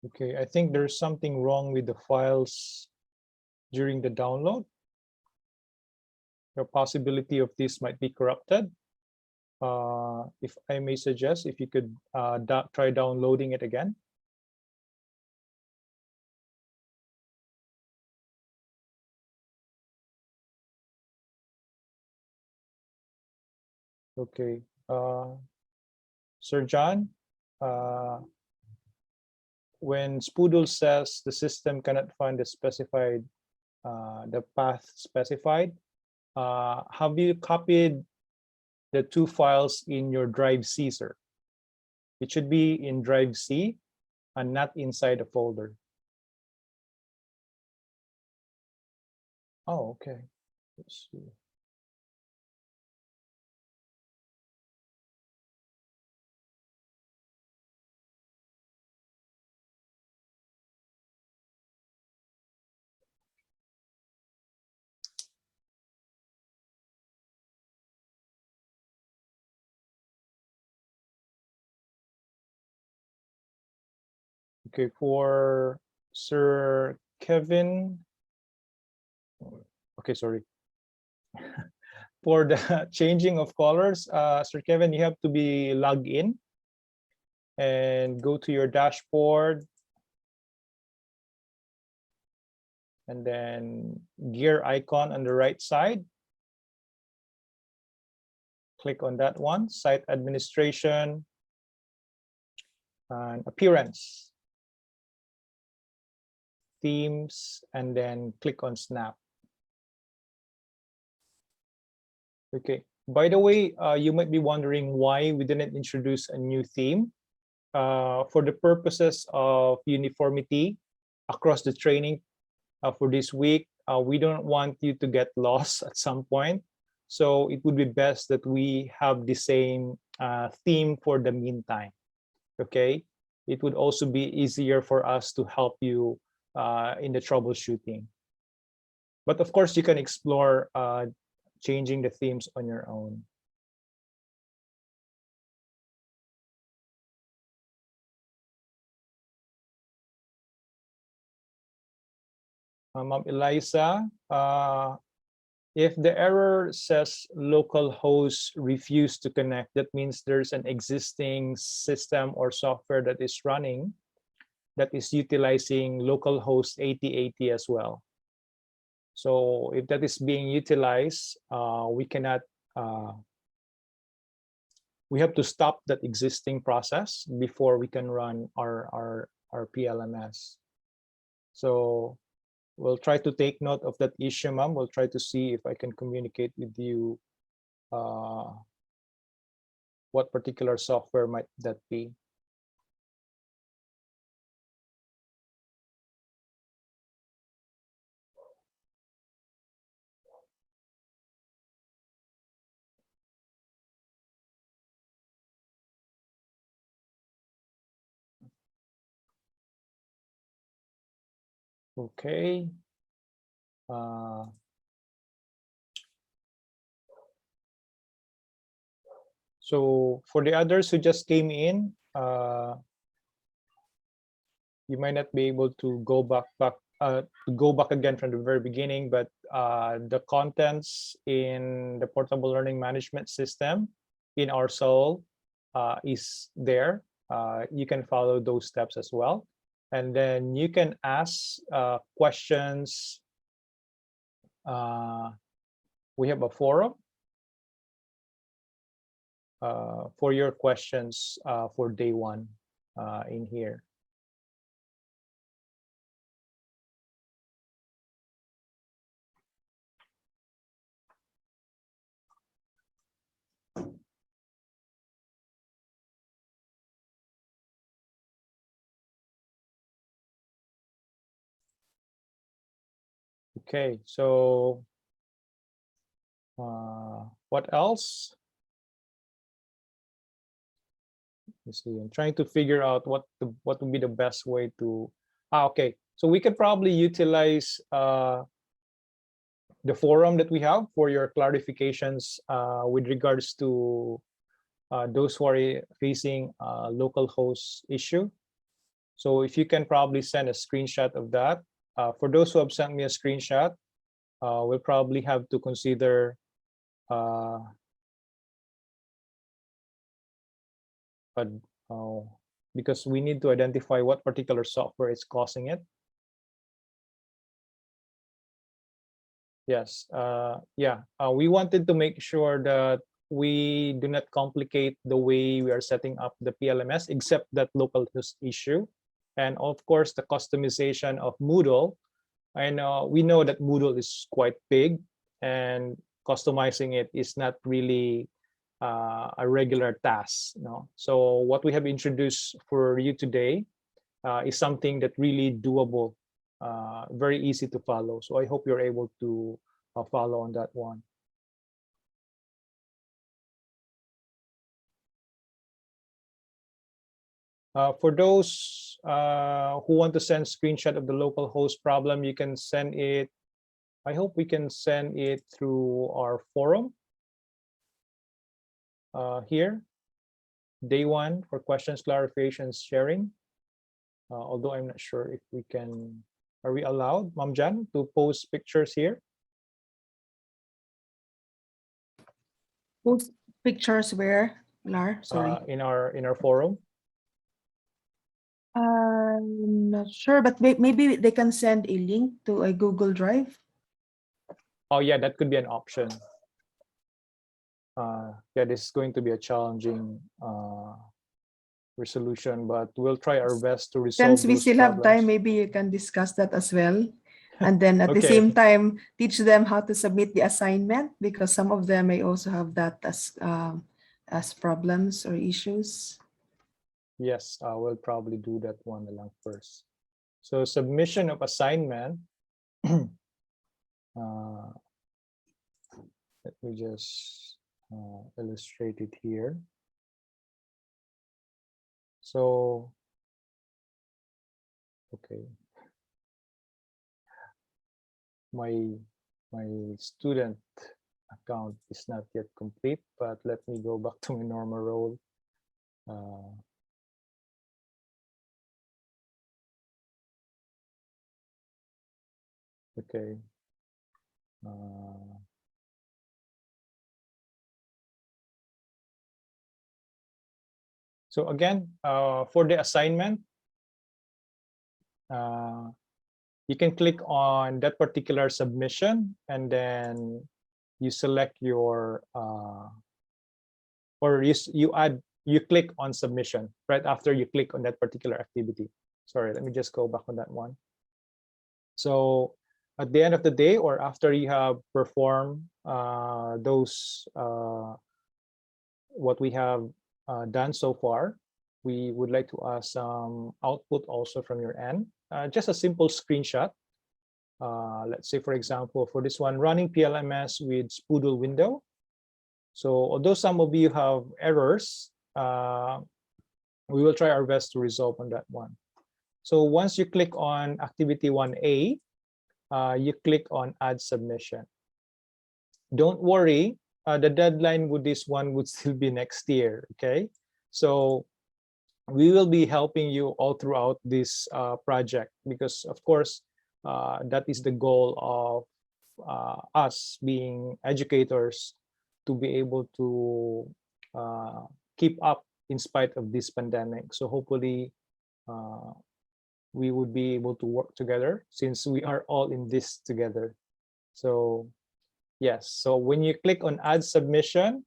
S6: Okay, I think there's something wrong with the files during the download. The possibility of this might be corrupted. If I may suggest, if you could try downloading it again. Okay. Sir John, uh, when Spoodle says the system cannot find the path specified, have you copied the two files in your drive C, sir? It should be in drive C and not inside a folder. Oh, okay. Let's see. Okay, for Sir Kevin. Okay, sorry. For the changing of colors, Sir Kevin, you have to be logged in and go to your dashboard and then gear icon on the right side. Click on that one, site administration and appearance, themes, and then click on snap. Okay, by the way, you might be wondering why we didn't introduce a new theme. For the purposes of uniformity across the training for this week, we don't want you to get lost at some point. So it would be best that we have the same theme for the meantime. Okay, it would also be easier for us to help you in the troubleshooting. But of course, you can explore changing the themes on your own. Ma'am Eliza, if the error says localhost refused to connect, that means there's an existing system or software that is running that is utilizing localhost 8080 as well. So if that is being utilized, we cannot, we have to stop that existing process before we can run our PLMS. So we'll try to take note of that issue, ma'am. We'll try to see if I can communicate with you what particular software might that be. Okay. So for the others who just came in, you might not be able to go back again from the very beginning, but the contents in the portable learning management system in our soul is there. You can follow those steps as well. And then you can ask questions. We have a forum for your questions for day one in here. Okay, so what else? Let's see. I'm trying to figure out what would be the best way to. Okay, so we could probably utilize the forum that we have for your clarifications with regards to those who are facing local host issue. So if you can probably send a screenshot of that. For those who have sent me a screenshot, we'll probably have to consider because we need to identify what particular software is causing it. Yes, yeah, we wanted to make sure that we do not complicate the way we are setting up the PLMS, except that localhost issue. And of course, the customization of Moodle. I know we know that Moodle is quite big, and customizing it is not really a regular task. No? So what we have introduced for you today is something that really doable, very easy to follow. So I hope you're able to follow on that one. For those who want to send screenshot of the local host problem, you can send it. I hope we can send it through our forum here. Day 1 for questions, clarifications, sharing. Although I'm not sure if we can. Are we allowed, Ma'am Jan, to post pictures here?
S4: Post pictures where, Lar? Sorry.
S6: In our forum.
S4: I'm not sure, but maybe they can send a link to a Google Drive.
S6: Oh yeah, that could be an option. Yeah, this is going to be a challenging resolution, but we'll try our best to resolve
S4: Since we
S6: those
S4: still have time,
S6: problems.
S4: maybe you can discuss that as well. And then at the
S6: Okay.
S4: same time, teach them how to submit the assignment, because some of them may also have that as problems or issues.
S6: Yes, we'll probably do that one along first. So submission of assignment. Let me just illustrate it here. So, okay. My student account is not yet complete, but let me go back to my normal role. Okay. So again, for the assignment, you can click on that particular submission, and then you select your, or you click on submission right after you click on that particular activity. Sorry, let me just go back on that one. So at the end of the day, or after you have performed those, what we have done so far, we would like to ask some output also from your end. Just a simple screenshot. Let's say, for example, for this one, running PLMS with Spoodle window. So although some of you have errors, we will try our best to resolve on that one. So once you click on activity 1A, you click on add submission. Don't worry, the deadline with this one would still be next year, okay? So we will be helping you all throughout this project, because of course, that is the goal of us being educators, to be able to keep up in spite of this pandemic. So hopefully we would be able to work together, since we are all in this together. So yes, so when you click on add submission,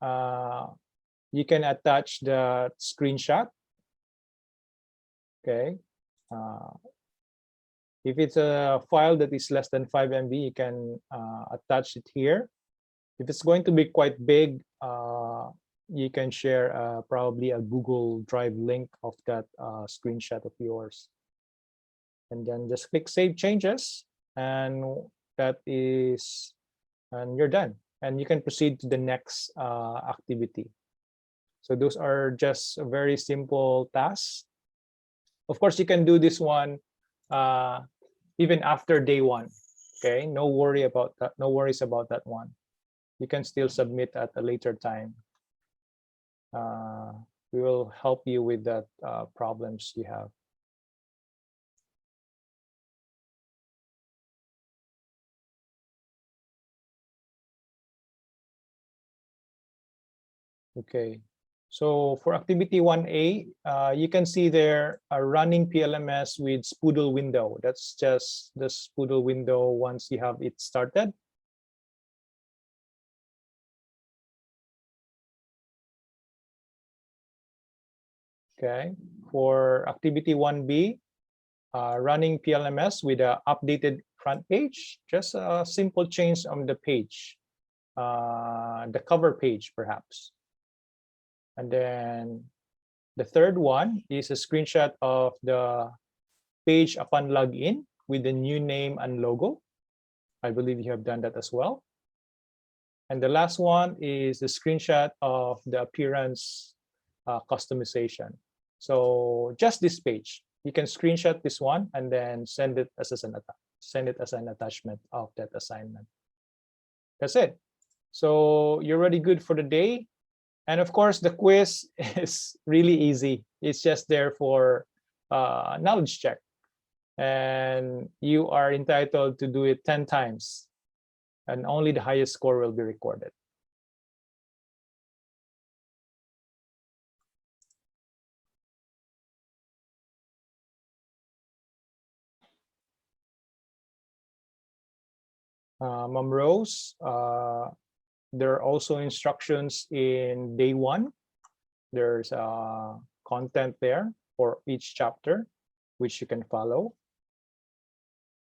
S6: you can attach the screenshot. Okay. If it's a file that is less than 5 MB, you can attach it here. If it's going to be quite big, you can share probably a Google Drive link of that screenshot of yours. And then just click Save Changes, and that is, and you're done. And you can proceed to the next activity. So those are just a very simple tasks. Of course, you can do this one even after day 1. Okay, no worry about that. No worries about that one. You can still submit at a later time. We will help you with that problems you have. Okay, so for activity 1A, you can see there a running PLMS with Spoodle window. That's just the Spoodle window once you have it started. Okay, for activity 1B, running PLMS with an updated front page, just a simple change on the page, the cover page perhaps. And then the third one is a screenshot of the page upon login with the new name and logo. I believe you have done that as well. And the last one is the screenshot of the appearance customization. So just this page, you can screenshot this one and then send it as an attachment of that assignment. That's it. So you're already good for the day. And of course, the quiz is really easy. It's just there for knowledge check. And you are entitled to do it 10 times. And only the highest score will be recorded. Mom Rose, there are also instructions in day 1. There's content there for each chapter, which you can follow.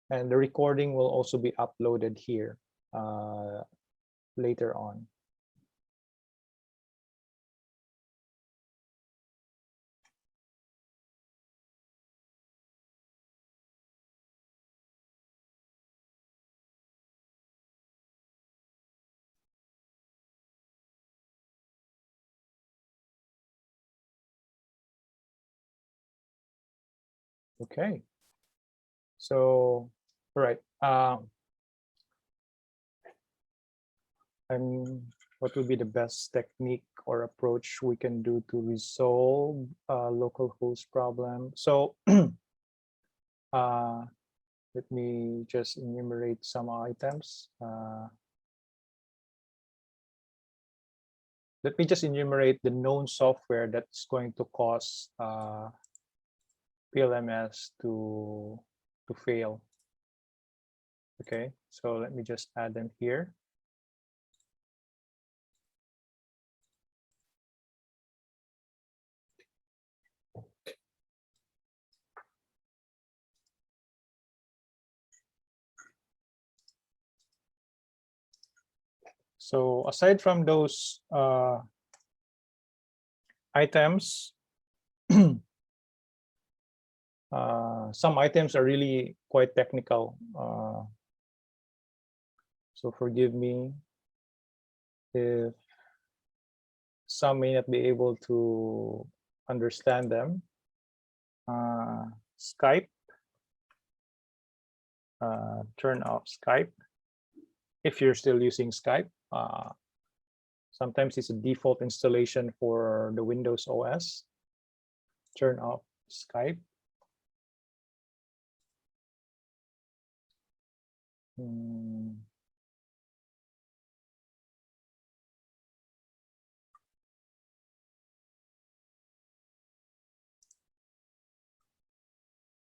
S6: And the recording will also be uploaded here later on. Okay. So, all right. And what would be the best technique or approach we can do to resolve a localhost problem? So let me just enumerate some items. Let me just enumerate the known software that's going to cause PLMS to fail. Okay, so let me just add them here. So aside from those items, some items are really quite technical. So forgive me if some may not be able to understand them. Skype, turn off Skype if you're still using Skype. Sometimes it's a default installation for the Windows OS. Turn off Skype.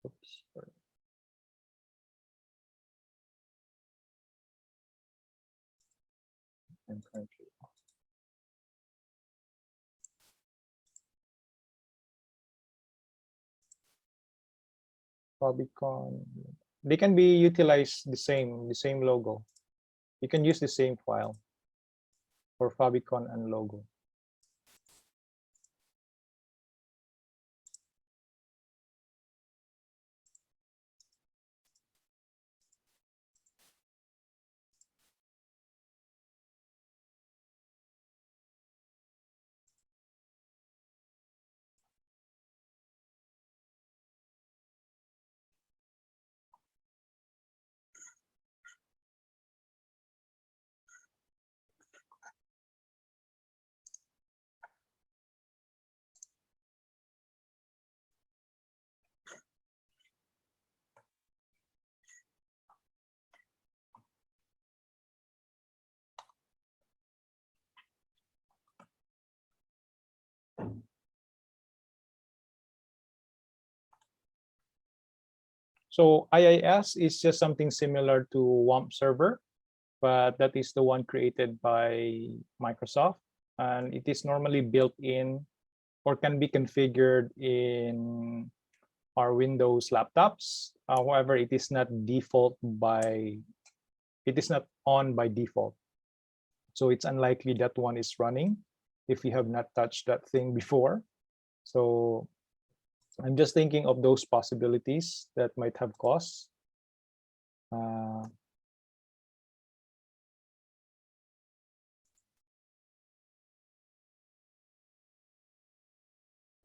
S6: Oops, sorry. I'm currently Fabicon. They can be utilized the same logo. You can use the same file for Fabicon and logo. So IIS is just something similar to WAMP server, but that is the one created by Microsoft, and it is normally built in or can be configured in our Windows laptops. However, it is not on by default. So it's unlikely that one is running if you have not touched that thing before. So I'm just thinking of those possibilities that might have costs.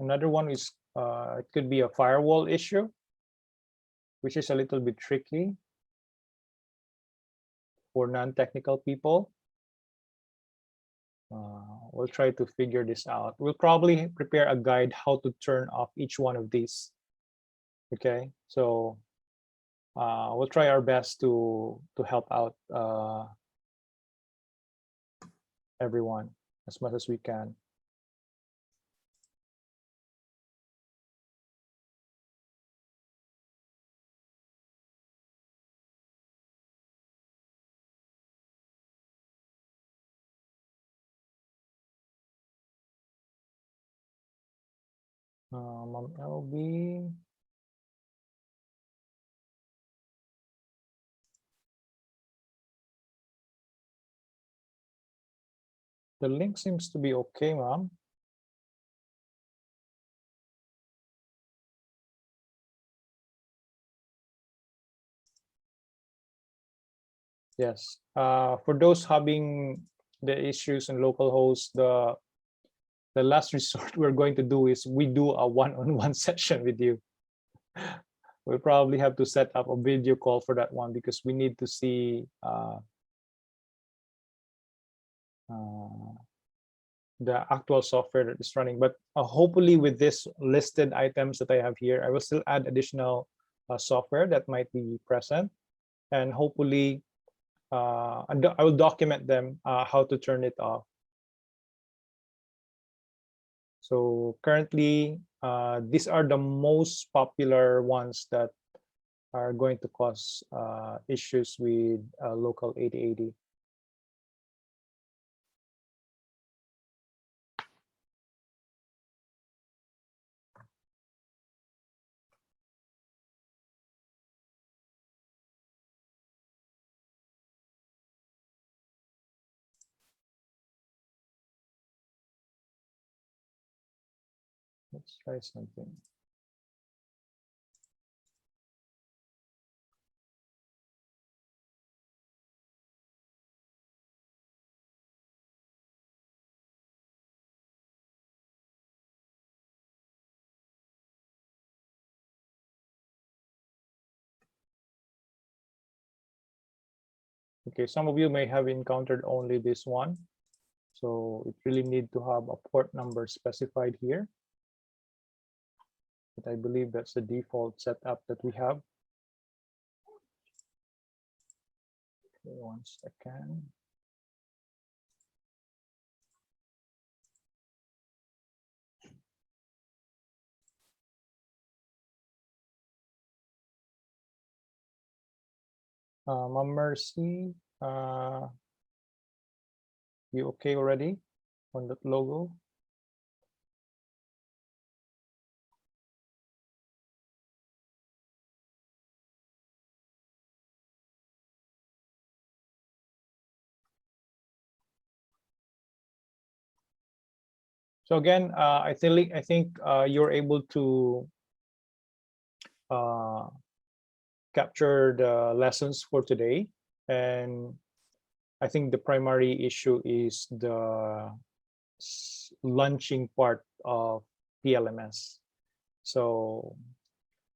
S6: Another one is it could be a firewall issue, which is a little bit tricky for non-technical people. We'll try to figure this out. We'll probably prepare a guide how to turn off each one of these. Okay, so we'll try our best to help out everyone as much as we can. LB. The link seems to be okay, Mom. Yes. For those having the issues in localhost, the last resort we're going to do is we do a one-on-one session with you. We'll probably have to set up a video call for that one because we need to see the actual software that is running. But hopefully with this listed items that I have here, I will still add additional software that might be present. And hopefully I will document them how to turn it off. So currently, these are the most popular ones that are going to cause issues with local 8080. Let's try something. Okay, some of you may have encountered only this one. So it really need to have a port number specified here. But I believe that's the default setup that we have. Okay, 1 second. Mom Mercy, you okay already on that logo? So again, I think you're able to capture the lessons for today, and I think the primary issue is the launching part of PLMS. So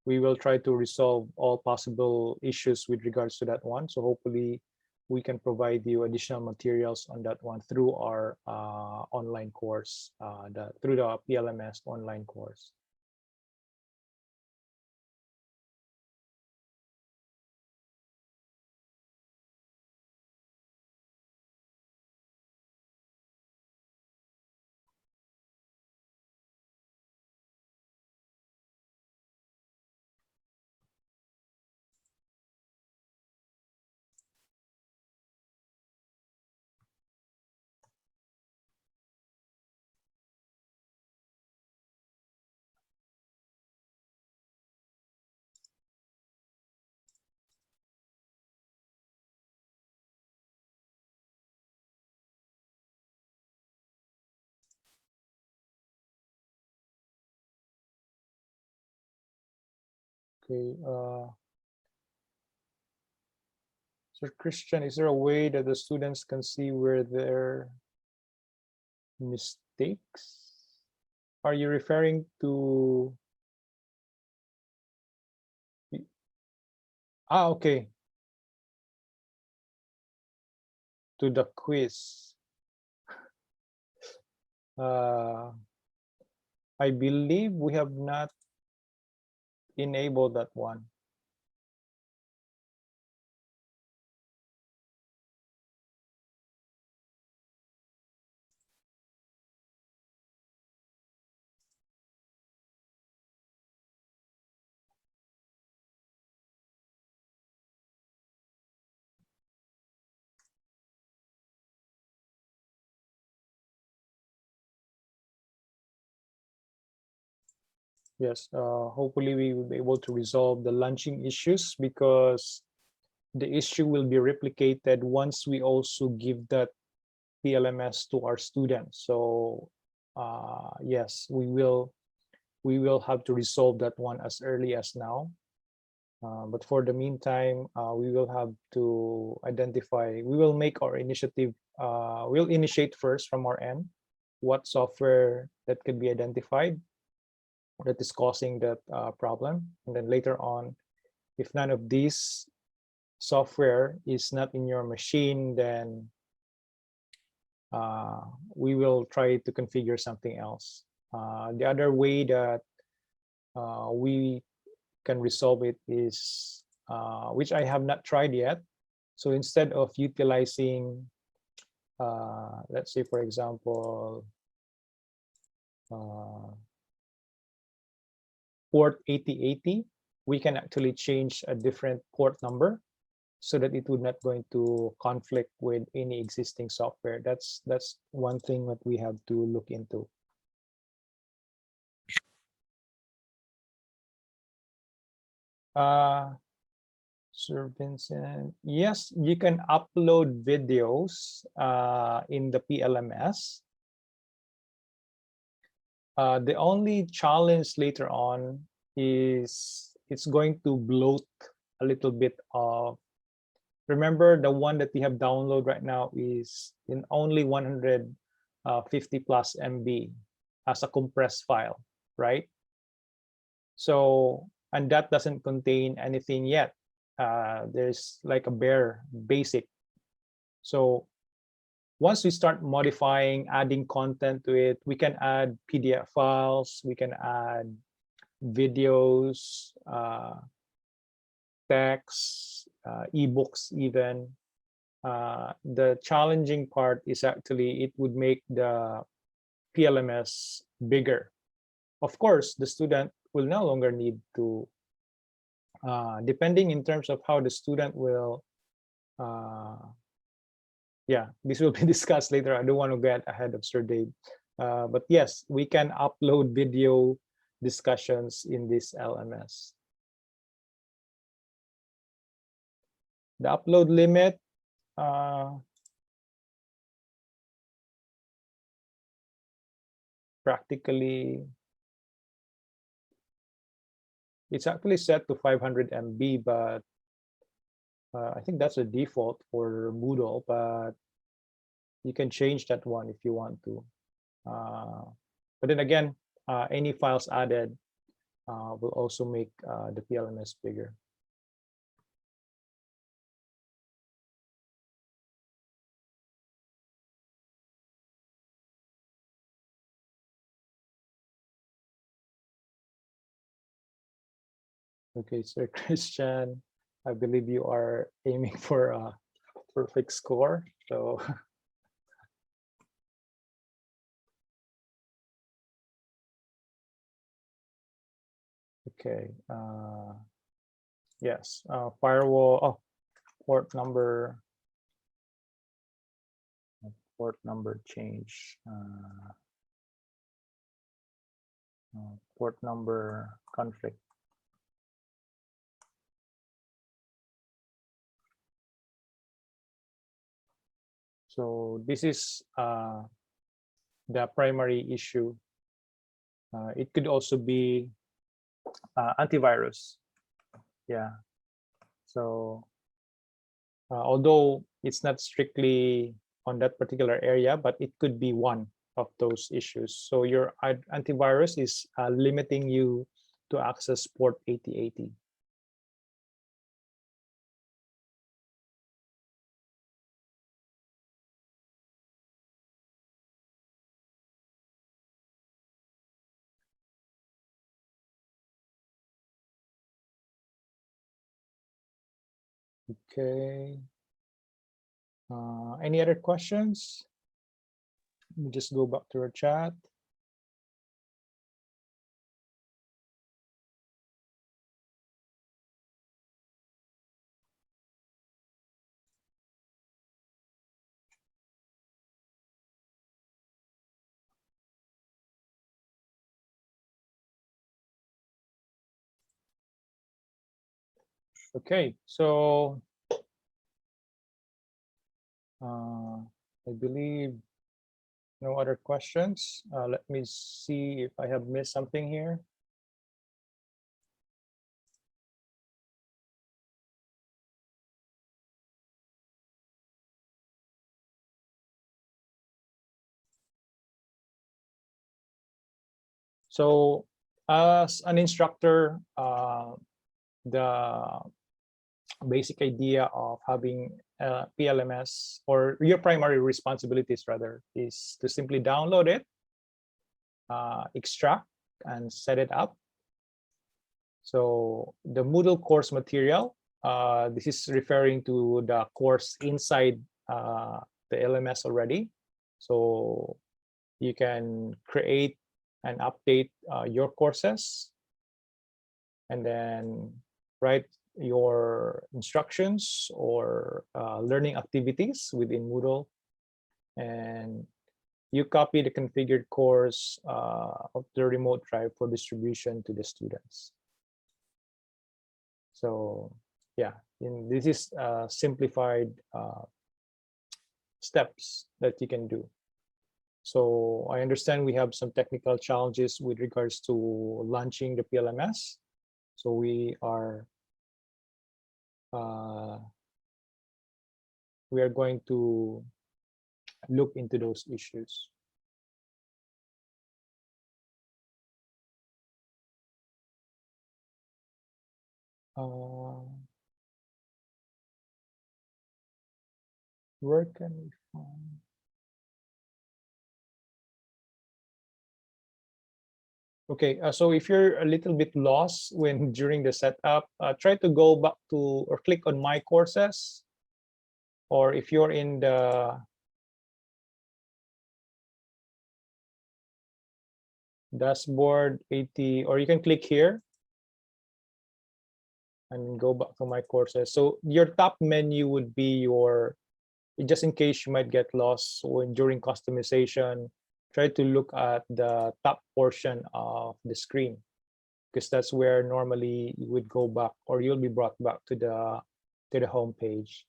S6: we will try to resolve all possible issues with regards to that one. So hopefully we can provide you additional materials on that one through our online course, through the PLMS online course. Okay. Sir Christian, is there a way that the students can see where their mistakes? Are you referring to? Okay. To the quiz. I believe we have not enabled that one. Yes, hopefully we will be able to resolve the lunching issues, because the issue will be replicated once we also give that PLMS to our students. So yes, we will have to resolve that one as early as now. But for the meantime, we will have to identify, we will make our initiative, we'll initiate first from our end what software that can be identified that is causing that problem. And then later on, if none of these software is not in your machine, then we will try to configure something else. The other way that we can resolve it is, which I have not tried yet. So instead of utilizing, let's say, for example, port 8080, we can actually change a different port number so that it would not going to conflict with any existing software. That's one thing that we have to look into. Sir Vincent, yes, you can upload videos in the PLMS. The only challenge later on is it's going to bloat a little bit of, remember the one that we have download right now is in only 150 plus MB as a compressed file, right? So, and that doesn't contain anything yet. There's like a bare basic. So once we start modifying, adding content to it, we can add PDF files, we can add videos, texts, ebooks even. The challenging part is actually it would make the PLMS bigger. Of course, the student will no longer need to, depending in terms of how the student will, yeah, this will be discussed later. I don't want to get ahead of Sir Dave. But yes, we can upload video discussions in this LMS. The upload limit, practically, it's actually set to 500 MB, but I think that's a default for Moodle, but you can change that one if you want to. But then again, any files added will also make the PLMS bigger. Okay, Sir Christian, I believe you are aiming for a perfect score. So okay, yes, firewall, oh, port number change, port number conflict. So this is the primary issue. It could also be antivirus. Yeah. So although it's not strictly on that particular area, but it could be one of those issues. So your antivirus is limiting you to access port 8080. Okay. Any other questions? Let me just go back to our chat. Okay, so I believe no other questions. Let me see if I have missed something here. So as an instructor, the basic idea of having PLMS, or your primary responsibilities rather, is to simply download it, extract and set it up. So the Moodle course material, this is referring to the course inside the LMS already. So you can create and update your courses, and then write your instructions or learning activities within Moodle, and you copy the configured course of the remote drive for distribution to the students. So yeah, this is simplified steps that you can do. So I understand we have some technical challenges with regards to launching the PLMS. So we are going to look into those issues. Where can we find? Okay, so if you're a little bit lost when during the setup, try to go back to or click on My Courses, or if you're in the dashboard 80, or you can click here and go back to My Courses. So your top menu would be your, just in case you might get lost when during customization, try to look at the top portion of the screen, because that's where normally you would go back, or you'll be brought back to the home page.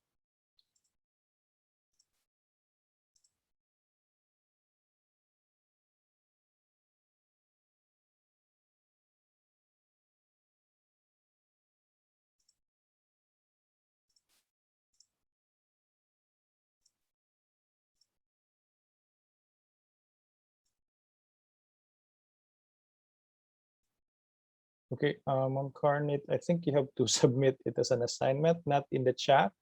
S6: Okay, Mom Carnit, I think you have to submit it as an assignment, not in the chat.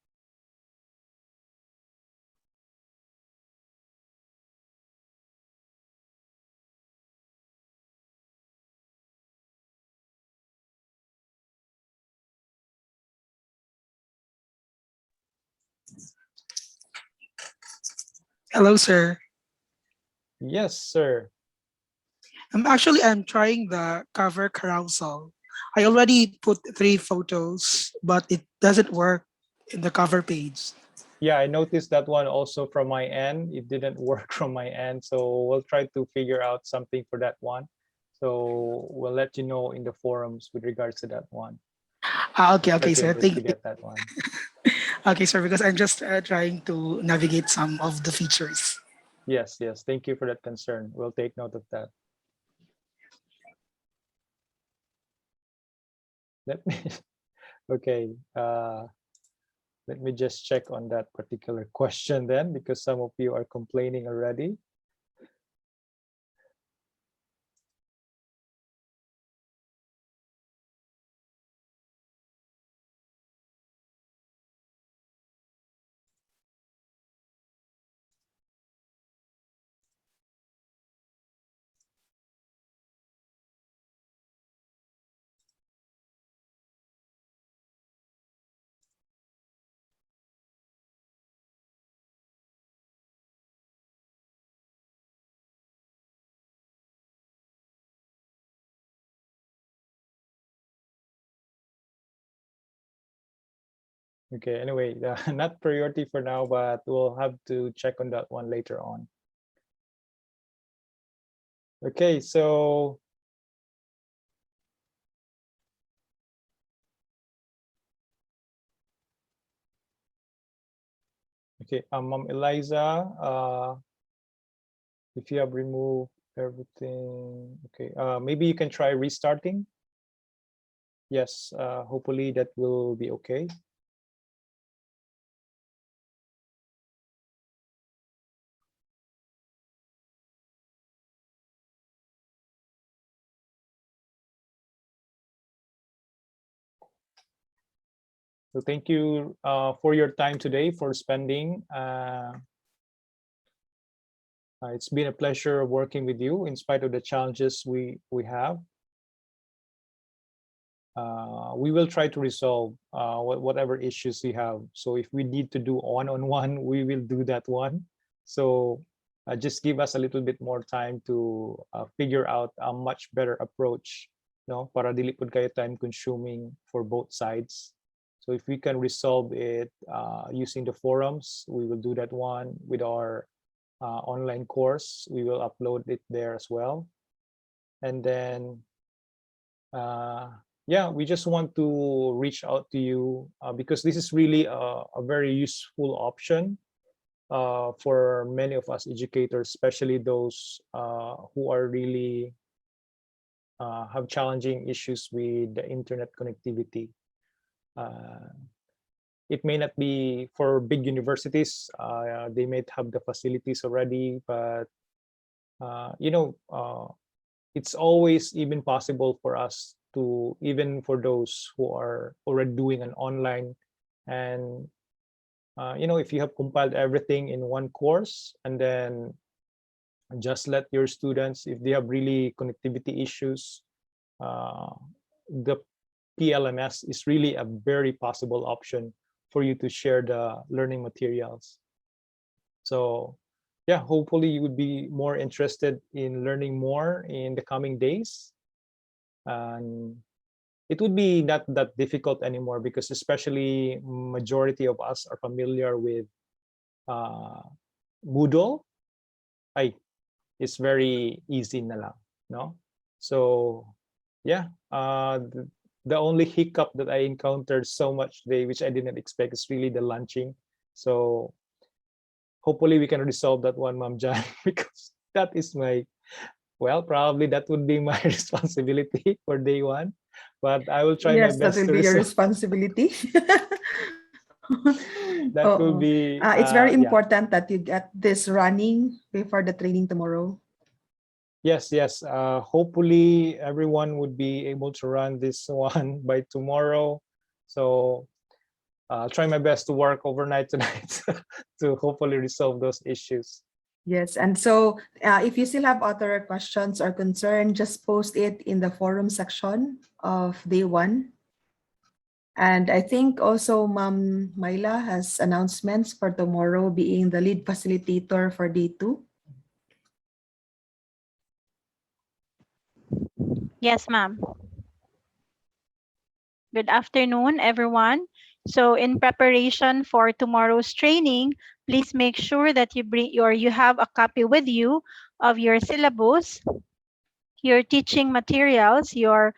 S8: Hello, sir.
S6: Yes, sir.
S8: I'm trying the cover carousel. I already put 3 photos, but it doesn't work in the cover page.
S6: Yeah, I noticed that one also from my end. It didn't work from my end, so we'll try to figure out something for that one. So we'll let you know in the forums with regards to that one.
S8: Okay,
S6: Try
S8: okay,
S6: to
S8: sir. Thank you.
S6: investigate that one.
S8: Okay, sir, because I'm just trying to navigate some of the features.
S6: Yes, yes. Thank you for that concern. We'll take note of that. Let me Okay. Let me just check on that particular question then, because some of you are complaining already. Okay, anyway, not priority for now, but we'll have to check on that one later on. Okay, so okay, Mom Eliza, if you have removed everything, okay, maybe you can try restarting. Yes, hopefully that will be okay. So thank you for your time today, for spending. It's been a pleasure working with you in spite of the challenges we have. We will try to resolve whatever issues we have. So if we need to do one-on-one, we will do that one. So just give us a little bit more time to figure out a much better approach, no? Para dili pud kayo time consuming for both sides. So if we can resolve it using the forums, we will do that one. With our online course, we will upload it there as well. And then yeah, we just want to reach out to you because this is really a very useful option for many of us educators, especially those who are really have challenging issues with the internet connectivity. It may not be for big universities, they might have the facilities already, but you know, it's always even possible for us to, even for those who are already doing an online, and you know, if you have compiled everything in one course and then just let your students, if they have really connectivity issues, the PLMS is really a very possible option for you to share the learning materials. So yeah, hopefully you would be more interested in learning more in the coming days. And it would be not that difficult anymore, because especially majority of us are familiar with Moodle. It's very easy na lang, no? So yeah, the only hiccup that I encountered so much today, which I didn't expect, is really the lunching. So hopefully we can resolve that one, Ma'am Jan, because that is my, well, probably that would be my responsibility for day one, but I will try my
S4: Yes, that
S6: best
S4: will
S6: to
S4: be your
S6: resolve.
S4: responsibility.
S6: That will be,
S4: it's very
S6: yeah.
S4: important that you get this running before the training tomorrow.
S6: Yes, yes. Hopefully everyone would be able to run this one by tomorrow. So I'll try my best to work overnight tonight to hopefully resolve those issues.
S4: Yes, and so if you still have other questions or concern, just post it in the forum section of day one. And I think also Ma'am Myla has announcements for tomorrow, being the lead facilitator for day two.
S1: Yes, ma'am. Good afternoon, everyone. So in preparation for tomorrow's training, please make sure that you have a copy with you of your syllabus, your teaching materials, your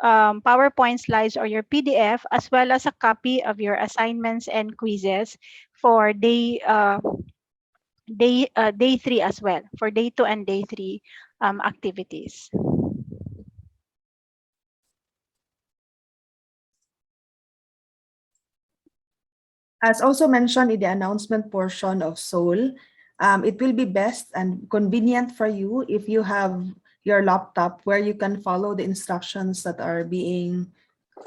S1: PowerPoint slides or your PDF, as well as a copy of your assignments and quizzes for day 3 as well, for day 2 and day 3 activities.
S4: As also mentioned in the announcement portion of Soul, it will be best and convenient for you if you have your laptop where you can follow the instructions that are being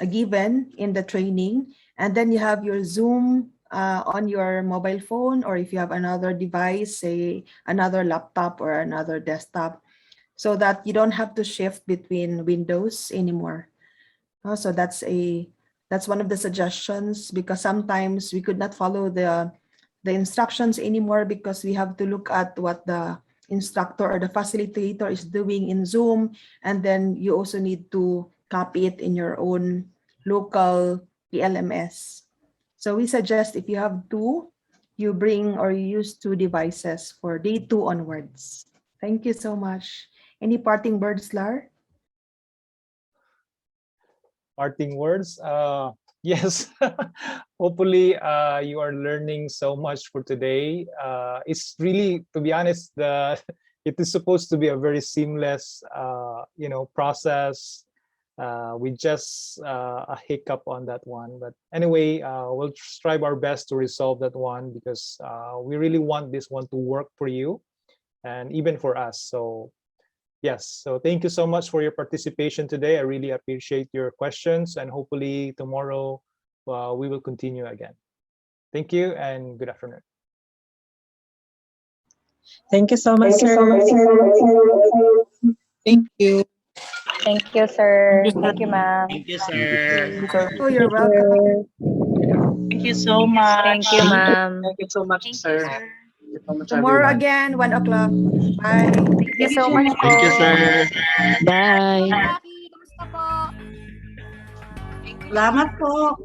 S4: given in the training. And then you have your Zoom on your mobile phone, or if you have another device, say another laptop or another desktop, so that you don't have to shift between windows anymore. So that's one of the suggestions, because sometimes we could not follow the instructions anymore because we have to look at what the instructor or the facilitator is doing in Zoom, and then you also need to copy it in your own local PLMS. So we suggest if you have two, you bring or you use two devices for day two onwards. Thank you so much. Any parting words, Lar?
S6: Parting words. Yes. Hopefully, you are learning so much for today. It's really, to be honest, the it is supposed to be a very seamless, process. We just a hiccup on that one, but anyway, we'll strive our best to resolve that one, because we really want this one to work for you and even for us. So yes, so thank you so much for your participation today. I really appreciate your questions, and hopefully tomorrow we will continue again. Thank you and good afternoon.
S9: Thank you so much,
S2: Thank you so much,
S9: sir.
S2: sir.
S8: Thank you.
S10: Thank you, sir.
S7: Thank you, sir.
S10: Thank you, ma'am.
S11: Thank you,
S3: Thank you,
S11: sir.
S3: sir.
S4: Oh, you're
S9: Thank
S4: welcome.
S9: you.
S11: Thank you so much.
S10: Thank you, ma'am.
S11: Thank you so much, sir. Thank you so much,
S4: Tomorrow
S11: everyone.
S4: again, 1 o'clock. Bye.
S10: Thank you so much
S11: Thank you,
S10: po.
S11: sir.
S9: Bye.
S2: Kamusta po?
S9: Salamat po.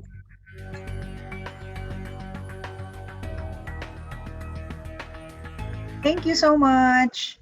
S12: Thank you so much.